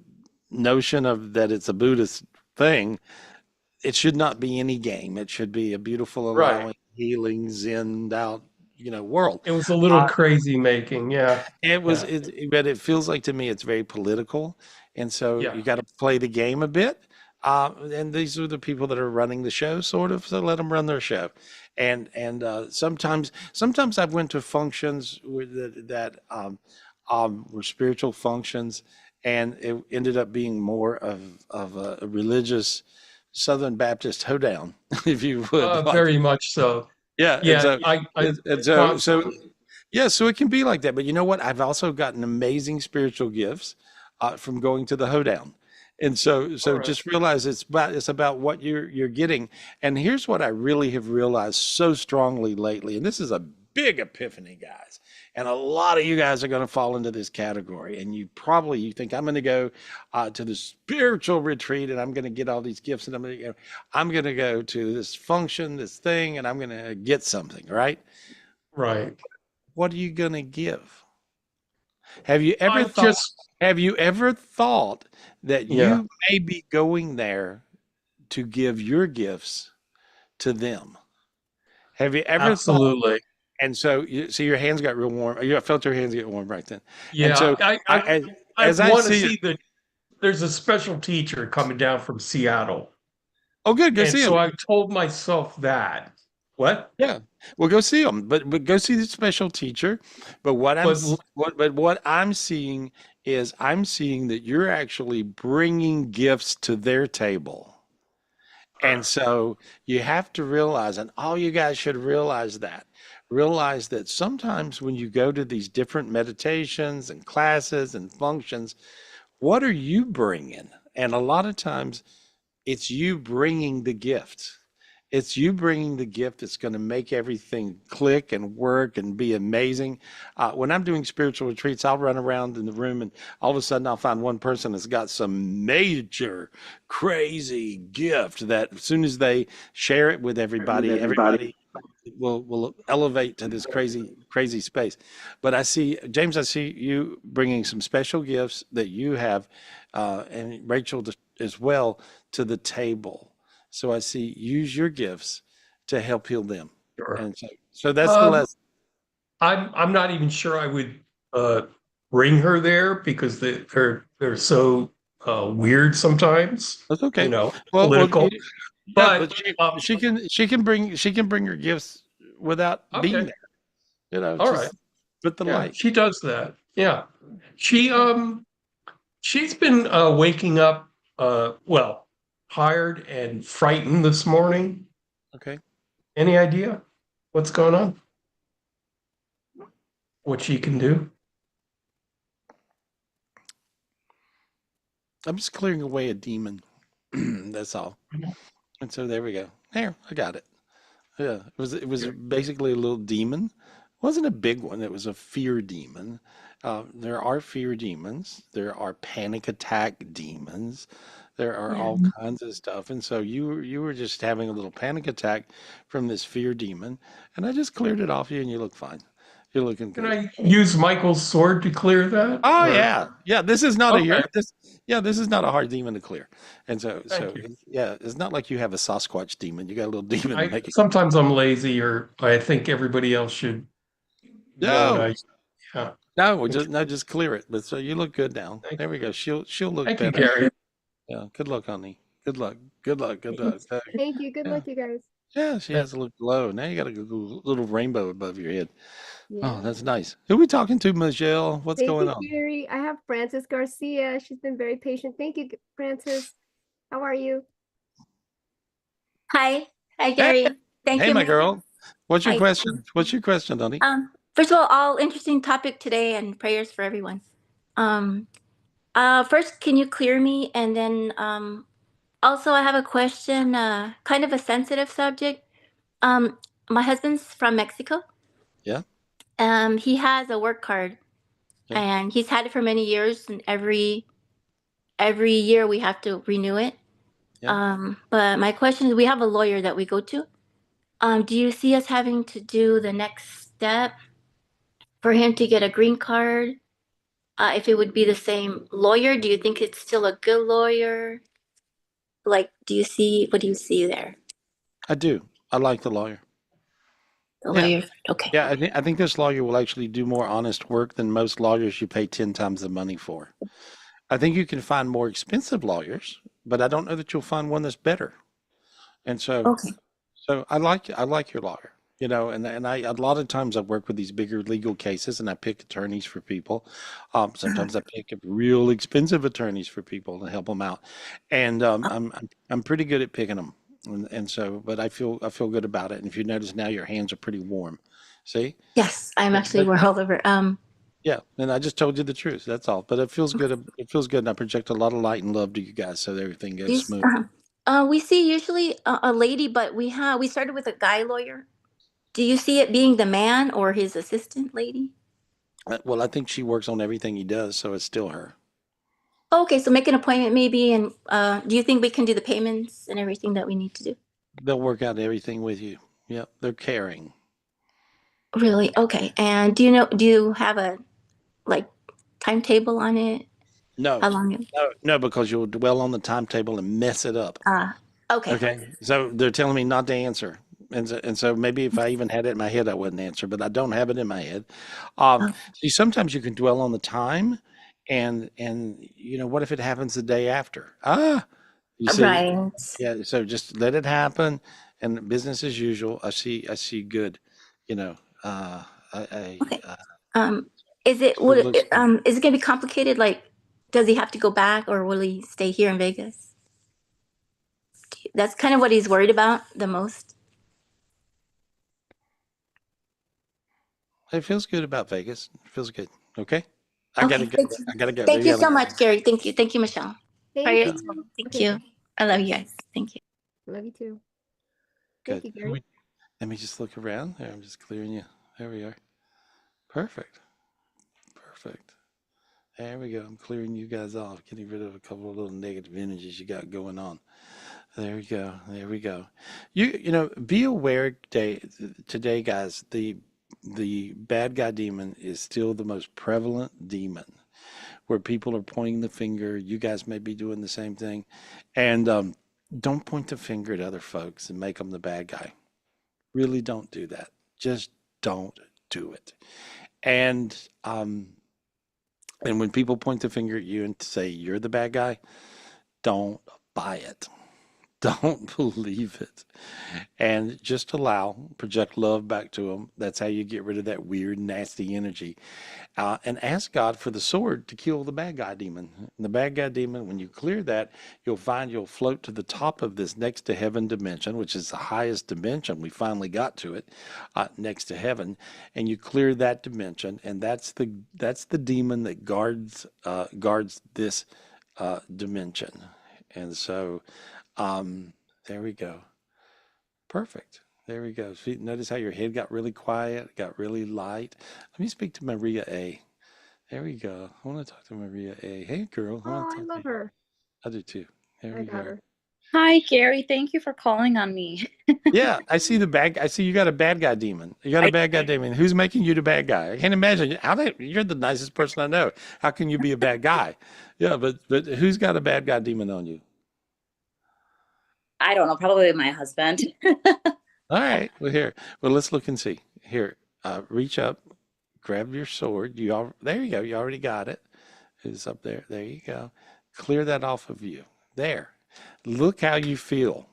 Speaker 2: notion of that it's a Buddhist thing, it should not be any game. It should be a beautiful,
Speaker 16: Right.
Speaker 2: allowing, healing, zen out, world.
Speaker 16: It was a little crazy making. Yeah.
Speaker 2: It was,
Speaker 16: Yeah.
Speaker 2: but it feels like to me it's very political, and so
Speaker 16: Yeah.
Speaker 2: you got to play the game a bit. And these are the people that are running the show, sort of. So let them run their show. And sometimes I've went to functions that were spiritual functions, and it ended up being more of a religious Southern Baptist hoedown, if you would.
Speaker 16: Very much so.
Speaker 2: Yeah, and
Speaker 16: Yeah.
Speaker 2: so
Speaker 16: I
Speaker 2: and so
Speaker 16: constantly.
Speaker 2: yeah, so it can be like that. But you know what? I've also gotten amazing spiritual gifts from going to the hoedown. And
Speaker 16: All
Speaker 2: so
Speaker 16: right.
Speaker 2: just realize it's about what you're getting. And here's what I really have realized so strongly lately, and this is a big epiphany, guys. And a lot of you guys are going to fall into this category. And you think I'm going to go to the spiritual retreat and I'm going to get all these gifts and I'm going to go to this function, this thing, and I'm going to get something, right?
Speaker 16: Right.
Speaker 2: What are you going to give? Have you ever
Speaker 16: I
Speaker 2: thought
Speaker 16: just,
Speaker 2: have you ever thought that
Speaker 16: yeah,
Speaker 2: you may be going there to give your gifts to them? Have you ever thought?
Speaker 16: absolutely.
Speaker 2: And so you see your hands got real warm. I felt your hands get warm right then. And
Speaker 16: Yeah.
Speaker 2: so
Speaker 16: I
Speaker 2: as I
Speaker 16: want to
Speaker 2: see it,
Speaker 16: see there's a special teacher coming down from Seattle.
Speaker 2: oh good, go
Speaker 16: And
Speaker 2: see him.
Speaker 16: so I told myself that. What?
Speaker 2: Yeah. Well, go see them, but go see the special teacher. But
Speaker 16: But
Speaker 2: what I'm seeing is I'm seeing that you're actually bringing gifts to their table. And so you have to realize, and all you guys should realize that, realize that sometimes when you go to these different meditations and classes and functions, what are you bringing? And a lot of times it's you bringing the gift. It's you bringing the gift that's going to make everything click and work and be amazing. When I'm doing spiritual retreats, I'll run around in the room and all of a sudden I'll find one person that's got some major, crazy gift that as soon as they share it with everybody, everybody will elevate to this crazy space. But I see, James, I see you bringing some special gifts that you have, and Rachel as well, to the table. So I see, use your gifts to help heal them.
Speaker 16: Sure.
Speaker 2: And so that's the lesson.
Speaker 16: I'm not even sure I would bring her there because they're so weird sometimes.
Speaker 2: That's okay.
Speaker 16: You know,
Speaker 2: Well,
Speaker 16: political.
Speaker 2: yeah,
Speaker 16: But
Speaker 2: she can bring her gifts without being
Speaker 16: okay.
Speaker 2: there. You know,
Speaker 16: All
Speaker 2: just
Speaker 16: right.
Speaker 2: put the
Speaker 16: Yeah,
Speaker 2: light.
Speaker 16: she does that. Yeah. She's been waking up well, tired and frightened this morning.
Speaker 2: Okay.
Speaker 16: Any idea what's going on? What she can do?
Speaker 2: I'm just clearing away a demon. That's all. And so there we go. There, I got it. Yeah, it was basically a little demon. It wasn't a big one. It was a fear demon. There are fear demons. There are panic attack demons. There are
Speaker 9: Yeah.
Speaker 2: all kinds of stuff. And so you were just having a little panic attack from this fear demon, and I just cleared it off you, and you look fine. You're looking
Speaker 16: Can
Speaker 2: good.
Speaker 16: I use Michael's sword to clear that?
Speaker 2: Oh
Speaker 16: Or-
Speaker 2: yeah, yeah. This is not
Speaker 16: Okay.
Speaker 2: this is not a hard demon to clear. And so
Speaker 16: Thank you.
Speaker 2: yeah, it's not like you have a Sasquatch demon. You got a little demon making.
Speaker 16: Sometimes I'm lazy, or I think everybody else should go, and
Speaker 2: No,
Speaker 16: yeah.
Speaker 2: no, just clear it. But so you look good now.
Speaker 16: Thank
Speaker 2: There we go. She'll look
Speaker 16: Thank you,
Speaker 2: better.
Speaker 16: Gary.
Speaker 2: Yeah. Good luck, honey. Good luck. Good luck. Good luck.
Speaker 4: Thank you. Good
Speaker 2: Yeah.
Speaker 4: luck, you guys.
Speaker 2: Yeah, she has a little glow. Now you got a little rainbow above your head.
Speaker 4: Yeah.
Speaker 2: Oh, that's nice. Who we talking to, Michelle? What's
Speaker 4: Thank
Speaker 2: going
Speaker 4: you,
Speaker 2: on?
Speaker 4: Gary. I have Frances Garcia. She's been very patient. Thank you, Frances. How are you?
Speaker 17: Hi. Hi, Gary. Thank
Speaker 2: Hey,
Speaker 17: you.
Speaker 2: my girl. What's your
Speaker 17: Hi.
Speaker 2: question? What's your question, honey?
Speaker 17: First of all interesting topic today and prayers for everyone. First, can you clear me? And then also I have a question, kind of a sensitive subject. My husband's from Mexico.
Speaker 2: Yeah.
Speaker 17: He has a work card
Speaker 2: Okay.
Speaker 17: and he's had it for many years, and every year we have to renew it.
Speaker 2: Yeah.
Speaker 17: But my question is, we have a lawyer that we go to. Do you see us having to do the next step for him to get a green card? If it would be the same lawyer, do you think it's still a good lawyer? Like, what do you see there?
Speaker 2: I do. I like the lawyer.
Speaker 17: The
Speaker 2: Yeah.
Speaker 17: lawyer, okay.
Speaker 2: Yeah, I think this lawyer will actually do more honest work than most lawyers you pay 10 times the money for. I think you can find more expensive lawyers, but I don't know that you'll find one that's better. And
Speaker 17: Okay.
Speaker 2: so I like your lawyer, you know, and I a lot of times I work with these bigger legal cases and I pick attorneys for people. Sometimes I pick up real expensive attorneys for people to help them out, and I'm pretty good at picking them, and so but I feel good about it. And if you notice now, your hands are pretty warm. See?
Speaker 17: Yes, I'm actually
Speaker 2: That-
Speaker 17: we're all over.
Speaker 2: yeah, and I just told you the truth. That's all. But it feels good. It feels good, and I project a lot of light and love to you guys, so everything goes
Speaker 17: These,
Speaker 2: smooth.
Speaker 17: we see usually a lady, but we started with a guy lawyer. Do you see it being the man or his assistant lady?
Speaker 2: Well, I think she works on everything he does, so it's still her.
Speaker 17: Okay, so make an appointment maybe, and do you think we can do the payments and everything that we need to do?
Speaker 2: They'll work out everything with you. Yep, they're caring.
Speaker 17: Really? Okay. And do you have a like timetable on it?
Speaker 2: No,
Speaker 17: How long?
Speaker 2: no, because you'll dwell on the timetable and mess it up.
Speaker 17: Okay.
Speaker 2: Okay, so they're telling me not to answer, and so maybe if I even had it in my head, I wouldn't answer, but I don't have it in my head. See, sometimes you can dwell on the time, and you know, what if it happens the day after? You see,
Speaker 17: Right.
Speaker 2: yeah. So just let it happen, and business as usual. I see good. You know,
Speaker 17: Okay. Is it
Speaker 2: so it looks good.
Speaker 17: is it gonna be complicated? Like, does he have to go back or will he stay here in Vegas? That's kind of what he's worried about the most.
Speaker 2: It feels good about Vegas. It feels good. Okay. I
Speaker 17: Okay,
Speaker 2: gotta go.
Speaker 17: thank you.
Speaker 2: I gotta go. They're
Speaker 17: Thank you so
Speaker 2: yelling.
Speaker 17: much, Gary. Thank you. Thank you, Michelle.
Speaker 4: Thank you.
Speaker 17: Thank
Speaker 4: Okay.
Speaker 17: you. I love you guys. Thank you.
Speaker 4: Love you too.
Speaker 2: Good.
Speaker 4: Thank you, Gary.
Speaker 2: Let me just look around. There, I'm just clearing you. There we are. Perfect. Perfect. There we go. I'm clearing you guys off, getting rid of a couple of little negative energies you got going on. There we go. There we go. You know, be aware today, guys, the bad guy demon is still the most prevalent demon where people are pointing the finger. You guys may be doing the same thing. And don't point the finger at other folks and make them the bad guy. Really don't do that. Just don't do it. And when people point the finger at you and say you're the bad guy, don't buy it. Don't believe it. And just project love back to them. That's how you get rid of that weird, nasty energy. And ask God for the sword to kill the bad guy demon. And the bad guy demon, when you clear that, you'll find you'll float to the top of this next to heaven dimension, which is the highest dimension. We finally got to it, next to heaven. And you clear that dimension, and that's the demon that guards this dimension. And so there we go. Perfect. There we go. See, notice how your head got really quiet, got really light. Let me speak to Maria A. There we go. I want to talk to Maria A. Hey, girl. I want to
Speaker 4: Oh, I
Speaker 2: talk
Speaker 4: love
Speaker 2: to you.
Speaker 4: her.
Speaker 2: I do too. There
Speaker 4: I
Speaker 2: we
Speaker 4: got
Speaker 2: go.
Speaker 4: her.
Speaker 18: Hi, Gary. Thank you for calling on me.
Speaker 2: Yeah, I see I see you got a bad guy demon. You got a bad guy demon. Who's making you the bad guy? I can't imagine you're the nicest person I know. How can you be a bad guy? Yeah, but who's got a bad guy demon on you?
Speaker 18: I don't know, probably my husband.
Speaker 2: All right. Well, here. Well, let's look and see. Here, reach up, grab your sword. There you go. You already got it. It's up there. There you go. Clear that off of you. There. Look how you feel.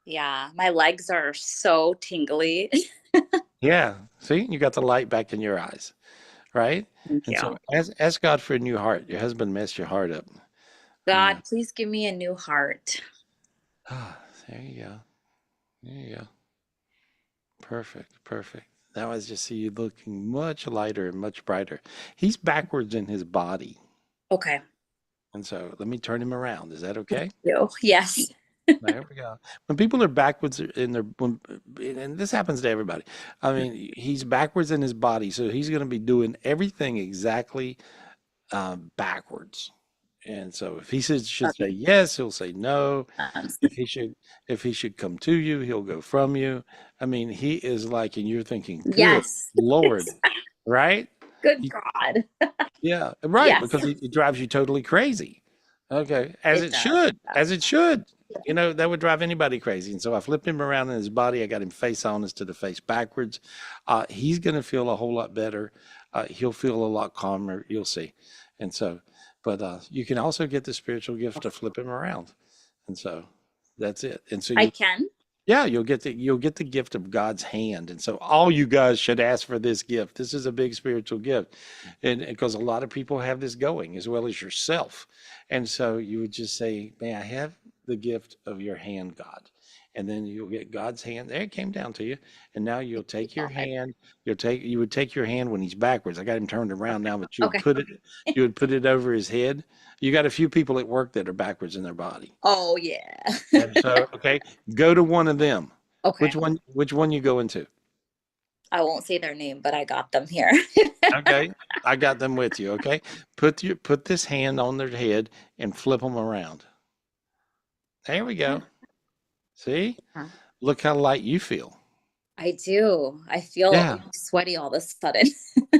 Speaker 18: Yeah, my legs are so tingly.
Speaker 2: Yeah. See, you got the light back in your eyes, right?
Speaker 18: Thank
Speaker 2: And so
Speaker 18: you.
Speaker 2: ask God for a new heart. Your husband messed your heart up.
Speaker 18: God, please give me a new heart.
Speaker 2: Ah, there you go. There you go. Perfect. Perfect. Now I just see you looking much lighter and much brighter. He's backwards in his body.
Speaker 18: Okay.
Speaker 2: And so let me turn him around. Is that okay?
Speaker 18: Yes.
Speaker 2: There we go. When people are backwards in and this happens to everybody. I mean, he's backwards in his body, so he's going to be doing everything exactly backwards. And so if he should say yes, he'll say no. If he should come to you, he'll go from you. I mean, he is like, and you're thinking, good
Speaker 18: Yes.
Speaker 2: Lord, right?
Speaker 18: Good God.
Speaker 2: Yeah, right,
Speaker 18: Yes.
Speaker 2: because it drives you totally crazy. Okay, as it
Speaker 18: does.
Speaker 2: should, as it should. You know, that would drive anybody crazy. And so I flipped him around in his body. I got him face on instead of face backwards. He's going to feel a whole lot better. He'll feel a lot calmer. You'll see. And so, but you can also get the spiritual gift to flip him around. And so that's it. And so
Speaker 18: I can.
Speaker 2: yeah, you'll get the gift of God's hand. And so all you guys should ask for this gift. This is a big spiritual gift. And because a lot of people have this going as well as yourself. And so you would just say, may I have the gift of your hand, God? And then you'll get God's hand. There it came down to you. And now you'll take your hand. You would take your hand when he's backwards. I got him turned around now, but you would put it over his head. You got a few people at work that are backwards in their body.
Speaker 18: Oh yeah.
Speaker 2: And so, okay, go to one of them.
Speaker 18: Okay.
Speaker 2: Which one you go into?
Speaker 18: I won't say their name, but I got them here.
Speaker 2: Okay, I got them with you. Okay, put this hand on their head and flip them around. There we go. See, look how light you feel.
Speaker 18: I do. I feel sweaty all of a sudden.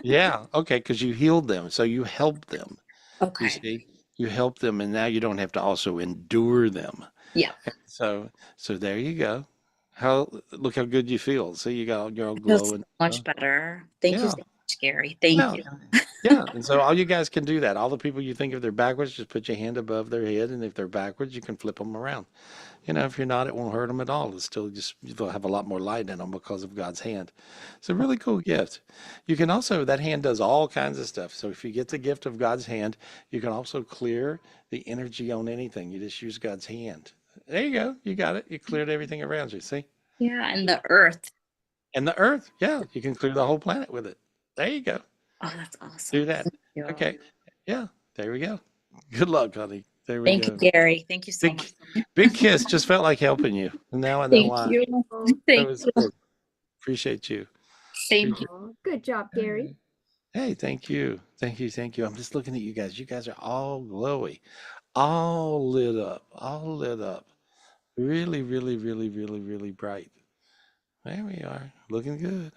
Speaker 2: Yeah. Okay, because you healed them, so you helped them.
Speaker 18: Okay.
Speaker 2: You see, you help them, and now you don't have to also endure them.
Speaker 18: Yeah.
Speaker 2: So there you go. Look how good you feel. See, you're all
Speaker 18: Feels
Speaker 2: glowing.
Speaker 18: much better. Thank you
Speaker 2: Yeah.
Speaker 18: so much, Gary. Thank you.
Speaker 2: Yeah, and so all you guys can do that. All the people you think if they're backwards, just put your hand above their head, and if they're backwards, you can flip them around. You know, if you're not, it won't hurt them at all. It's still just they'll have a lot more light in them because of God's hand. It's a really cool gift. You can also that hand does all kinds of stuff. So if you get the gift of God's hand, you can also clear the energy on anything. You just use God's hand. There you go. You got it. You cleared everything around you. See?
Speaker 18: Yeah, and the earth.
Speaker 2: And the Earth, yeah, you can clear the whole planet with it. There you go.
Speaker 18: Oh, that's awesome.
Speaker 2: Do that.
Speaker 18: Thank you.
Speaker 2: Okay. Yeah, there we go. Good luck, honey. There we
Speaker 18: Thank you,
Speaker 2: go.
Speaker 18: Gary. Thank you so
Speaker 2: Big,
Speaker 18: much.
Speaker 2: big kiss. Just felt like helping you. And now I know
Speaker 18: Thank
Speaker 2: why.
Speaker 18: you.
Speaker 4: Oh,
Speaker 2: That
Speaker 18: Thank
Speaker 2: was
Speaker 18: you.
Speaker 2: good. Appreciate you.
Speaker 18: Same here.
Speaker 4: aw, good job, Gary.
Speaker 2: Hey, thank you. Thank you. Thank you. I'm just looking at you guys. You guys are all glowy, all lit up, all lit up. Really, really, really, really, really bright. There we are. Looking good.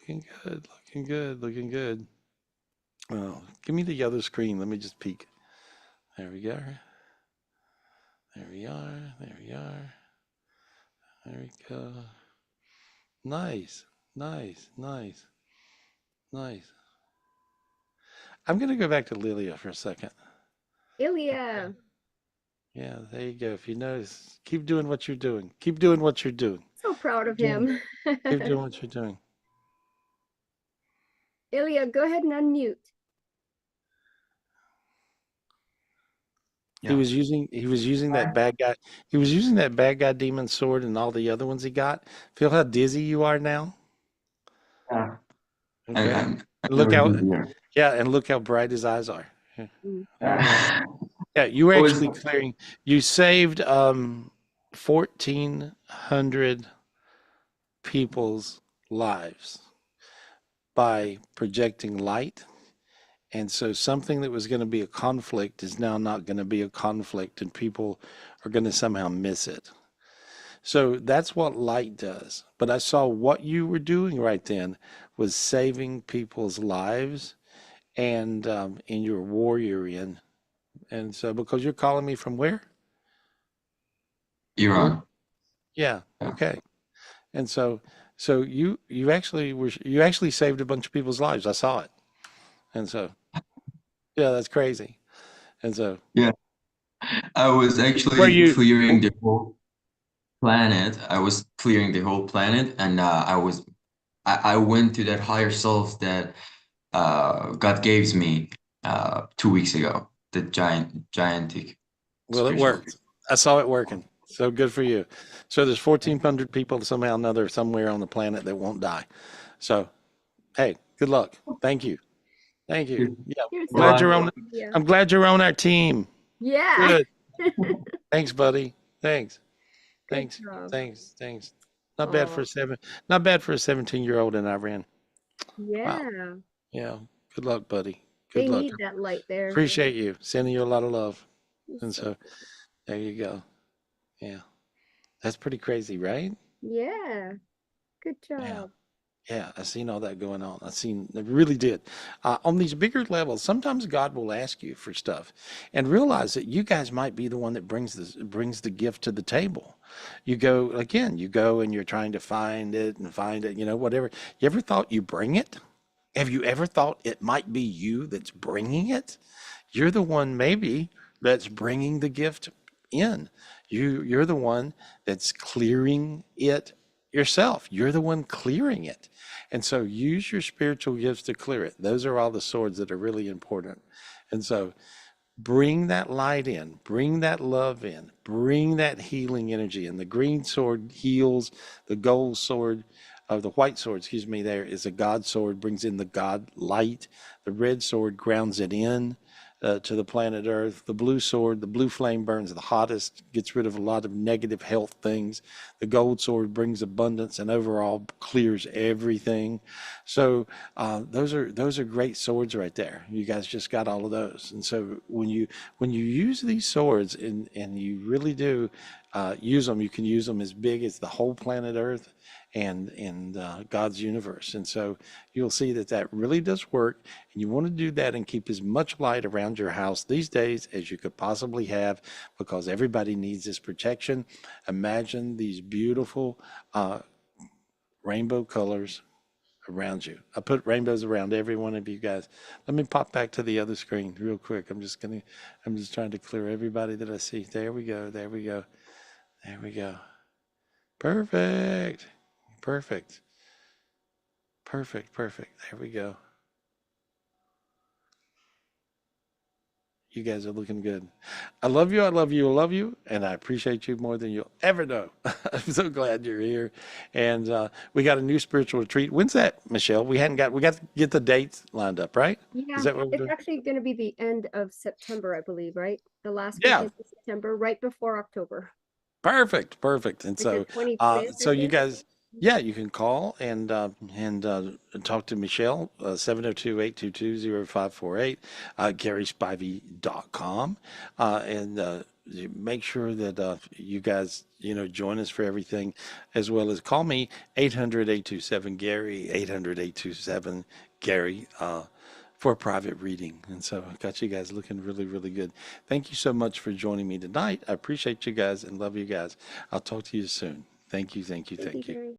Speaker 2: Looking good. Looking good. Looking good. Oh, give me the other screen. Let me just peek. There we go. There we are. There we are. There we go. Nice. Nice. Nice. Nice. I'm going to go back to Lilia for a second.
Speaker 4: Ilya,
Speaker 2: Yeah, there you go. If you notice, keep doing what you're doing. Keep doing what you're doing.
Speaker 4: so proud of
Speaker 2: Keep doing,
Speaker 4: him.
Speaker 2: keep doing what you're doing.
Speaker 4: Ilya, go ahead and unmute.
Speaker 2: He was using that bad guy. He was using that bad guy demon sword and all the other ones he got. Feel how dizzy you are now?
Speaker 13: Yeah.
Speaker 2: Okay.
Speaker 13: I
Speaker 2: And look
Speaker 13: never
Speaker 2: how
Speaker 13: do here.
Speaker 2: yeah, and look how bright his eyes are. Yeah.
Speaker 4: Mm.
Speaker 2: There we are. Yeah, you were
Speaker 13: What was-
Speaker 2: actually clearing. You saved 1,400 people's lives by projecting light. And so something that was going to be a conflict is now not going to be a conflict, and people are going to somehow miss it. So that's what light does. But I saw what you were doing right then was saving people's lives, and in your warrior in. And so because you're calling me from where?
Speaker 13: Iran.
Speaker 2: Yeah. Okay. And so you actually saved a bunch of people's lives. I saw it. And so yeah, that's crazy. And so
Speaker 13: Yeah. I was
Speaker 2: were
Speaker 13: actually
Speaker 2: you
Speaker 13: clearing the whole planet. I was clearing the whole planet, and I went to that higher self that God gave me 2 weeks ago. The gigantic
Speaker 2: well, it
Speaker 13: spiritual.
Speaker 2: worked. I saw it working. So good for you. So there's 1,400 people somehow or another somewhere on the planet that won't die. So hey, good luck. Thank you. Thank you. Yeah.
Speaker 4: You're so
Speaker 2: Glad you're
Speaker 4: cool,
Speaker 2: on
Speaker 4: Ilya.
Speaker 2: I'm glad you're on our team.
Speaker 4: Yeah.
Speaker 2: Good. Thanks, buddy. Thanks.
Speaker 4: Good
Speaker 2: Thanks.
Speaker 4: job.
Speaker 2: Thanks. Thanks. Not bad for
Speaker 4: Oh,
Speaker 2: not bad for a 17-year-old in Iran. Wow.
Speaker 4: yeah.
Speaker 2: Yeah. Good luck, buddy.
Speaker 4: They
Speaker 2: Good luck.
Speaker 4: need that light there.
Speaker 2: Appreciate you. Sending you a lot of love.
Speaker 4: You're
Speaker 2: And
Speaker 4: so
Speaker 2: so there you go. Yeah. That's pretty crazy, right?
Speaker 4: yeah. Good
Speaker 2: Yeah.
Speaker 4: job.
Speaker 2: Yeah, I seen all that going on. I seen it really did. On these bigger levels, sometimes God will ask you for stuff, and realize that you guys might be the one that brings the gift to the table. You go again. You go and you're trying to find it and find it. You know, whatever. You ever thought you bring it? Have you ever thought it might be you that's bringing it? You're the one maybe that's bringing the gift in. You're the one that's clearing it yourself. You're the one clearing it. And so use your spiritual gifts to clear it. Those are all the swords that are really important. And so bring that light in, bring that love in, bring that healing energy in. The green sword heals, the gold sword, the white sword, excuse me, there is a God sword, brings in the God light. The red sword grounds it in to the planet Earth. The blue sword, the blue flame burns the hottest, gets rid of a lot of negative health things. The gold sword brings abundance and overall clears everything. So those are great swords right there. You guys just got all of those. And so when you use these swords and you really do use them, you can use them as big as the whole planet Earth and God's universe. And so you'll see that that really does work. And you want to do that and keep as much light around your house these days as you could possibly have, because everybody needs this protection. Imagine these beautiful rainbow colors around you. I put rainbows around every one of you guys. Let me pop back to the other screen real quick. I'm just trying to clear everybody that I see. There we go. There we go. There we go. Perfect. Perfect. Perfect. Perfect. There we go. You guys are looking good. I love you. I love you. I love you. And I appreciate you more than you'll ever know. I'm so glad you're here. And we got a new spiritual retreat. When's that, Michelle? We got to get the dates lined up, right?
Speaker 4: Yeah,
Speaker 2: Is that what we're
Speaker 4: it's
Speaker 2: doing?
Speaker 4: actually going to be the end of September, I believe, right? The last
Speaker 2: Yeah.
Speaker 4: weekend of September, right before October.
Speaker 2: Perfect. Perfect. And
Speaker 4: Like the
Speaker 2: so,
Speaker 4: 25th, I
Speaker 2: so you
Speaker 4: think.
Speaker 2: guys, yeah, you can call and talk to Michelle, 702-822-0548, GarySpivey.com. And you make sure that you guys, join us for everything, as well as call me 800-827-GARY, 800-827-GARY, for a private reading. And so I got you guys looking really, really good. Thank you so much for joining me tonight. I appreciate you guys and love you guys. I'll talk to you soon. Thank you, thank you,
Speaker 4: Thank you,
Speaker 2: thank you.
Speaker 4: Gary.